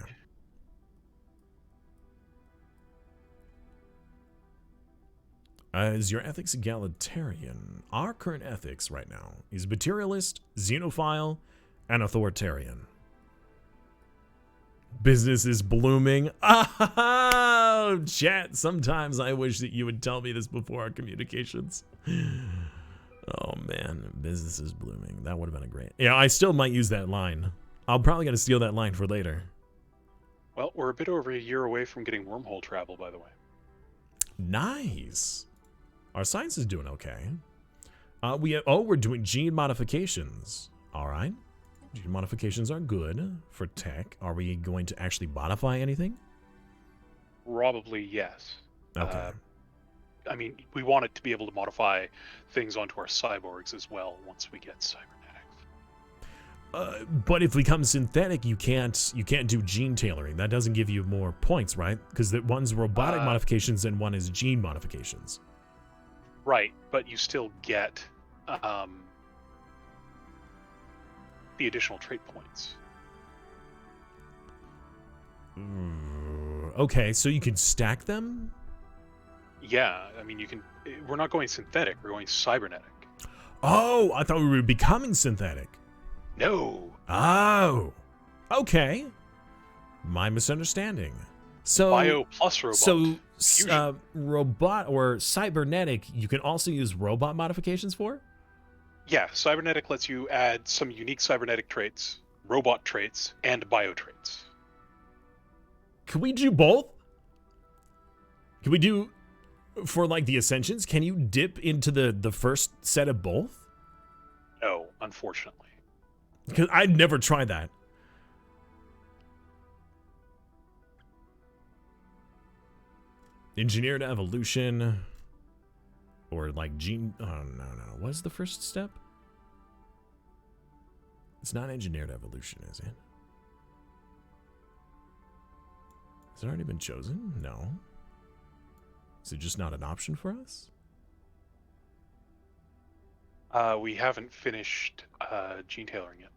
Is your ethics egalitarian? Our current ethics right now is materialist, xenophile, and authoritarian. Business is blooming. Oh, chat. Sometimes I wish that you would tell me this before our communications. Oh, man. Business is blooming. That would have been a great... Yeah, I still might use that line. I'm probably going to steal that line for later. Well, we're a bit over a year away from getting wormhole travel, by the way. Nice. Our science is doing okay. We're doing gene modifications. All right. Gene modifications are good for tech. Are we going to actually modify anything? Probably yes. Okay. I mean, we want it to be able to modify things onto our cyborgs as well once we get cybernetics. But if we become synthetic, you can't do gene tailoring. That doesn't give you more points, right? Because one's robotic modifications and one is gene modifications. Right, but you still get the additional trait points. Okay, so you can stack them? Yeah, I mean, you can. We're not going synthetic. We're going cybernetic. Oh, I thought we were becoming synthetic. No. Oh, okay. My misunderstanding. So Bio plus robot. So robot or cybernetic, you can also use robot modifications for? Yeah, cybernetic lets you add some unique cybernetic traits, robot traits, and bio traits. Can we do both? Can we do, for like the Ascensions, can you dip into the first set of both? No, unfortunately. Because I'd never tried that. Engineered evolution. Or like gene... Oh, no. What's the first step? It's not engineered evolution, is it? Has it already been chosen? No. Is it just not an option for us? We haven't finished gene tailoring yet.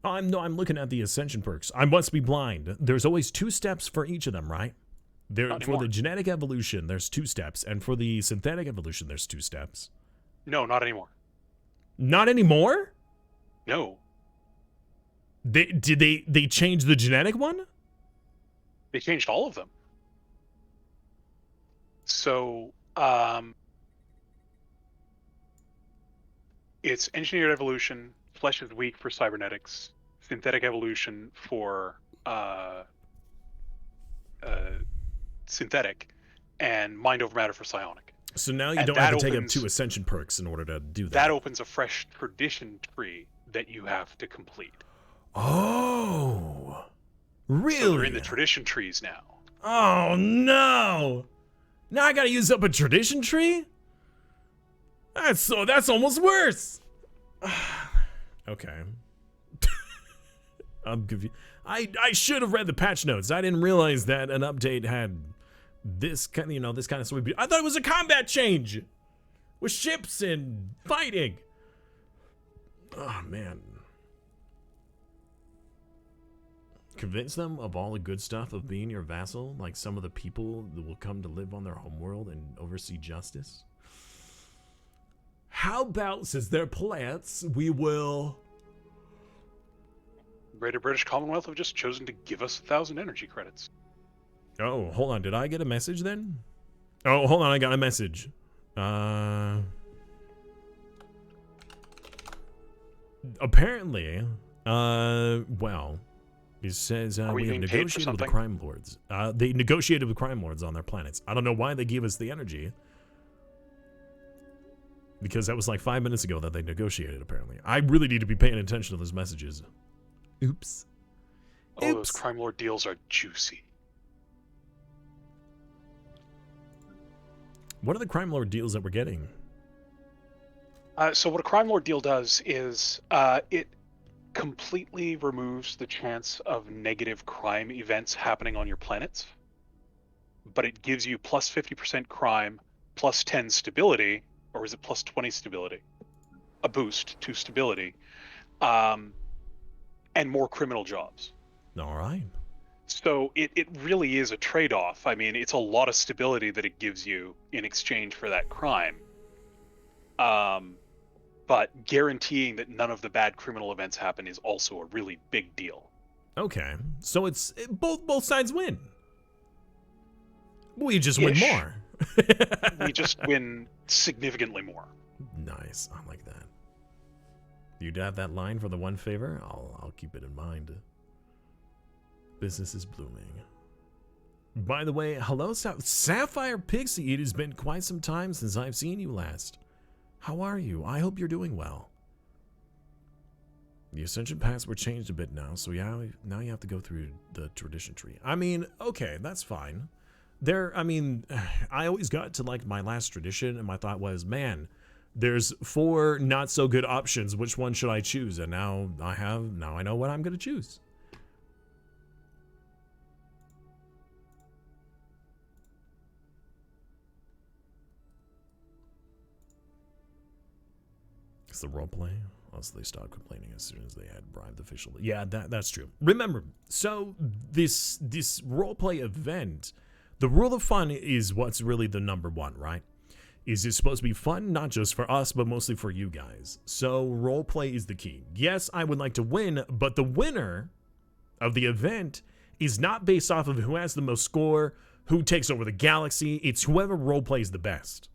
I'm looking at the Ascension perks. I must be blind. There's always 2 steps for each of them, right? For the genetic evolution, there's 2 steps, and for the synthetic evolution, there's 2 steps. No, not anymore. Not anymore? No. Did they change the genetic one? They changed all of them. So, it's engineered evolution, flesh is weak for cybernetics, synthetic evolution for synthetic, and mind over matter for psionic. So now you don't have to take up 2 Ascension perks in order to do that. That opens a fresh tradition tree that you have to complete. Oh, really? So they're in the tradition trees now. Oh no! Now I gotta use up a tradition tree? That's almost worse. Okay. I'm confused. I should have read the patch notes. I didn't realize that an update had this kind of sort. I thought it was a combat change with ships and fighting. Oh man. Convince them of all the good stuff of being your vassal, like some of the people that will come to live on their homeworld and oversee justice. How about, since they're plants, we will... Greater British Commonwealth have just chosen to give us 1,000 energy credits. Oh, hold on. Did I get a message then? Oh, hold on. I got a message. Apparently, well, it says we have negotiated with the crime lords. They negotiated with crime lords on their planets. I don't know why they gave us the energy. Because that was like 5 minutes ago that they negotiated, apparently. I really need to be paying attention to those messages. Oops. Oh, those crime lord deals are juicy. What are the crime lord deals that we're getting? So what a crime lord deal does is it completely removes the chance of negative crime events happening on your planets, but it gives you plus 50% crime, plus 10 stability, or is it plus 20 stability? A boost to stability, and more criminal jobs. All right. So it really is a trade-off. I mean, it's a lot of stability that it gives you in exchange for that crime. But guaranteeing that none of the bad criminal events happen is also a really big deal. Okay. So it's both sides win. We just win Ish. more. We just win significantly more. Nice. I like that. You'd have that line for the one favor? I'll keep it in mind. Business is blooming. By the way, hello, Sapphire Pixie. It has been quite some time since I've seen you last. How are you? I hope you're doing well. The Ascension Paths were changed a bit now, so yeah, now you have to go through the tradition tree. I mean, okay, that's fine. I always got to like my last tradition, and my thought was, man, there's 4 not so good options. Which one should I choose? And now I know what I'm gonna choose. It's the roleplay. Also, they stopped complaining as soon as they had bribed official. Yeah, that's true. Remember, so this roleplay event, the rule of fun is what's really the number one, right? Is it supposed to be fun, not just for us, but mostly for you guys. So roleplay is the key. Yes, I would like to win, but the winner of the event is not based off of who has the most score, who takes over the galaxy. It's whoever roleplays the best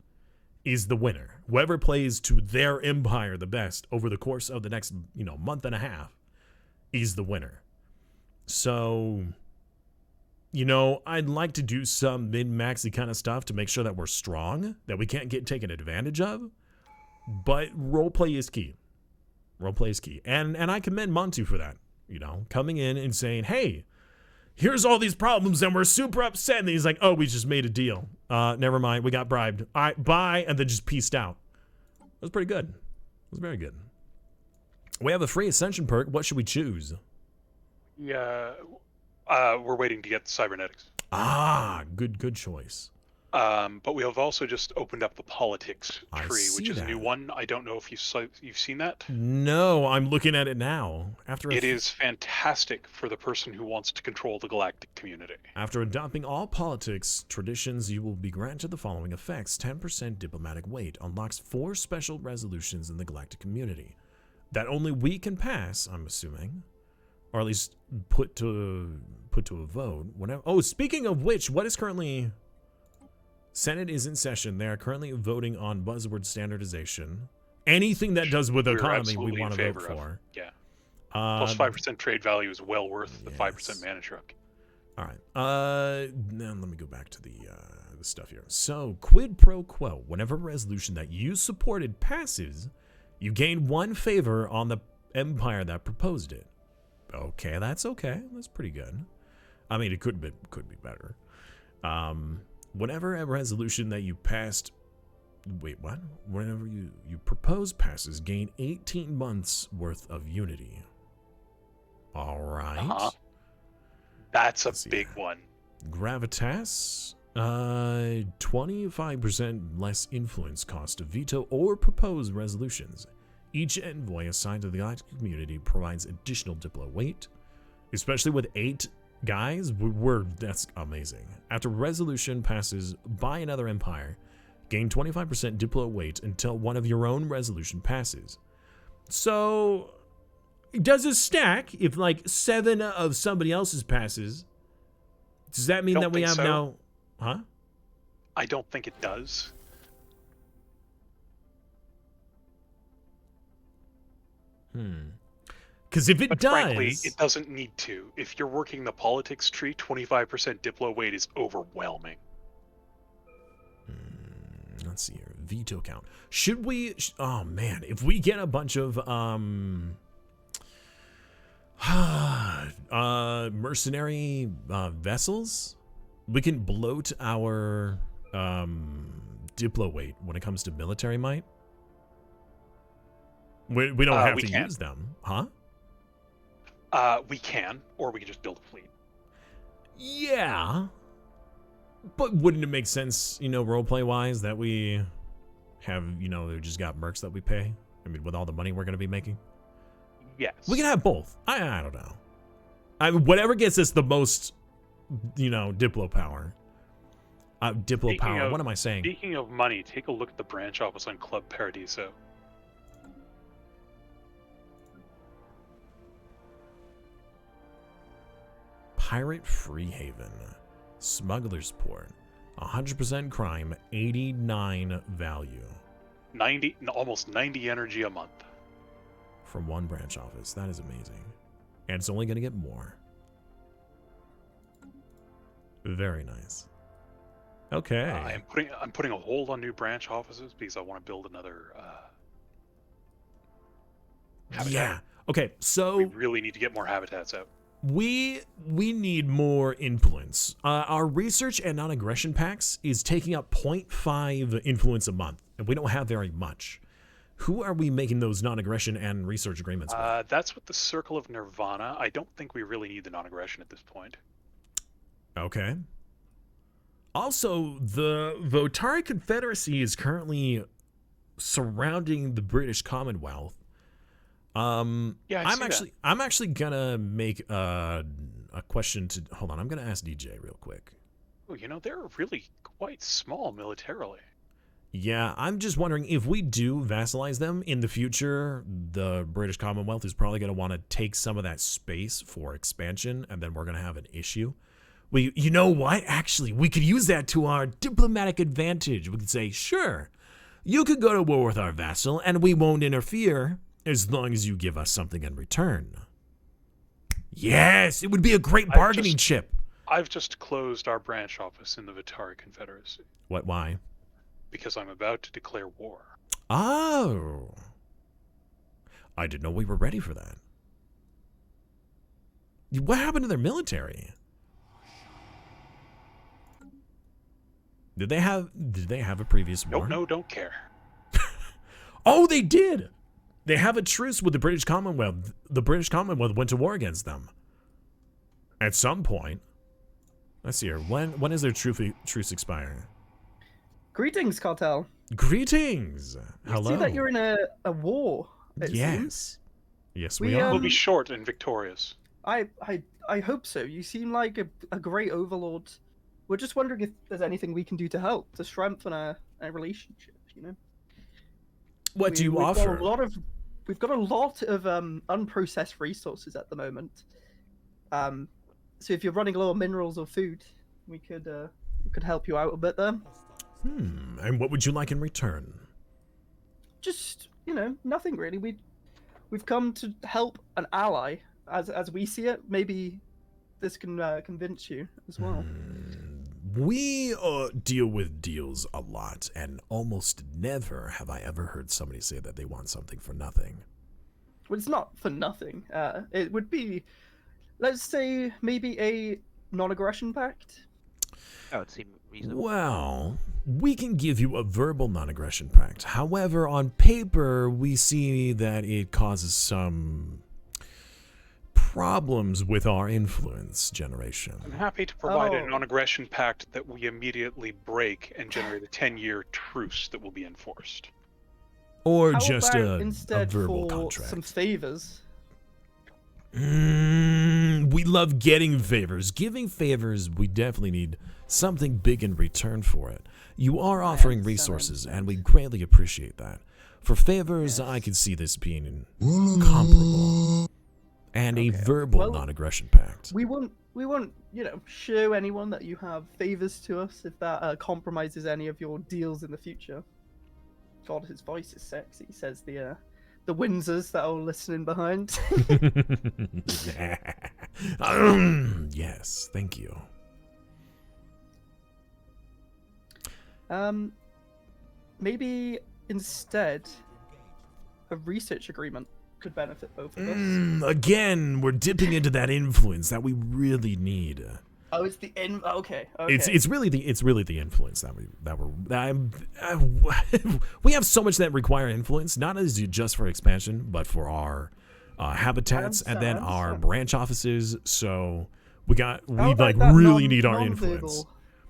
is the winner. Whoever plays to their empire the best over the course of the next, month and a half is the winner. So, I'd like to do some min-maxy kind of stuff to make sure that we're strong, that we can't get taken advantage of. But roleplay is key. Roleplay is key. And I commend Montu for that. Coming in and saying, hey, here's all these problems and we're super upset. And he's like, oh, we just made a deal. Never mind. We got bribed. All right, bye. And then just pieced out. That was pretty good. It was very good. We have a free Ascension perk. What should we choose? Yeah, we're waiting to get cybernetics. Ah, good choice. But we have also just opened up the politics tree, which is that. a new one. I don't know if you've seen that. No, I'm looking at it now. It is fantastic for the person who wants to control the galactic community. After adopting all politics traditions, you will be granted the following effects. 10% diplomatic weight unlocks 4 special resolutions in the galactic community that only we can pass, I'm assuming, or at least put to a vote. Whenever. Oh, speaking of which, what is currently... Senate is in session. They are currently voting on buzzword standardization. Anything that does with the economy, we want to vote for. Yeah. Plus 5% trade value is well worth the 5% mana truck. All right. Now let me go back to the stuff here. So, quid pro quo. Whenever a resolution that you supported passes, you gain 1 favor on the empire that proposed it. Okay, that's okay. That's pretty good. I mean, it could be better. Whenever a resolution that you passed... Wait, what? Whenever you propose passes, gain 18 months worth of unity. All right. That's a big one. Gravitas. 25% less influence cost to veto or propose resolutions. Each envoy assigned to the galactic community provides additional diplo weight, especially with 8 guys. That's amazing. After resolution passes by another empire, gain 25% diplo weight until one of your own resolution passes. So, does it stack if like 7 of somebody else's passes? Does that mean that we have now? Huh? I don't think it does. Because if it does... frankly, it doesn't need to. If you're working the politics tree, 25% diplo weight is overwhelming. Let's see here. Veto count. Should we... Oh, man. If we get a bunch of... mercenary vessels, we can bloat our diplo weight when it comes to military might. We don't have to use them, huh? We can, or we can just build a fleet. Yeah. But wouldn't it make sense, roleplay-wise, that we Have, they just got mercs that we pay? I mean, with all the money we're going to be making? Yes. We can have both. I don't know. Whatever gets us the most, Diplo power. Diplo power. What am I saying? Speaking of money, take a look at the branch office on Club Paradiso. Pirate Free Haven. Smuggler's Port. 100% crime, 89 value. Almost 90 energy a month. From one branch office. That is amazing. And it's only going to get more. Very nice. Okay. I'm putting a hold on new branch offices because I want to build another habitat. Yeah. Okay, so we really need to get more habitats out. We need more influence. Our research and non-aggression packs is taking up 0.5 influence a month, and we don't have very much. Who are we making those non-aggression and research agreements with? That's with the Circle of Nirvana. I don't think we really need the non-aggression at this point. Okay. Also, the Votari Confederacy is currently surrounding the British Commonwealth. Yeah, I'm actually gonna make a question to. Hold on, I'm gonna ask DJ real quick. Oh, they're really quite small militarily. Yeah, I'm just wondering if we do vassalize them in the future, the British Commonwealth is probably gonna want to take some of that space for expansion, and then we're gonna have an issue. You know what? Actually, we could use that to our diplomatic advantage. We could say, sure, you could go to war with our vassal, and we won't interfere. As long as you give us something in return. Yes, it would be a great bargaining chip. I've just closed our branch office in the Vitari Confederacy. What, why? Because I'm about to declare war. Oh. I didn't know we were ready for that. What happened to their military? Did they have a previous war? No, don't care. Oh, they did. They have a truce with the British Commonwealth. The British Commonwealth went to war against them. At some point. Let's see here. When does their truce expire? Greetings, Cartel. Greetings. Hello. I see that you're in a war. Yes. Seems. Yes, we are. We'll be short and victorious. I hope so. You seem like a great overlord. We're just wondering if there's anything we can do to help, to strengthen our relationship, What do you offer? We've got a lot of unprocessed resources at the moment. So if you're running low on minerals or food, we could help you out a bit there. And what would you like in return? Just, nothing really. We've come to help an ally, as we see it. Maybe this can convince you as well. We deal with deals a lot, and almost never have I ever heard somebody say that they want something for nothing. Well, it's not for nothing. It would be, let's say, maybe a non-aggression pact. That would seem reasonable. Well, we can give you a verbal non-aggression pact. However, on paper, we see that it causes some problems with our influence generation. I'm happy to provide a non-aggression pact that we immediately break and generate a 10-year truce that will be enforced. Or How just about a instead verbal for contract. some favors? We love getting favors. Giving favors, we definitely need something big in return for it. You are offering resources, and we greatly appreciate that. For favors, I can see this being comparable. And a verbal non-aggression pact. We won't, show anyone that you have favors to us if that compromises any of your deals in the future. God, his voice is sexy, says the Windsors that are listening behind. Yes, thank you. Maybe instead a research agreement could benefit both of us. Again, we're dipping into that influence that we really need. Oh, it's the okay. It's really the influence we have so much that require influence, not as just for expansion, but for our habitats and then our branch offices. So we really need our influence.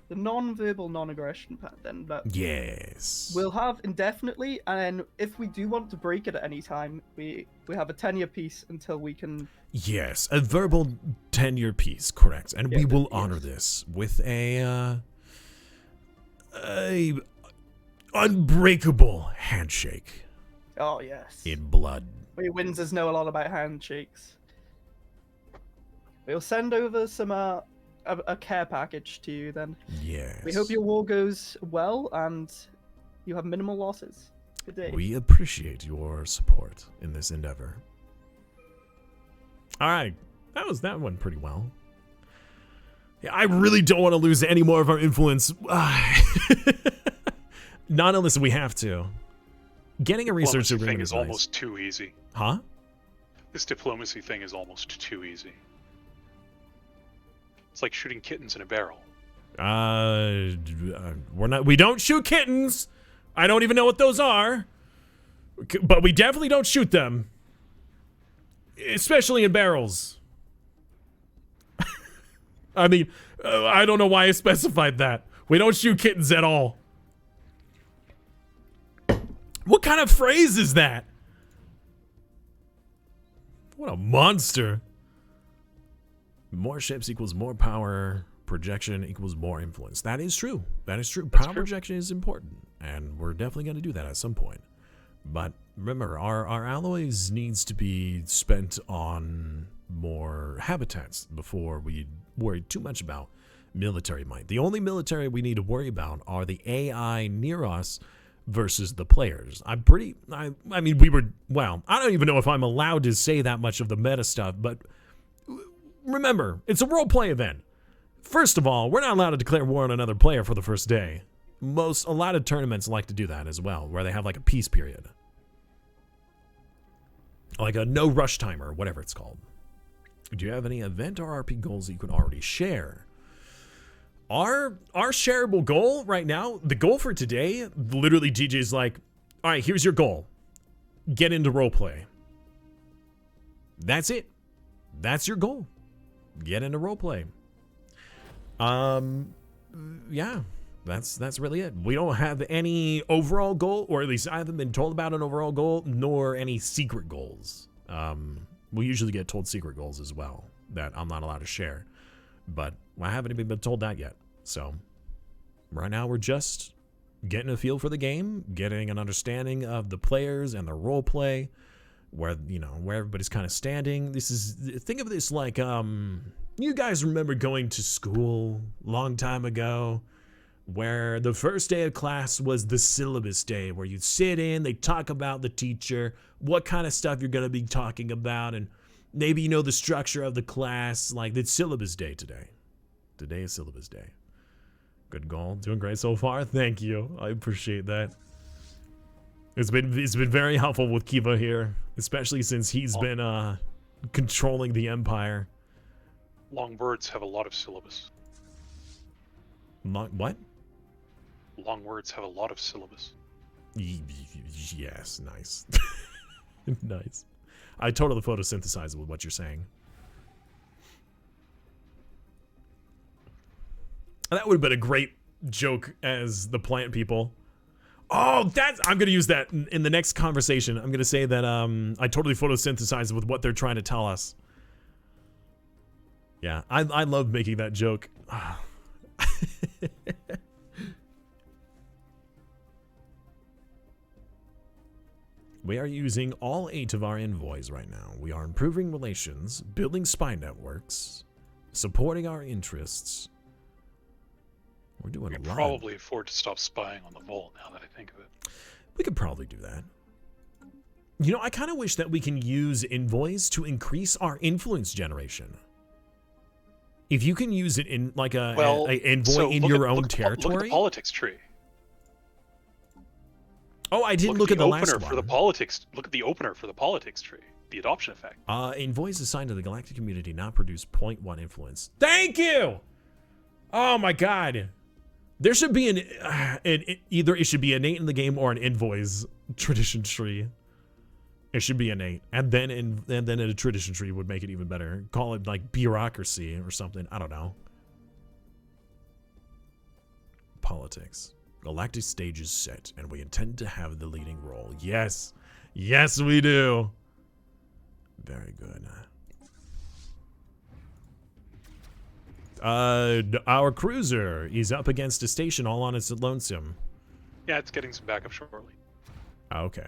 the non-verbal non-aggression pact then that Yes. we'll have indefinitely, and if we do want to break it at any time, we have a 10-year peace until we can. Yes, a verbal 10-year peace, correct. And Yeah, we will yes. honor this with a unbreakable handshake Oh yes. in blood. We Windsors know a lot about handshakes. We'll send over some a care package to you then. Yes. We hope your war goes well and you have minimal losses. Good day. We appreciate your support in this endeavor. All right, that went pretty well. Yeah, I really don't want to lose any more of our influence. Not unless we have to. Getting a research Diplomacy agreement thing is is nice. almost too easy. Huh? This diplomacy thing is almost too easy. It's like shooting kittens in a barrel. We don't shoot kittens. I don't even know what those are. But we definitely don't shoot them. Especially in barrels. I mean, I don't know why I specified that. We don't shoot kittens at all. What kind of phrase is that? What a monster. More ships equals more power. Projection equals more influence. That is true. That is true. Power projection is important. And we're definitely going to do that at some point. But remember, our alloys needs to be spent on more habitats before we worry too much about military might. The only military we need to worry about are the AI near us versus the players. I mean, I don't even know if I'm allowed to say that much of the meta stuff, but remember, it's a roleplay event. First of all, we're not allowed to declare war on another player for the first day. A lot of tournaments like to do that as well, where they have like a peace period. Like a no rush timer, or whatever it's called. Do you have any event or RP goals that you could already share? Our shareable goal right now, the goal for today, literally DJ's like, all right, here's your goal. Get into roleplay. That's it. That's your goal. Get into roleplay. Yeah, that's really it. We don't have any overall goal, or at least I haven't been told about an overall goal, nor any secret goals. We usually get told secret goals as well that I'm not allowed to share, but I haven't even been told that yet. So right now we're just getting a feel for the game, getting an understanding of the players and the role play, where everybody's kind of standing. Think of this like you guys remember going to school long time ago, where the first day of class was the syllabus day, where you'd sit in, they talk about the teacher, what kind of stuff you're going to be talking about, and maybe you know the structure of the class. Like, it's syllabus day today. Today is syllabus day. Good goal. Doing great so far. Thank you. I appreciate that. It's been very helpful with Kiva here, especially since he's been controlling the Empire. Long words have a lot of syllabus. What? Long words have a lot of syllabus. Yes, nice. Nice. I totally photosynthesize with what you're saying. That would have been a great joke as the plant people. Oh, I'm going to use that in the next conversation. I'm going to say that I totally photosynthesize with what they're trying to tell us. Yeah, I love making that joke. We are using all 8 of our envoys right now. We are improving relations, building spy networks, supporting our interests. We're doing We a can lot. probably afford to stop spying on the Vault now that I think of it. We could probably do that. You know, I kind of wish that we can use envoys to increase our influence generation. If you can use it in like a envoy in your own territory. Look at the politics tree. Oh, I didn't look at the last opener for the one. politics. Look at the opener for the politics tree. The adoption effect. Envoys assigned to the galactic community now produce 0.1 influence. Thank you. Oh my God. There should be either it should be innate in the game or an envoys tradition tree. It should be innate, and then a tradition tree would make it even better. Call it like bureaucracy or something. I don't know. politics. Galactic stage is set, and we intend to have the leading role. Yes. Yes, we do. Very good. Our cruiser is up against a station all on its lonesome. Yeah, it's getting some backup shortly. Okay.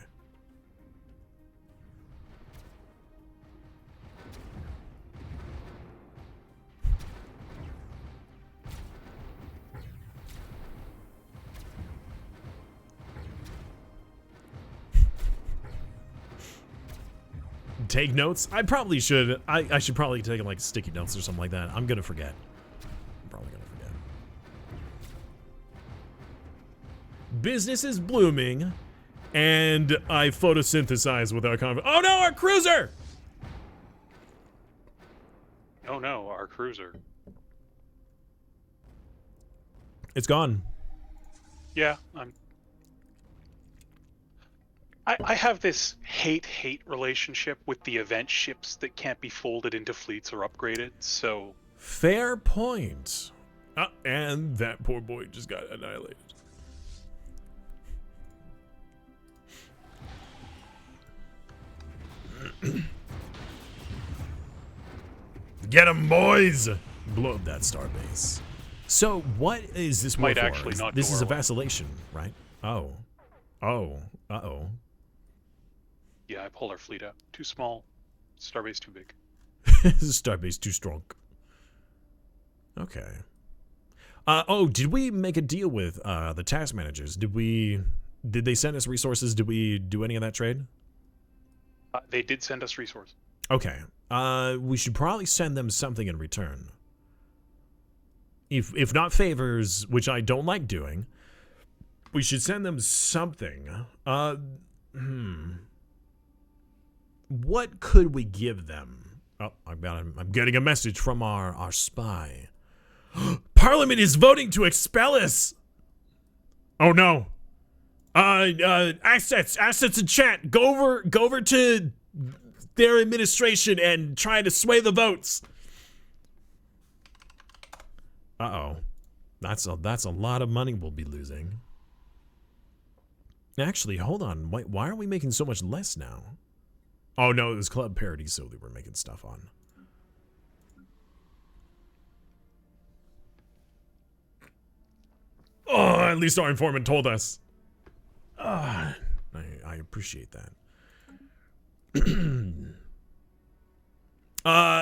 Take notes? I probably should. I should probably take like sticky notes or something like that. I'm gonna forget. I'm probably gonna forget. Business is blooming, and I photosynthesize with our Oh no, our cruiser! Oh no, our cruiser. It's gone. Yeah, I have this hate-hate relationship with the event ships that can't be folded into fleets or upgraded, so... Fair point. And that poor boy just got annihilated. Get 'em, boys! Blow up that starbase. So, what is this war Might for? actually not This go is a our way. vacillation, right? Oh. Oh. Uh-oh. Yeah, I pulled our fleet out. Too small. Starbase too big. Starbase too strong. Okay. Oh, did we make a deal with the task managers? Did they send us resources? Did we do any of that trade? They did send us resources. Okay. We should probably send them something in return. If not favors, which I don't like doing, we should send them something. What could we give them? Oh, I'm getting a message from our spy. Parliament is voting to expel us. Oh no. Assets in chat. Go over to their administration and try to sway the votes. Uh-oh. That's a lot of money we'll be losing. Actually, hold on. Why are we making so much less now? Oh no, it was club parody, so they were making stuff on. Oh, at least our informant told us. I appreciate that.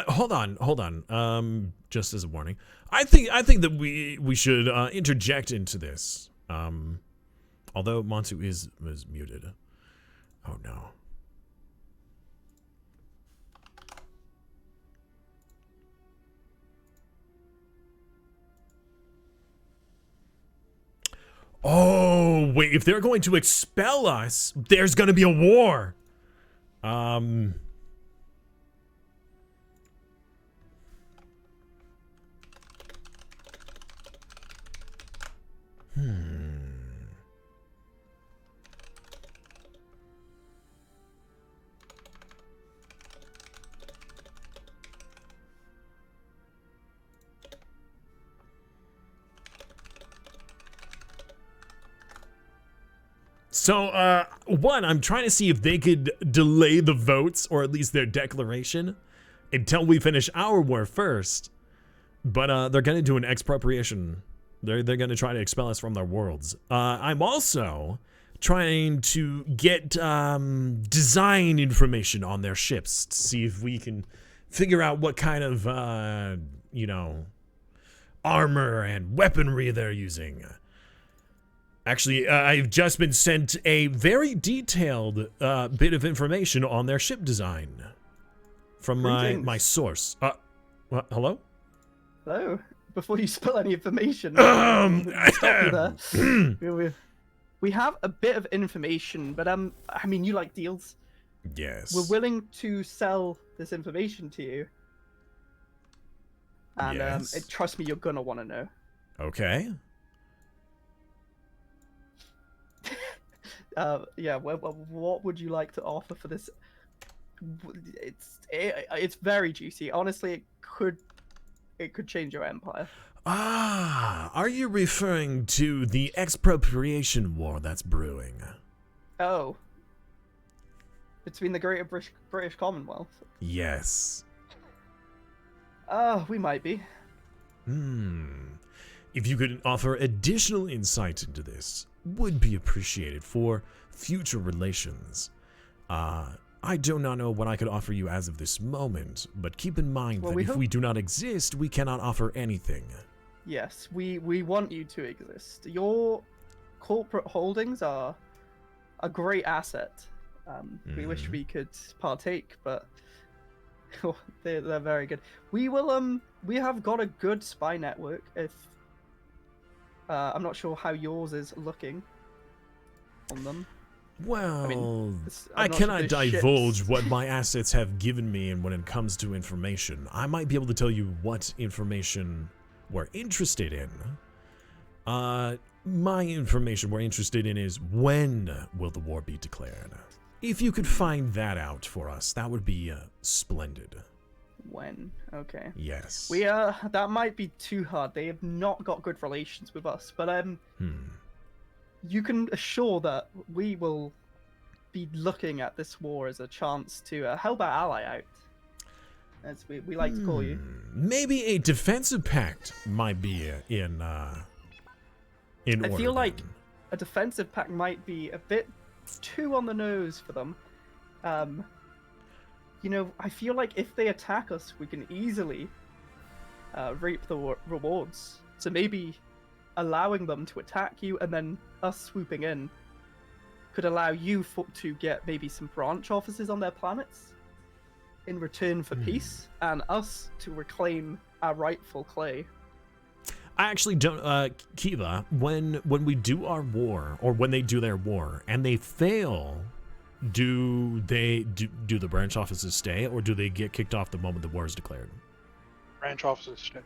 Hold on. Just as a warning, I think that we should interject into this. Although Montu was muted. Oh no. Oh, wait, if they're going to expel us, there's going to be a war. So, one, I'm trying to see if they could delay the votes, or at least their declaration, until we finish our war first. But they're going to do an expropriation. They're going to try to expel us from their worlds. I'm also trying to get design information on their ships to see if we can figure out what kind of, armor and weaponry they're using. Actually, I've just been sent a very detailed bit of information on their ship design from my source. What, hello? Hello. Before you spill any information, stop you there. We have a bit of information, but I mean, you like deals. Yes. We're willing to sell this information to you, and yes. Trust me, you're gonna want to know. Okay. Yeah. What would you like to offer for this? It's very juicy. Honestly, it could change your empire. Ah, are you referring to the expropriation war that's brewing? Oh. Between the Greater British Commonwealth? Yes. We might be. If you could offer additional insight into this, would be appreciated for future relations. I do not know what I could offer you as of this moment, but keep in mind that if we do not exist, we cannot offer anything. Yes, we want you to exist. Your corporate holdings are a great asset. We wish we could partake, but they're very good. We will we have got a good spy network. If I'm not sure how yours is looking on them. Well, I mean, I cannot divulge what my assets have given me, and when it comes to information, I might be able to tell you what information we're interested in. My information we're interested in is when will the war be declared? If you could find that out for us, that would be splendid. When? Okay. Yes. We that might be too hard. They have not got good relations with us, but you can assure that we will be looking at this war as a chance to help our ally out, as we like to call you. Maybe a defensive pact might be in order. I feel like a defensive pact might be a bit too on the nose for them. You know, I feel like if they attack us, we can easily reap the rewards. So maybe allowing them to attack you and then us swooping in could allow you to get maybe some branch offices on their planets in return for peace, and us to reclaim our rightful clay. I actually don't, Kiva, when we do our war, or when they do their war, and they fail, do the branch offices stay, or do they get kicked off the moment the war is declared? Branch offices stay.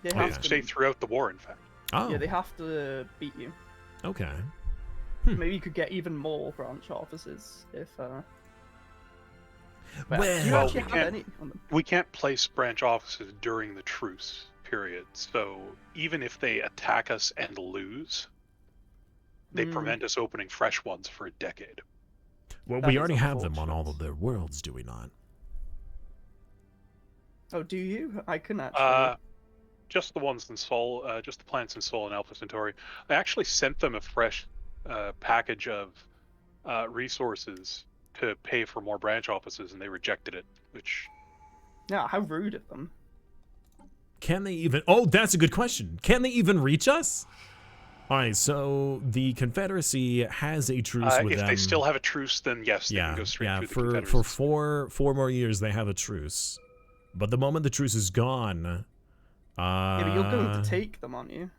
They They stay throughout the war, in fact. Oh. Yeah, they have to beat you. Okay. Maybe you could get even more branch offices if. Well, do you actually have any on them? We can't place branch offices during the truce period, so even if they attack us and lose, they prevent us opening fresh ones for a decade. Well, That we is already have them on unfortunate. all of their worlds, do we not? Oh, do you? I can actually. Just the ones in Sol, just the planets in Sol and Alpha Centauri. I actually sent them a fresh package of resources to pay for more branch offices, and they rejected it, which... Yeah, how rude of them. Can they even... Oh, that's a good question. Can they even reach us? All right, so the Confederacy has a truce with if them. they still have a truce, then yes, they can go straight through the Confederacy. for four more years they have a truce. But the moment the truce is gone... Yeah, but you're going to take them, aren't you?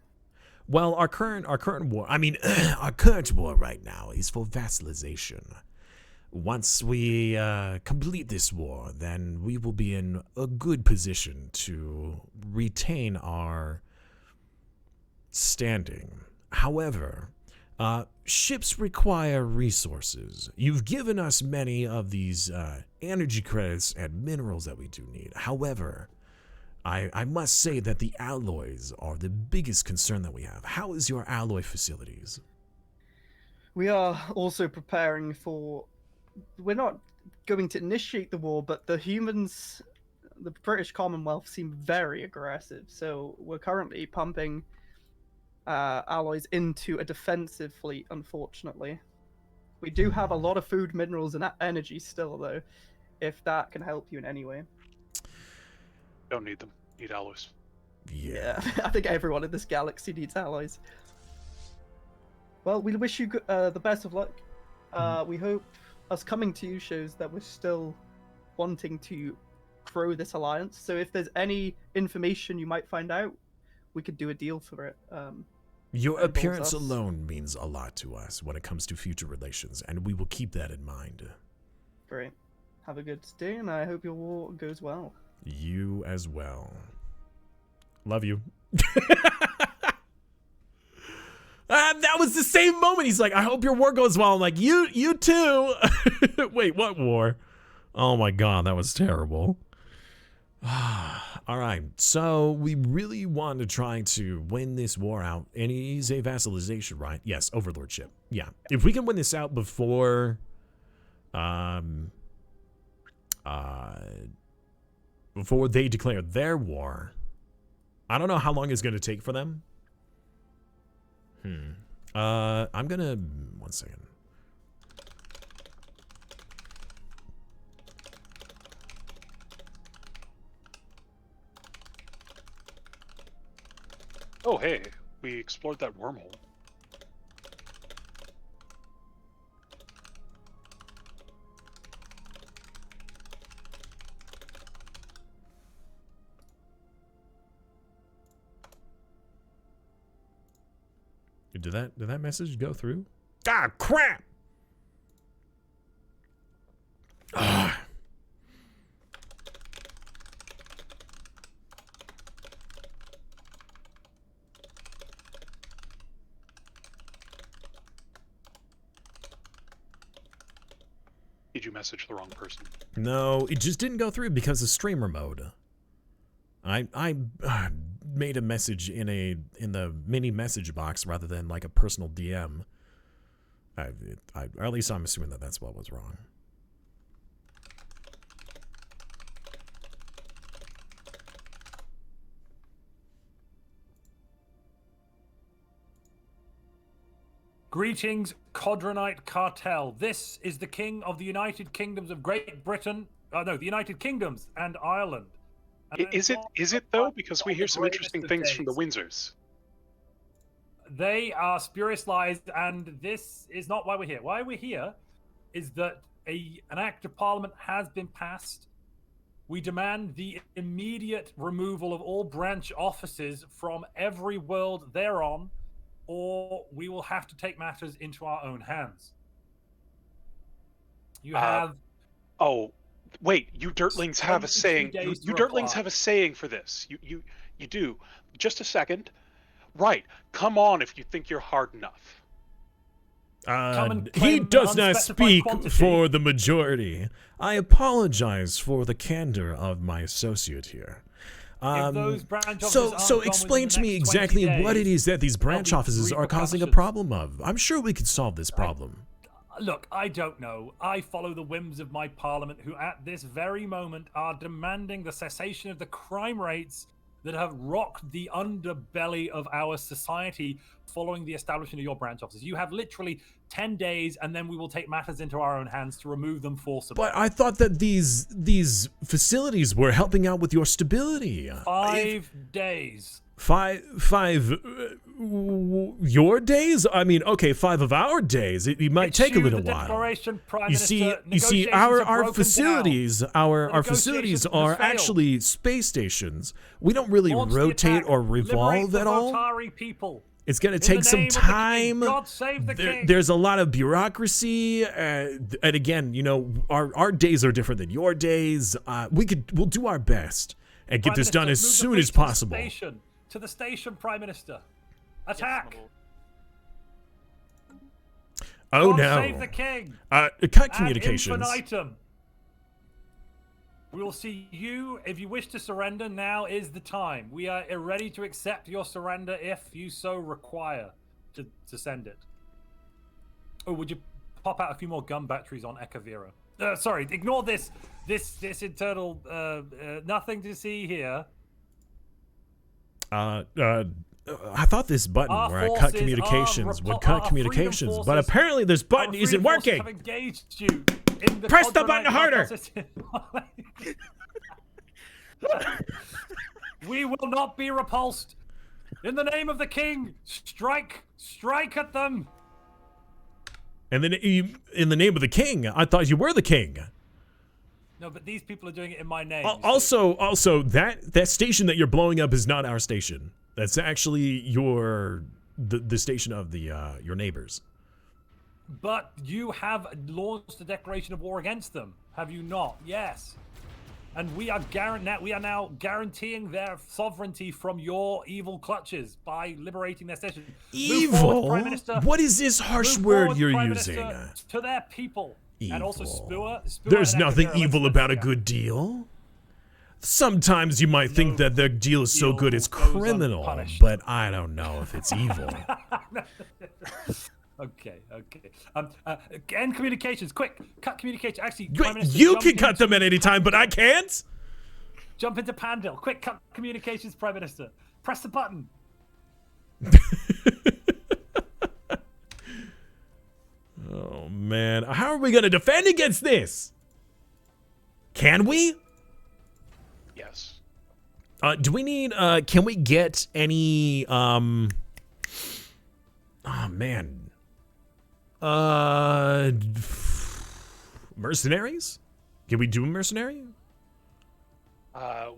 Well, our current war, I mean, our current war right now is for vassalization. Once we complete this war, then we will be in a good position to retain our standing. However, ships require resources. You've given us many of these energy credits and minerals that we do need. However, I must say that the alloys are the biggest concern that we have. How is your alloy facilities? We are also preparing for... We're not going to initiate the war, but the humans, the British Commonwealth, seem very aggressive. So we're currently pumping alloys into a defensive fleet, unfortunately. We do have a lot of food, minerals, and energy still, though, if that can help you in any way. Don't need them. Need alloys. Yeah. I think everyone in this galaxy needs alloys. Well, we wish you the best of luck. We hope us coming to you shows that we're still wanting to grow this alliance. So if there's any information you might find out, we could do a deal for it. Your involves appearance us. alone means a lot to us when it comes to future relations, and we will keep that in mind. Great. Have a good day, and I hope your war goes well. You as well. Love you. That was the same moment. He's like, I hope your war goes well. I'm like, you too. Wait, what war? Oh my god, that was terrible. All right, so we really want to try to win this war out, and it is a vassalization, right? Yes, overlordship. Yeah, if we can win this out before, before they declare their war, I don't know how long it's going to take for them. I'm gonna, 1 second. Oh, hey, we explored that wormhole. Did that message go through? Ah, crap! Ah. Did you message the wrong person? No, it just didn't go through because of streamer mode. I made a message in the mini message box rather than like a personal DM. Or at least I'm assuming that that's what was wrong. Greetings, Kodranite Cartel. This is the King of the United Kingdoms of Great Britain. No, the United Kingdoms and Ireland. And Is it though? Because we hear some interesting things from the days. Windsors. They are spurious lies, and this is not why we're here. Why we're here is that an act of parliament has been passed. We demand the immediate removal of all branch offices from every world they're on, or we will have to take matters into our own hands. You have... Oh, wait, you dirtlings have a 72 saying. days You to dirtlings reply. have a saying for this. You do. Just a second. Right. Come on if you think you're hard enough. and He claim does not unspecified speak quantity. for the majority. I apologize for the candor of my associate here. If those branch offices So aren't gone explain within to the me next 20 exactly what it days, is that these branch there'll be offices are causing a repercussions. problem of. I'm sure we could solve this problem. Look, I don't know. I follow the whims of my parliament, who at this very moment are demanding the cessation of the crime rates that have rocked the underbelly of our society following the establishment of your branch offices. You have literally 10 days, and then we will take matters into our own hands to remove them forcibly. But I thought that these facilities were helping out with your stability. 5 days. Your days? I mean, okay, 5 of our days. It might take a Issue little the while. declaration, Prime You see, Minister. our Negotiations have broken facilities, down. our The facilities negotiations are has failed. actually space stations. We don't really Launch the rotate attack. or Liberate revolve the at all. Votari people. It's going to In take the some name of the king. time. God save the king. There's a lot of bureaucracy, and again, you know, our days are different than your days. We'll do our best and get Prime this done Minister, as move soon the as fleet to the possible. station. To the station, Prime Minister. Attack. Oh God no! save the king. Cut Ad communications. infinitum. We will see you. If you wish to surrender, now is the time. We are ready to accept your surrender if you so require to send it. Oh, would you pop out a few more gun batteries on Ekavira? Sorry, ignore this internal nothing to see here. I thought this button Our where I cut forces communications are would cut our communications, freedom but forces- apparently this button Our isn't freedom forces working. have engaged you in the Press the Kodranite button harder. process. We will not be repulsed. In the name of the king, strike at them. And then in the name of the king, I thought you were the king. No, but these people are doing it in my name. Also, that station that you're blowing up is not our station. That's actually the station of your neighbors. But you have launched a declaration of war against them, have you not? Yes. And we are now guaranteeing their sovereignty from your evil clutches by liberating their station. Move forward, Evil? Prime Minister. What is this harsh Move word forward, you're Prime using? Minister, to their people. And also Evil. Spua There's and nothing Ekavira, evil let's about a go. good deal. Sometimes you might think that the deal is so good it's Evil goes criminal, unpunished. but I don't know if it's evil. Okay. End communications, quick. Cut communication. Actually, Wait, Prime Minister, you jump can cut into- them at any time, but I can't? Jump into Pandil. Quick, cut communications, Prime Minister. Press the button. Oh, man. How are we going to defend against this? Can we? Yes. Do we need, can we get any, oh, man. Mercenaries? Can we do a mercenary?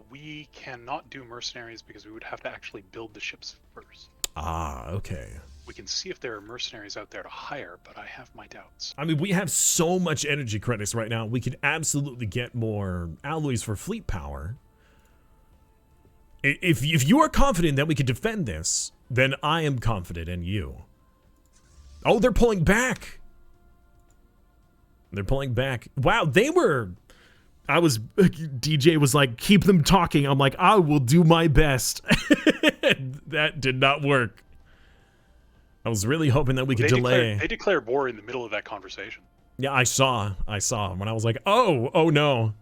We cannot do mercenaries because we would have to actually build the ships first. Ah, okay. We can see if there are mercenaries out there to hire, but I have my doubts. I mean, we have so much energy credits right now. We could absolutely get more alloys for fleet power. If you are confident that we could defend this, then I am confident in you. Oh, they're pulling back. They're pulling back. Wow, they were... DJ was like, keep them talking. I'm like, I will do my best. That did not work. I was really hoping that we could delay. They declared war in the middle of that conversation. Yeah, I saw when I was like, oh no.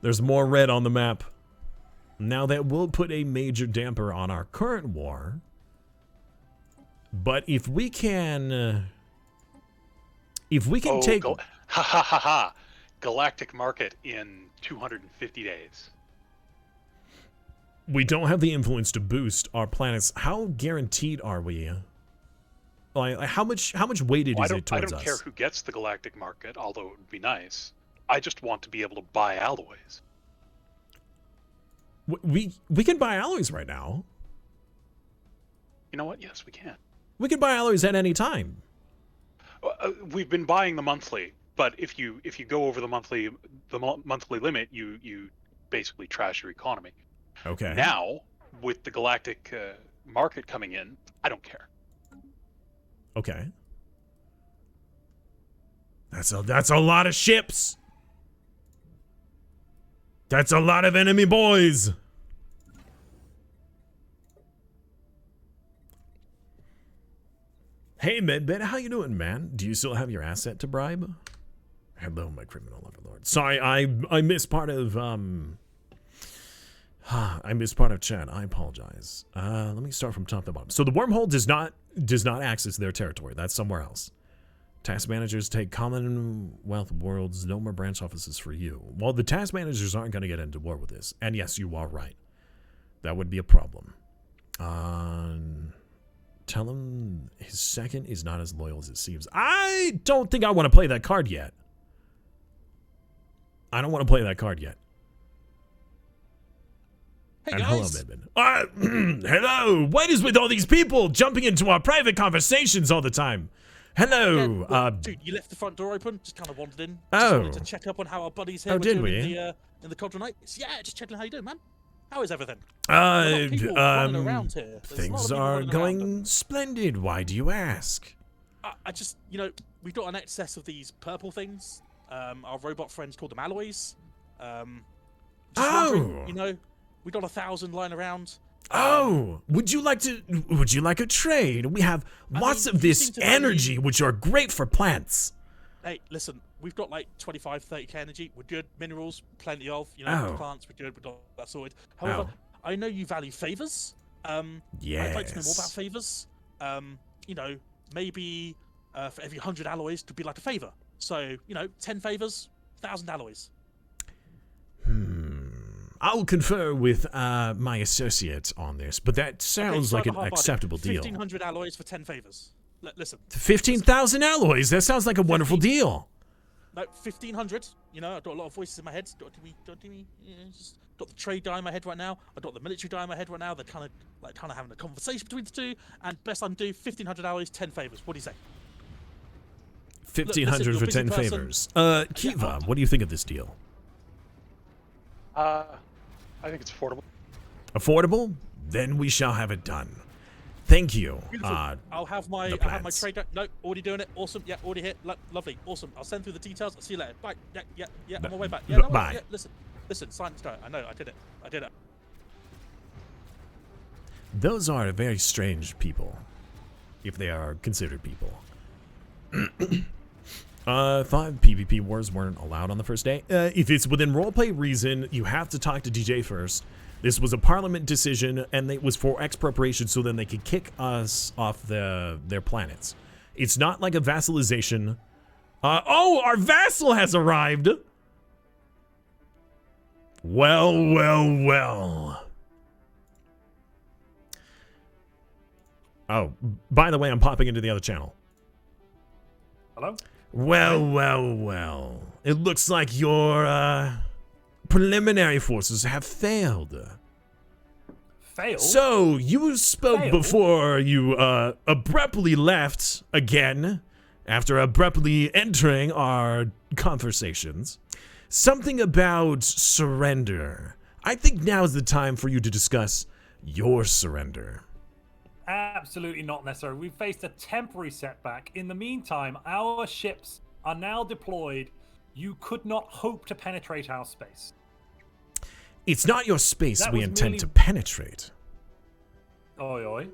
There's more red on the map. Now that will put a major damper on our current war. But if we can take... Galactic market in 250 days. We don't have the influence to boost our planets. How guaranteed are we? Like how much weighted is it towards us? I don't care who gets the galactic market, although it would be nice. I just want to be able to buy alloys. We can buy alloys right now. You know what? Yes, we can. We can buy alloys at any time. We've been buying the monthly, but if you go over the monthly limit, you basically trash your economy. Okay. Now, with the galactic market coming in, I don't care. Okay. That's a lot of ships. That's a lot of enemy boys. Hey, Medbed, how you doing, man? Do you still have your asset to bribe? Hello, my criminal overlord. Sorry, I missed part of I missed part of chat. I apologize. Let me start from top to bottom. So the wormhole does not access their territory. That's somewhere else. Task managers take Commonwealth worlds. No more branch offices for you. Well, the task managers aren't going to get into war with this. And yes, you are right. That would be a problem. Tell him his second is not as loyal as it seems. I don't think I want to play that card yet. I don't want to play that card yet. Hey, and guys. hello, Midman. Hello. What is with all these people jumping into our private conversations all the time? Hello. Yeah, dude, you left the front door open. Just kind of wandered in. Just Oh. wanted to check up on how our buddies here Oh, were did doing we? in the Kodranite. Yeah, just checking how you doing, man. How is everything? Things are are going splendid. Why do you ask? I just, we've got an excess of these purple things. Our robot friends called them alloys. Just wondering, we got 1,000 lying around. Would you like a trade? We have lots of this energy, which are great for plants. Hey, listen, we've got like 25, 30k energy. We're good. Minerals, plenty of. Plants, we're good. We've got that sorted. However, I know you value favors. Yes. I'd like to know more about favors. Maybe for every 100 alloys could be like a favor. So, 10 favors, 1,000 alloys. I will confer with my associate on this, but that sounds like an acceptable deal. 1,500 alloys for 10 favors. Listen. 15,000 alloys. That sounds like a wonderful deal. No, 1,500. I've got a lot of voices in my head. Got the trade guy in my head right now. I've got the military guy in my head right now. They're kind of having a conversation between the two. And best I can do 1,500 alloys, 10 favors. What do you say? 1,500 for 10 favors. Kiva, what do you think of this deal? I think it's affordable. Affordable? Then we shall have it done. Thank you. I'll have my trade guy. No, already doing it. Awesome. Yeah, already hit. Lovely. Awesome. I'll send through the details. I'll see you later. Bye. Yeah. I'm on my way back. Yeah, Bye. Listen. Listen, science. No, I know. I did it. I did it. Those are very strange people, if they are considered people. 5 PvP wars weren't allowed on the first day. If it's within roleplay reason, you have to talk to DJ first. This was a parliament decision, and it was for expropriation, so then they could kick us off their planets. It's not like a vassalization. Oh, our vassal has arrived! Well, well, well. Oh, by the way, I'm popping into the other channel. Hello? Well, well, well. It looks like your preliminary forces have failed. Failed? So, you spoke Failed? before you abruptly left again, after abruptly entering our conversations. Something about surrender. I think now is the time for you to discuss your surrender. Absolutely not necessary. We've faced a temporary setback. In the meantime, our ships are now deployed. You could not hope to penetrate our space. It's not your space That we was intend merely- to penetrate. Oi, oi.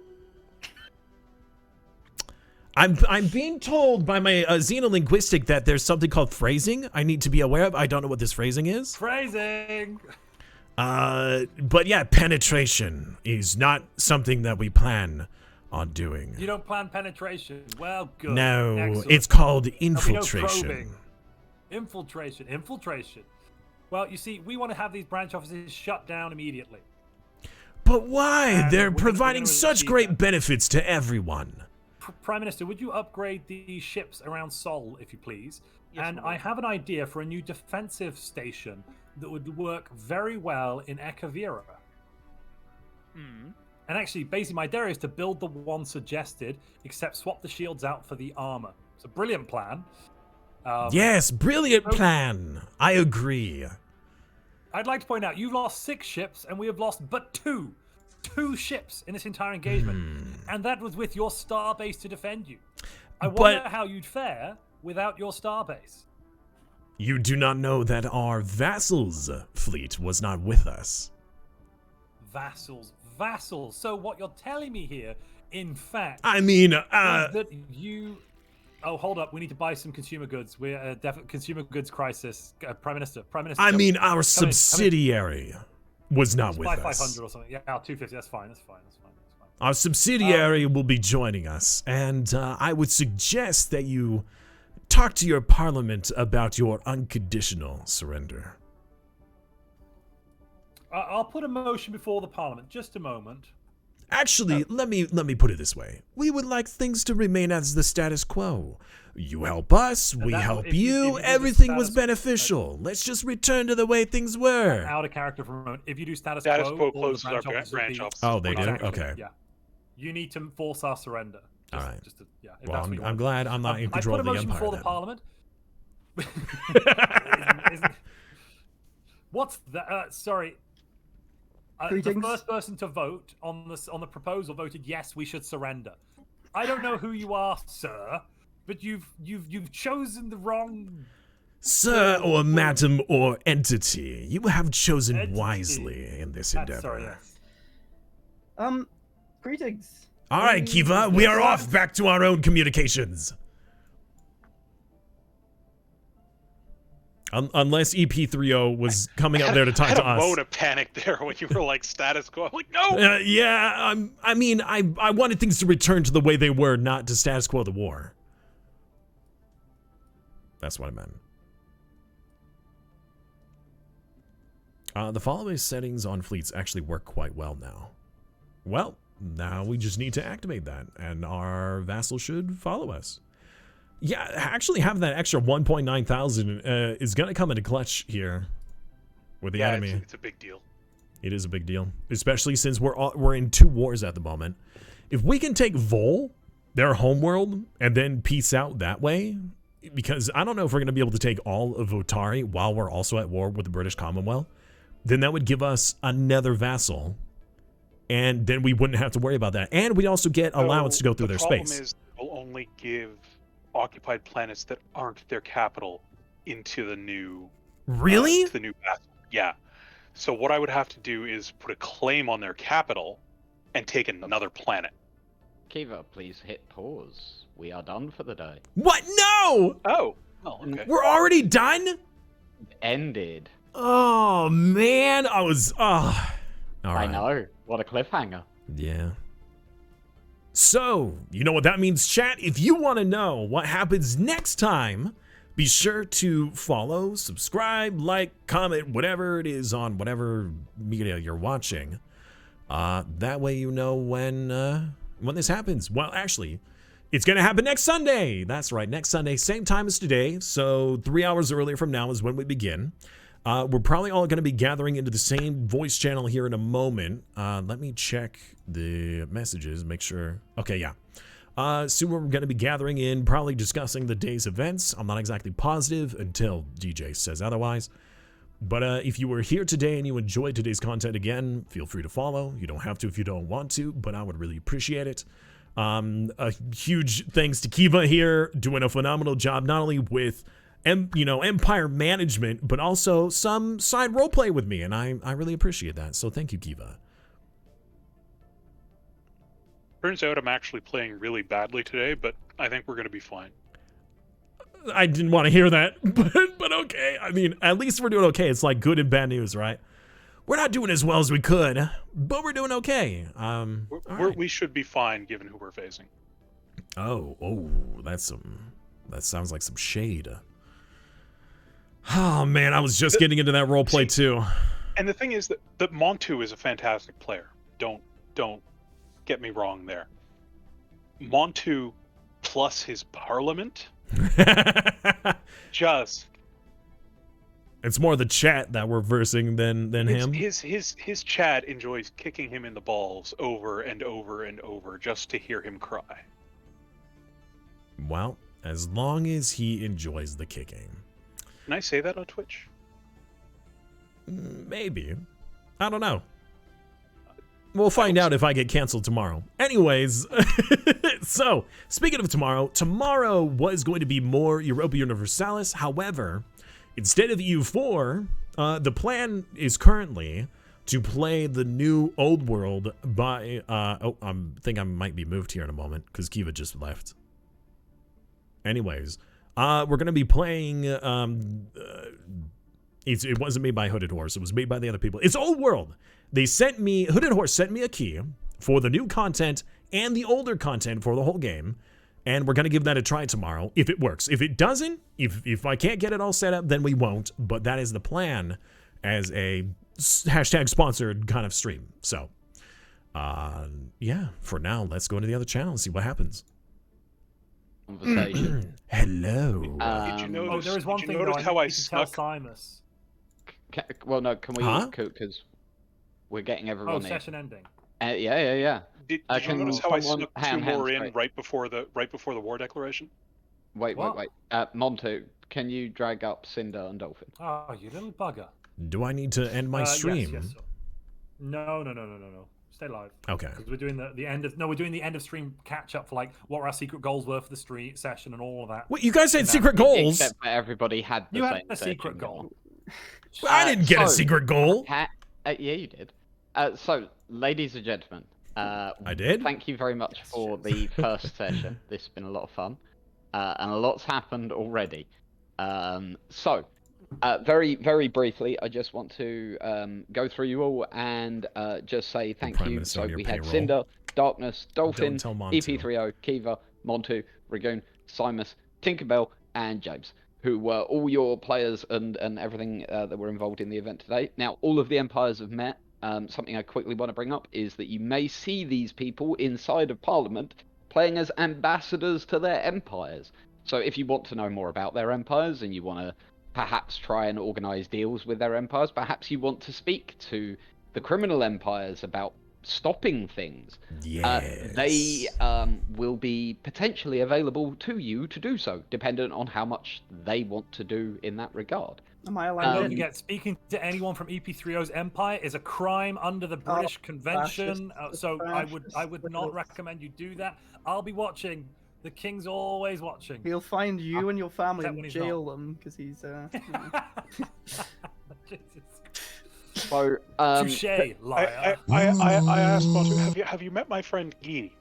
I'm being told by my xenolinguistic that there's something called phrasing I need to be aware of. I don't know what this phrasing is. Phrasing! But yeah, penetration is not something that we plan on doing. You don't plan penetration. Well, good. No, Excellent. it's called There'll be no infiltration. probing. Infiltration. Well, you see, we want to have these branch offices shut down immediately. But why? And They're we're gonna providing such achieve great that. benefits to everyone. Prime Minister, would you upgrade the ships around Sol, if you please? Yes, And I I will. have an idea for a new defensive station that would work very well in Ekavira. Hmm. And actually, basically, my idea is to build the one suggested, except swap the shields out for the armor. It's a brilliant plan. Yes, brilliant plan. I agree. I'd like to point out, you've lost 6 ships, and we have lost but 2. 2 ships in this entire engagement. And that was with your star base to defend you. I wonder how you'd fare without your star base. You do not know that our vassals' fleet was not with us. Vassals. So what you're telling me here, in fact, I mean, is that you... Oh, hold up. We need to buy some consumer goods. We're a consumer goods crisis. Prime Minister. I come- mean, our come in. subsidiary was not Let's with buy us. 500 or something. Yeah, 250. That's fine. Our subsidiary will be joining us, and I would suggest that you talk to your parliament about your unconditional surrender. I'll put a motion before the Parliament. Just a moment. Actually, let me put it this way. We would like things to remain as the status quo. You help us, we that- help if you you, do the everything was status- beneficial. Let's just return to the way things were. Out of character for a moment. If you do status Status quo, quo all the closes our offices will branch be- office. Oh, they do? Exactly, Okay. Yeah. You need to force our surrender. All right. Just to, yeah, if Well, that's what you I'm want. glad I'm not in control I of put the a motion empire before then. the Parliament. What's that? Sorry. The Greetings. first person to vote on the proposal voted yes, we should surrender. I don't know who you are, sir, but you've chosen the wrong. Sir or madam or entity, you have chosen Entity. wisely in this endeavor. Sorry, yes. Greetings. All right, Kiva, we are off back to our own communications. Unless EP30 was coming up there to talk I had to a us. moan of panic there when you were like status quo. I'm like, no. Yeah, I mean, I wanted things to return to the way they were, not to status quo the war. That's what I meant. The following settings on fleets actually work quite well now. Well, now we just need to activate that, and our vassal should follow us. Yeah, actually having that extra 1.9 thousand is going to come into clutch here with the Yeah, enemy. it's a big deal. It is a big deal, especially since we're in 2 wars at the moment. If we can take Vol, their homeworld, and then peace out that way, because I don't know if we're going to be able to take all of Otari while we're also at war with the British Commonwealth, then that would give us another vassal, and then we wouldn't have to worry about that. And we'd also get allowance to go through their space. The problem is we'll only give occupied planets that aren't their capital into the new Really? to the new vassal. Yeah. So what I would have to do is put a claim on their capital and take another planet. Kiva, please hit pause. We are done for the day. What? No! Oh, okay. We're already done? Ended. Oh, man. I was... All right. I know. What a cliffhanger. Yeah. So, you know what that means, chat? If you want to know what happens next time, be sure to follow, subscribe, like, comment, whatever it is on whatever media you're watching. That way you know when this happens. Well, actually, it's going to happen next Sunday. That's right, next Sunday, same time as today. So 3 hours earlier from now is when we begin. We're probably all going to be gathering into the same voice channel here in a moment. Let me check the messages, make sure. Okay, yeah. Soon we're going to be gathering in, probably discussing the day's events. I'm not exactly positive until DJ says otherwise. But if you were here today and you enjoyed today's content again, feel free to follow. You don't have to if you don't want to, but I would really appreciate it. A huge thanks to Kiva here, doing a phenomenal job, not only with Empire management, but also some side roleplay with me, and I really appreciate that. So thank you, Kiva. Turns out I'm actually playing really badly today, but I think we're going to be fine. I didn't want to hear that, but okay. I mean, at least we're doing okay. It's like good and bad news, right? We're not doing as well as we could, but we're doing okay. We should be fine given who we're facing. Oh, that sounds like some shade. Oh man, I was just getting into that roleplay too. And the thing is that Montu is a fantastic player. Don't get me wrong there. Montu plus his parliament, just. It's more the chat that we're versing than him. His chat enjoys kicking him in the balls over and over and over just to hear him cry. Well, as long as he enjoys the kicking. Can I say that on Twitch? Maybe. I don't know. We'll find out if I get canceled tomorrow. Anyways, so, speaking of tomorrow was going to be more Europa Universalis. However, instead of EU4, the plan is currently to play the new old world by... I think I might be moved here in a moment because Kiva just left. Anyways... we're going to be playing, it wasn't made by Hooded Horse, it was made by the other people. It's Old World. Hooded Horse sent me a key for the new content and the older content for the whole game, and we're going to give that a try tomorrow, if it works. If it doesn't, if I can't get it all set up, then we won't, but that is the plan as a hashtag sponsored kind of stream. So, yeah, for now, let's go into the other channel and see what happens. Conversation. Hello. Did you notice, there is one thing though, how I need to tell snuck? Simas. Well, no, can we? Huh? Because we're getting everyone in. Session ending. Yeah. Did you Can notice how I someone- snuck two more in straight. right before the war declaration? Wait. What? Montu, can you drag up Cinder and Dolphin? Oh, you little bugger. Do I need to end my stream? Yes, sir. No. Stay live. Okay. Because we're doing the end of we're doing the end of stream catch up for like what our secret goals were for the stream session and all of that. Wait, you guys had No. secret goals? Except for everybody had the You same had a secret searching goal. I didn't get a so- secret goal. Yeah, you did. So, ladies and gentlemen, I did? thank you very much for the first session. This has been a lot of fun, and a lot's happened already. Very, very briefly, I just want to go through you all and just say thank Prime you. Minister So on your we had payroll. Cinder, Darkness, Dolphin, tell Montu. EP30, Kiva, Montu, Ragoon, Simas, Tinkerbell, and James, who were all your players and everything that were involved in the event today. Now, all of the empires have met. Something I quickly want to bring up is that you may see these people inside of Parliament playing as ambassadors to their empires. So if you want to know more about their empires and you want to perhaps try and organize deals with their empires, perhaps you want to speak to the criminal empires about stopping things, Yes. they will be potentially available to you to do so, dependent on how much they want to do in that regard. Am I allowed Don't to forget, speaking to anyone from EP30's empire is a crime under the British Convention. So I would not recommend you do that. I'll be watching. The king's always watching. He'll find you and your family Except when and he's jail them because he's. Jesus. So, Touche, liar. I asked Montu, have you met my friend Guy?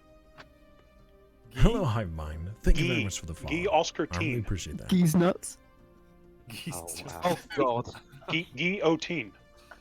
Hello, Hive Mind. Thank you very Guy. much for the follow. Guy Oscar I really Teen. appreciate that. Geese nuts. He's just- Oh God. Guillotine.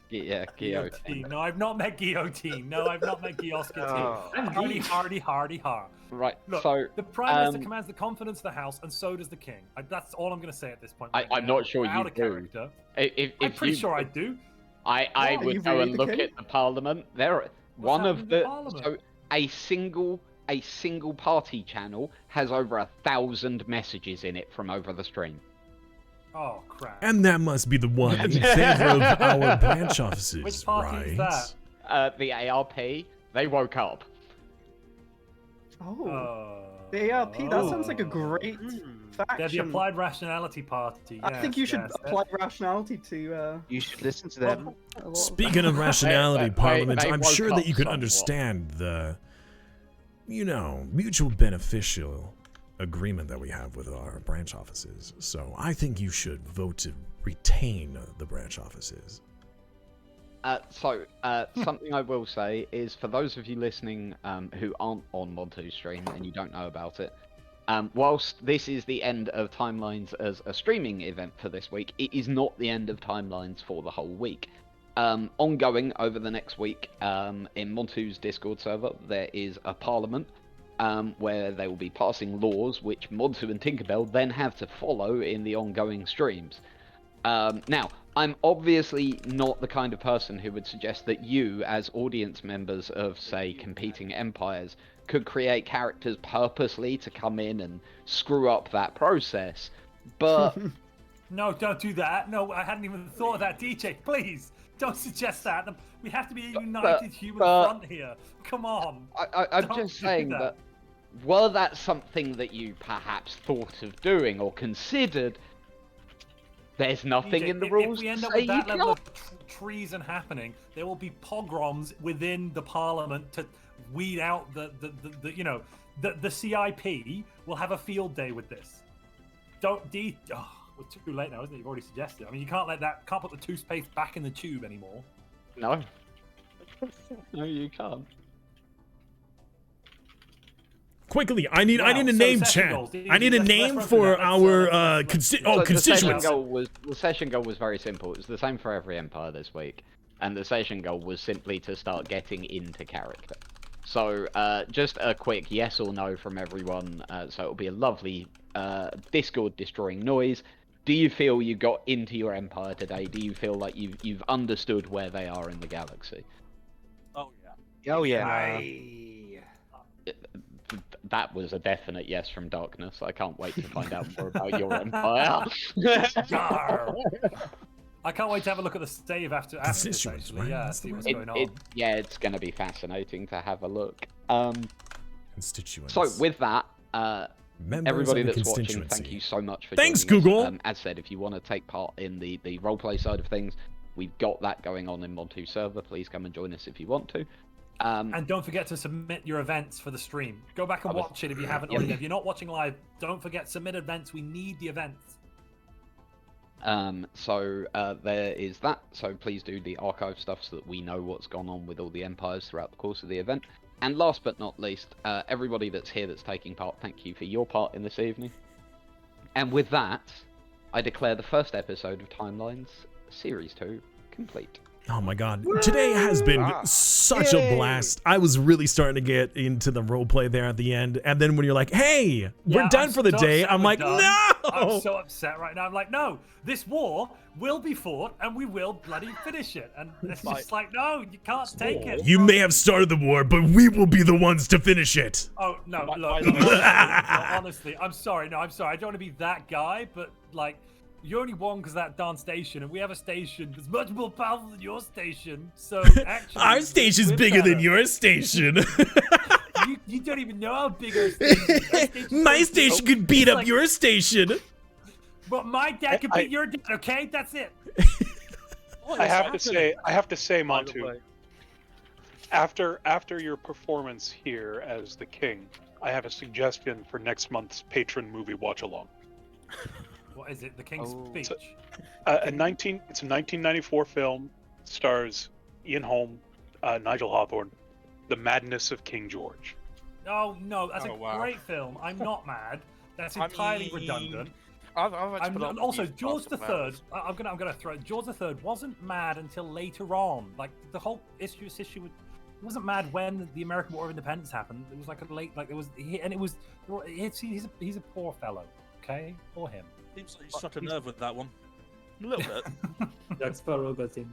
yeah, Guillotine. No, I've not met Guillotine. No, I've not met Guy Oscar Oh. Hardy, hardy, hardy, har. Right. Look, So, the Prime Minister commands the confidence of the House, and so does the King. That's all I'm going to say at this point. I'm not sure Out you of do. character. if I'm pretty you, sure I do. I Yeah, would you go really and the look king? at the Parliament. There, one happening of in the the Parliament? so a single party channel has over 1,000 messages in it from over the stream. Oh crap. And that must be the one in favor of our branch offices, Which party right? is that? The ARP, they woke up. Oh. The ARP, that sounds like a great faction. They're the Applied Rationality Party. I think you yes, should yes. apply rationality to You should listen to them. a lot Speaking of rationality, They- Parliament, they I'm woke sure up that you can somewhat. understand the, mutual beneficial agreement that we have with our branch offices. So I think you should vote to retain the branch offices. Something I will say is for those of you listening who aren't on Montu's stream and you don't know about it, whilst this is the end of Timelines as a streaming event for this week, it is not the end of Timelines for the whole week. Ongoing over the next week in Montu's Discord server, there is a Parliament where they will be passing laws which Montu and Tinkerbell then have to follow in the ongoing streams. Now, I'm obviously not the kind of person who would suggest that you, as audience members of, say, competing empires, could create characters purposely to come in and screw up that process. But No, don't do that. No, I hadn't even thought of that. DJ, please, don't suggest that. We have to be a united human front here. Come on. I'm Don't just do saying that. that were that something that you perhaps thought of doing or considered, there's nothing DJ, in the if rules we end to up say with you that level can't. of treason happening, there will be pogroms within the Parliament to weed out the CIP will have a field day with this. We're too late now, isn't it? You've already suggested. I mean, you can't put the toothpaste back in the tube anymore. No. No, you can't. Quickly, I need Wow, a so name, session Chat. goals. I need a Let's name run through for that. our Let's- So the constituents. session goal was very simple. It was the same for every empire this week, and the session goal was simply to start getting into character. So just a quick yes or no from everyone. So it'll be a lovely Discord destroying noise. Do you feel you got into your empire today? Do you feel like you've understood where they are in the galaxy? Oh yeah. Oh yeah. That was a definite yes from Darkness. I can't wait to find out more about your empire. Yarr. I can't wait to have a look at the stave after this, Constituents, actually. right? Yeah, That's the see what's word. going on. It's going to be fascinating to have a look. Constituents. So with that, Members everybody of the that's watching, constituency. thank you so much for Thanks, joining us. Google. As said, if you want to take part in the roleplay side of things, we've got that going on in Montu server. Please come and join us if you want to. And don't forget to submit your events for the stream. Go back and watch it if you haven't already. If you're not watching live, don't forget, submit events. We need the events. There is that. So please do the archive stuff so that we know what's gone on with all the empires throughout the course of the event. And last but not least, everybody that's here that's taking part, thank you for your part in this evening. And with that, I declare the first episode of Timelines Series 2 complete. Oh my god. Today has been such a blast. I was really starting to get into the roleplay there at the end. And then when you're like, hey, we're Yeah, done I'm for the so day, upset I'm we're like, done. no! I'm so upset right now. I'm like, no, this war will be fought and we will bloody finish it. And it's just like, no, you can't take it. You may have started the war, but we will be the ones to finish it. Oh, no, By look, the way- honestly, I'm sorry. No, I'm sorry. I don't want to be that guy, but like, you only won because of that darn station, and we have a station that's much more powerful than your station. So actually, Our station's we're bigger than better. your station. You don't even know how big our station is. Our station's My so station big. could beat It's up like- your station. But my dad could beat your dad. Okay, that's it. I have to say, By the Montu, way. after your performance here as the king, I have a suggestion for next month's patron movie watch along. What is it? The King's Oh. Speech. It's a 1994 film. stars Ian Holm, Nigel Hawthorne, The Madness of King George. Oh no, that's Oh, a wow. great film. I'm not mad. That's I entirely mean, redundant. I've actually put And up also, with these George the past Third. hours. I'm gonna throw it. George the Third wasn't mad until later on. Like the whole issue with. He wasn't mad when the American War of Independence happened. It was like a late, like it was, and it was. He's a poor fellow. Okay, poor him. Seems like you struck a nerve with that one. A little bit. That's prerogative,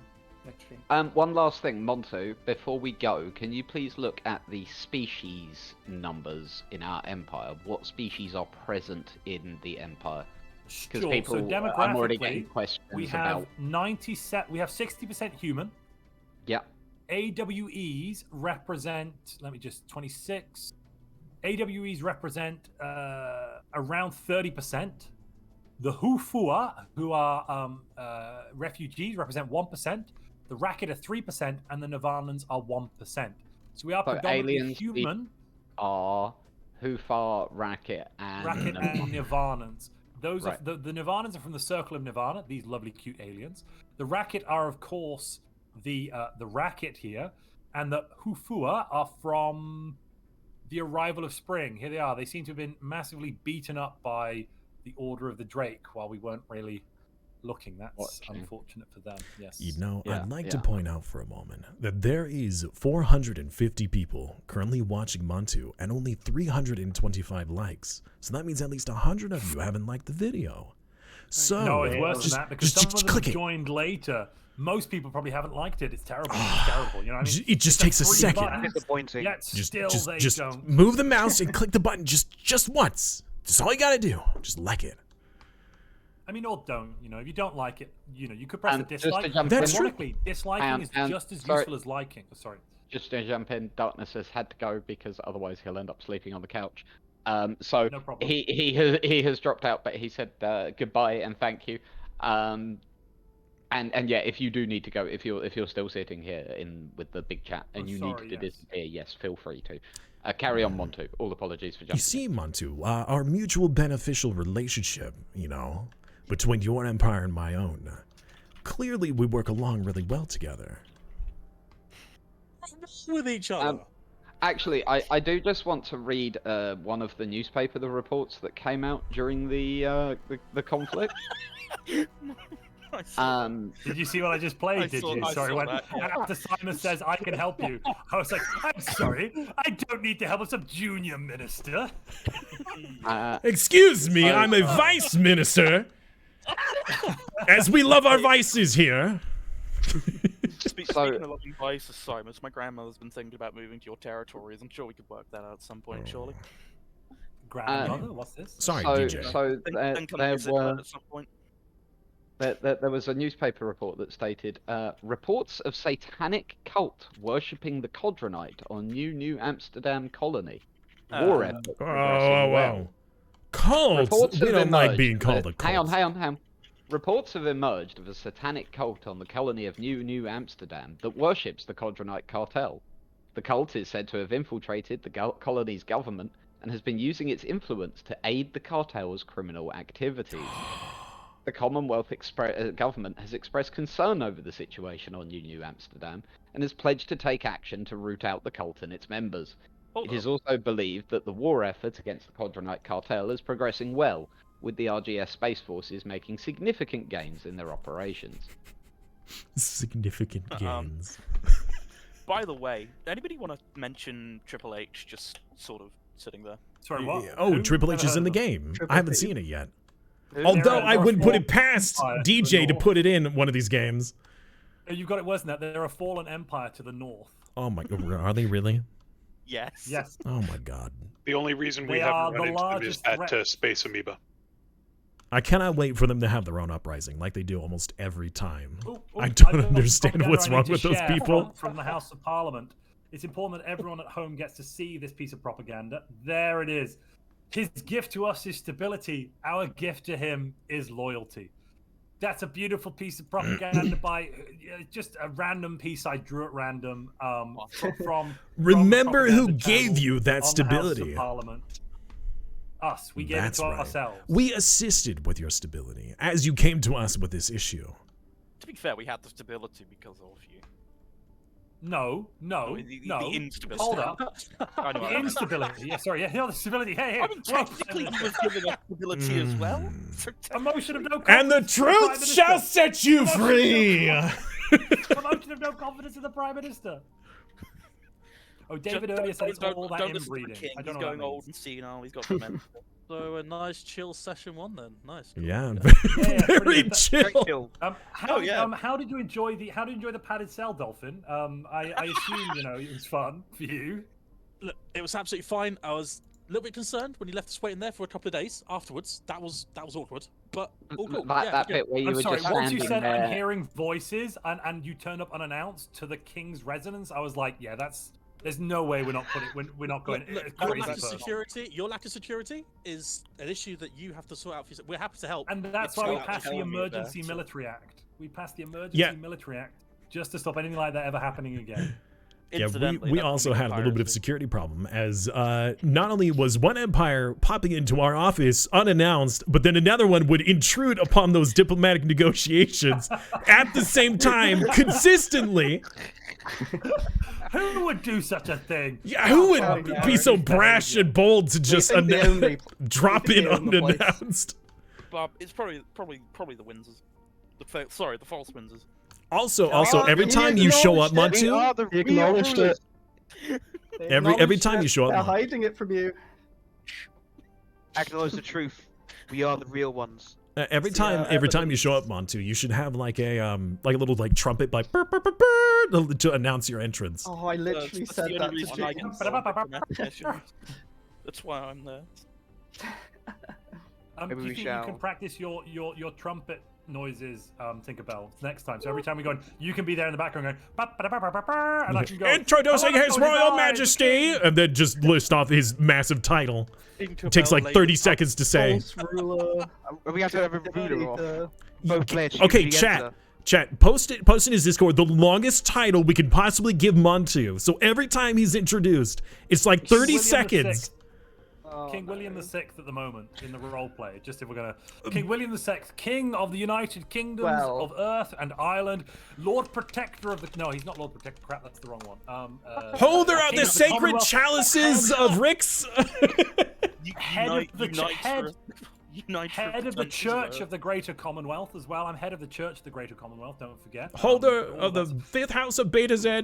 actually. One last thing, Montu, before we go, can you please look at the species numbers in our empire? What species are present in the empire? Because Sure. people, So I'm already getting demographically, questions we have about. 97. We have 60% human. Yeah. AWEs represent. Let me just 26. AWEs represent around 30%. The Hufua, who are refugees, represent 1%. The Racket are 3%, and the Navarnans are 1%. So we are So predominantly aliens human. Are Hufar, Racket, and Racket and Nirvanans. Those Right. are the Nirvanans are from the Circle of Nirvana. These lovely, cute aliens. The Racket are, of course, the Racket here, and the Hufua are from the Arrival of Spring. Here they are. They seem to have been massively beaten up by the Order of the Drake while we weren't really looking. That's Watching. unfortunate for them. Yes. You know, Yeah, I'd like to yeah. point out for a moment that there is 450 people currently watching Montu and only 325 likes. So that means at least 100 of you haven't liked the video. So No, it's worse just, than that because just some of them click have it. joined later. Most people probably haven't liked it. It's terrible. It's terrible. You know what I mean? It just It's takes a free second. button, Disappointing. Yet still they just don't. move the mouse and click the button just once. That's all you gotta do. Just like it. I mean, or don't. You know, if you don't like it, you know, you could press the just to dislike. jump That's in- true. Ironically, disliking is just as sorry. useful as liking. Oh, sorry. Just to jump in, Darkness has had to go because otherwise he'll end up sleeping on the couch. So No problem. he has dropped out, but he said goodbye and thank you. And yeah, if you do need to go, if you're still sitting here with the big chat and Oh, you sorry, need to yes. disappear, yes, feel free to. Carry on, Montu. All apologies for jumping. You see, Montu, our mutual beneficial relationship, you know, between your empire and my own. Clearly, we work along really well together. With each other. Actually, I do just want to read one of the newspaper reports that came out during the conflict. I saw Did you see what I just played? I did saw- you? I Sorry, saw when that, yeah. after Simon says I can help you, I was like, I'm sorry, I don't need to help some junior minister. Excuse me, I'm a vice minister. As we love our vices here. Speaking of loving vice assignments, my grandmother's been thinking about moving to your territories. I'm sure we could work that out at some point, surely. Grandmother, what's this? Sorry, so, DJ. So Then come there visit were her at some point. there was a newspaper report that stated reports of satanic cult worshipping the Kodranite on New Amsterdam colony. War effort progressing well. Cults? Reports We have don't like emerged being of called a- a cult. Hang on. Reports have emerged of a satanic cult on the colony of New Amsterdam that worships the Kodranite cartel. The cult is said to have infiltrated the colony's government and has been using its influence to aid the cartel's criminal activities. The Commonwealth government has expressed concern over the situation on New Amsterdam and has pledged to take action to root out the cult and its members. It is also believed that the war effort against the Kodranite cartel is progressing well, with the RGS Space Forces making significant gains in their operations. Significant gains. By the way, anybody want to mention Triple H just sort of sitting there? Sorry, what? Oh, Who? Triple H Never is in the heard of game. Triple I haven't H. seen it yet. Who? Although There I are wouldn't put it four past empires to the DJ to north. put it in one of these games. You've got it worse than that. They're a fallen empire to the north. Oh my god, are they really? Yes. Yes. Oh my god. The only reason we They are haven't run the into them is largest that threat. Space Amoeba. I cannot wait for them to have their own uprising, like they do almost every time. Ooh, I I've don't got understand propaganda what's I need wrong to with those share people. from the House of Parliament. It's important that everyone at home gets to see this piece of propaganda. There it is. His gift to us is stability. Our gift to him is loyalty. That's a beautiful piece of propaganda by just a random piece I drew at random from Remember who propaganda gave channel you that on the House stability. of Parliament. Us. We gave That's it to right. ourselves. We assisted with your stability as you came to us with this issue. To be fair, we had the stability because of you. No. The instability. Hold up. I know, The I know. instability. Yeah, sorry. Yeah, the stability. Hey. I mean, technically, he was given us stability as well. So A motion of no confidence. And the in Prime truth shall Minister. set you free. A motion of no confidence in the Prime Minister. Oh, David earlier said it's all that don't listen to the inbreeding. king. I don't He's know what going that old means. and senile. He's got dementia. So a nice chill session 1 then. Nice. Cool. Yeah, Yeah, very pretty good. chill. How did you enjoy the padded cell, Dolphin? I assume it was fun for you. Look, it was absolutely fine. I was a little bit concerned when he left us waiting there for a couple of days afterwards. That was awkward, but all cool. That bit where you I'm were sorry. just Once you standing said there. I'm hearing voices and you turned up unannounced to the king's residence, I was like, yeah, there's no way we're not going. Look, it's your crazy lack of personal. security is an issue that you have to sort out for yourself. We're happy to help. And that's It's why we not passed the telling you there, Emergency so- Military Act. We passed the Emergency Military Act just to stop anything like that ever happening again. Yeah, Incidentally, we that also would be had a little bit of piracy. security problem as not only was one empire popping into our office unannounced, but then another one would intrude upon those diplomatic negotiations at the same time consistently. Who would do such a thing? Yeah, who would Oh, yeah, be so really bad brash idea. and bold to just think the only- drop we in think the only place. unannounced? But it's probably the Windsors. The false Windsors. Also, Oh, every he time you show up, acknowledged it. Montu, He acknowledged it. They every acknowledged time it. you show up, They're Montu. hiding it from you. Acknowledge the truth. We are the real ones. Every time you show up, Montu, you should have like a little like trumpet like burr, burr, burr, burr, to announce your entrance. Oh, I literally That's said the that only to reason I James. can solve the mission. That's why I'm there. Maybe Do we you think you shall. can practice your trumpet noises, Tinkerbell, next time? So every time we go in, you can be there in the background going, "Ba, ba, da, ba, ba, ba, ba," and I can go, Introducing "Hello, His Royal divine Majesty," king." and then just list off his massive title. It takes like 30 seconds to say. False ruler. We have to have a ruler off. leader. Both players Okay, choose the chat. answer. Chat, post in his Discord the longest title we could possibly give Montu. So every time he's introduced, it's like 30 William the seconds. Sixth. King William VI at the moment in the role play. Just if we're gonna, King William VI, King of the United Kingdoms Well- of Earth and Ireland, Lord Protector of the. No, he's not Lord Protector. Crap, that's the wrong one. Holder of King the sacred Commonwealth, chalices of Ricks. head of the head of the Church of the the Greater Commonwealth as well. I'm head of the Church of the Greater Commonwealth. Don't forget. Holder All of the that's- 5th House of Beta Z.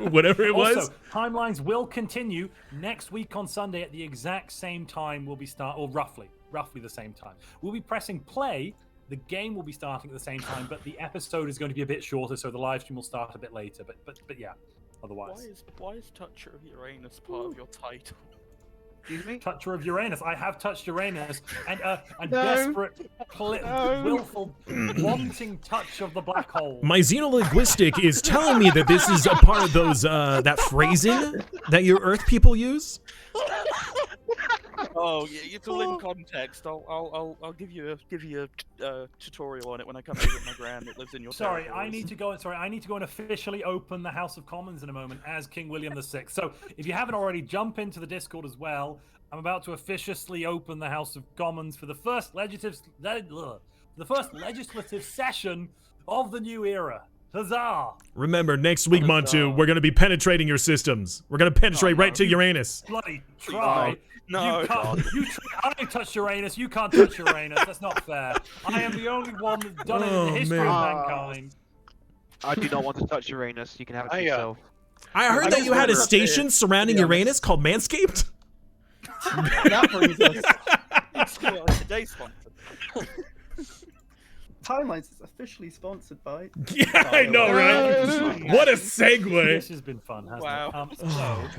Whatever it was. Also, timelines will continue next week on Sunday at the exact same time. We'll be or roughly the same time. We'll be pressing play. The game will be starting at the same time, but the episode is going to be a bit shorter, so the live stream will start a bit later. But yeah, otherwise. Why is Toucher of Uranus part of your title? Excuse me? Toucher of Uranus. I have touched Uranus, and a No. desperate, No. willful, wanting touch of the black hole. My xenolinguistic is telling me that this is a part of those that phrasing that your Earth people use. Oh, yeah, it's all in context. I'll give you a tutorial on it when I come visit my gran that lives in your. Sorry, I territories. need to go. I need to go and officially open the House of Commons in a moment as King William VI. So if you haven't already, jump into the Discord as well. I'm about to officially open the House of Commons for the first legislative session of the new era. Huzzah! Remember, next week, Montu, we're going to be penetrating your systems. We're going to penetrate right to Uranus. Bloody try. No, you can't. God. I touched Uranus. You can't touch Uranus. That's not fair. I am the only one that's done it in the history of mankind. I do not want to touch Uranus. You can have it to yourself. I heard that you had a station surrounding Uranus called Manscaped. That brings us. It's today's sponsor. Timelines is officially sponsored by. Yeah, I know, right? What a segue. This has been fun, hasn't Wow. it? So,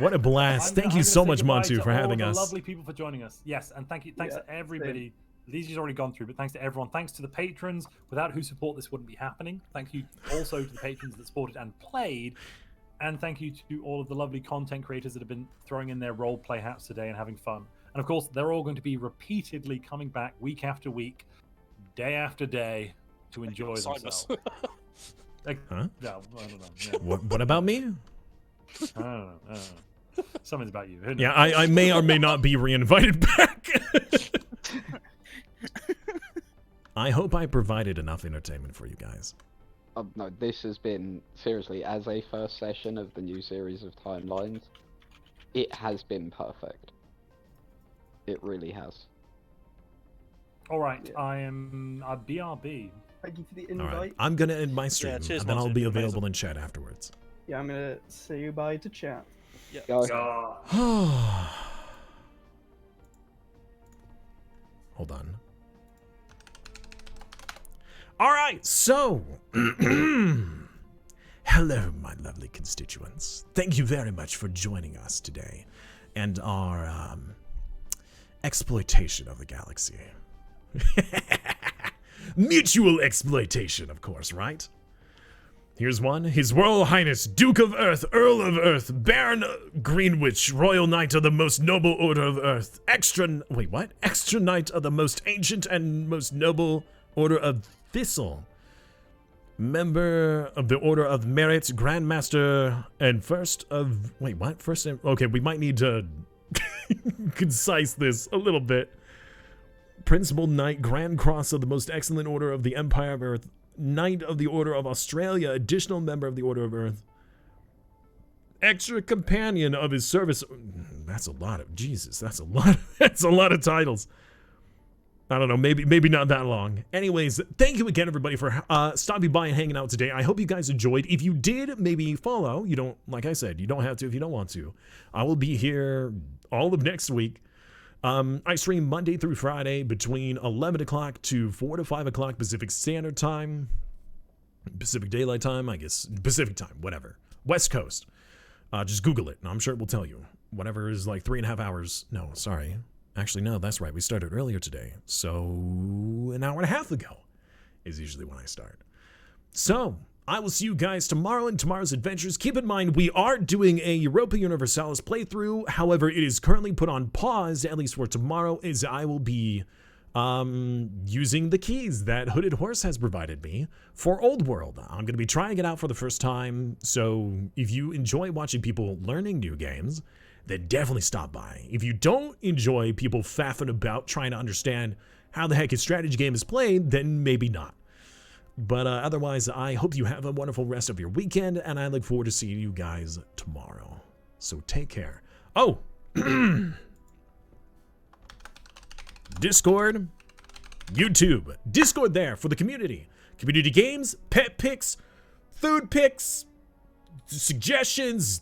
What a blast. Thank you so much, Montu, for having us. Lovely people for joining us. Yes, and thanks to everybody. These have already gone through, but thanks to everyone. Thanks to the patrons, without whose support this wouldn't be happening. Thank you also to the patrons that supported and played. And thank you to all of the lovely content creators that have been throwing in their role play hats today and having fun. And of course, they're all going to be repeatedly coming back week after week, day after day, to enjoy themselves. Like, Huh? No, I don't know. Yeah. What about me? I don't know. Something's about you. Who knows? Yeah, I may or may not be reinvited back. I hope I provided enough entertainment for you guys. No, this has been, seriously, as a first session of the new series of timelines, it has been perfect. It really has. All right, I am a BRB. Thank you for the All invite. right, I'm gonna end my stream, Yeah, cheers, and then I'll Monty. be You're available amazing. in chat afterwards. Yeah, I'm gonna say bye to chat. Yeah. Go. Hold on. All right, so hello, my lovely constituents. Thank you very much for joining us today and our exploitation of the galaxy. Mutual exploitation, of course, right? Here's one. His Royal Highness, Duke of Earth, Earl of Earth, Baron Greenwich, Royal Knight of the Most Noble Order of Earth, Extra Knight of the Most Ancient and Most Noble Order of Thistle, Member of the Order of Merit, Grandmaster, and First, okay, we might need to concise this a little bit. Principal Knight, Grand Cross of the Most Excellent Order of the Empire of Earth, Knight of the Order of Australia, additional member of the Order of Earth, extra companion of his service. That's a lot of Jesus. That's a lot of titles. I don't know. Maybe not that long. Anyways, thank you again, everybody, for stopping by and hanging out today. I hope you guys enjoyed. If you did, maybe follow. You don't, like I said, you don't have to if you don't want to. I will be here all of next week. I stream Monday through Friday between 11 o'clock to 4 to 5 o'clock Pacific Standard Time. Pacific Daylight Time, I guess. Pacific Time, whatever. West Coast. Just Google it, and I'm sure it will tell you. Whatever is like 3.5 hours. No, sorry. Actually, no, that's right. We started earlier today. So, an hour and a half ago is usually when I start. So, I will see you guys tomorrow in tomorrow's adventures. Keep in mind, we are doing a Europa Universalis playthrough. However, it is currently put on pause, at least for tomorrow, as I will be using the keys that Hooded Horse has provided me for Old World. I'm going to be trying it out for the first time, so if you enjoy watching people learning new games, then definitely stop by. If you don't enjoy people faffing about trying to understand how the heck a strategy game is played, then maybe not. But otherwise, I hope you have a wonderful rest of your weekend, and I look forward to seeing you guys tomorrow. So take care. Oh! Discord, YouTube. Discord there for the community. Community games, pet picks, food picks, suggestions.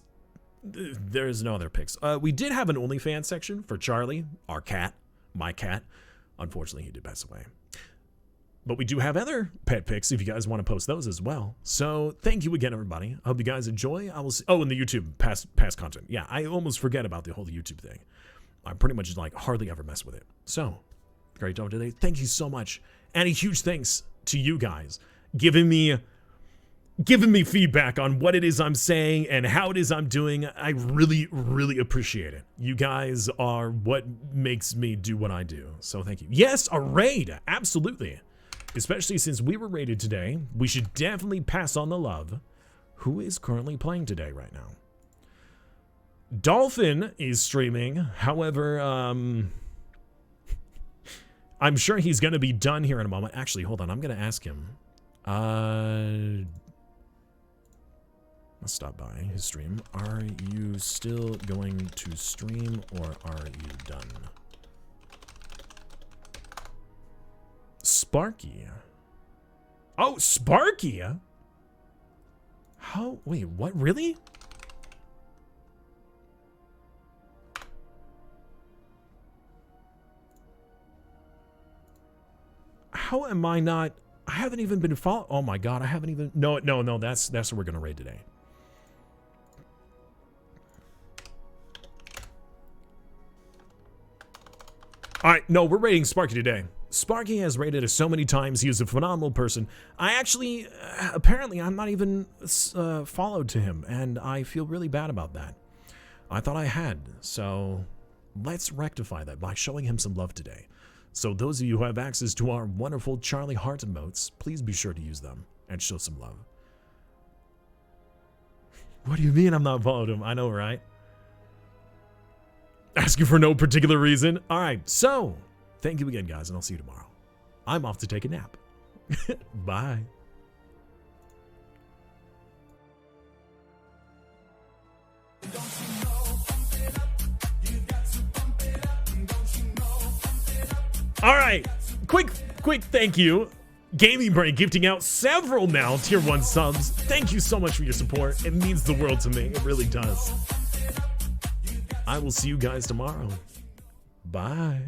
There's no other picks. We did have an OnlyFans section for Charlie, our cat, my cat. Unfortunately, he did pass away. But we do have other pet picks if you guys want to post those as well. So thank you again, everybody. I hope you guys enjoy. I will see. Oh, and the YouTube past content. Yeah, I almost forget about the whole YouTube thing. I pretty much like hardly ever mess with it. So great job today. Thank you so much. And a huge thanks to you guys giving me feedback on what it is I'm saying and how it is I'm doing. I really, really appreciate it. You guys are what makes me do what I do. So thank you. Yes, a raid. Absolutely. Especially since we were raided today, we should definitely pass on the love. Who is currently playing today right now? Dolphin is streaming. However, I'm sure he's going to be done here in a moment. Actually, hold on. I'm going to ask him. Let's stop by his stream. Are you still going to stream or are you done? Sparky. Oh, Sparky. How? Wait, what? Really? How am I not? I haven't even been followed. Oh my god, I haven't even. No. That's what we're gonna raid today. All right, no, we're raiding Sparky today. Sparky has raided us so many times. He is a phenomenal person. I actually, apparently, I'm not even followed to him, and I feel really bad about that. I thought I had, so let's rectify that by showing him some love today. So those of you who have access to our wonderful Charlie Heart emotes, please be sure to use them and show some love. What do you mean I'm not followed him? I know, right? Asking for no particular reason. All right, so thank you again, guys, and I'll see you tomorrow. I'm off to take a nap. Bye. All right, quick thank you. Gaming Brain gifting out several now tier 1 subs. Thank you so much for your support. It means the world to me. It really does. I will see you guys tomorrow. Bye.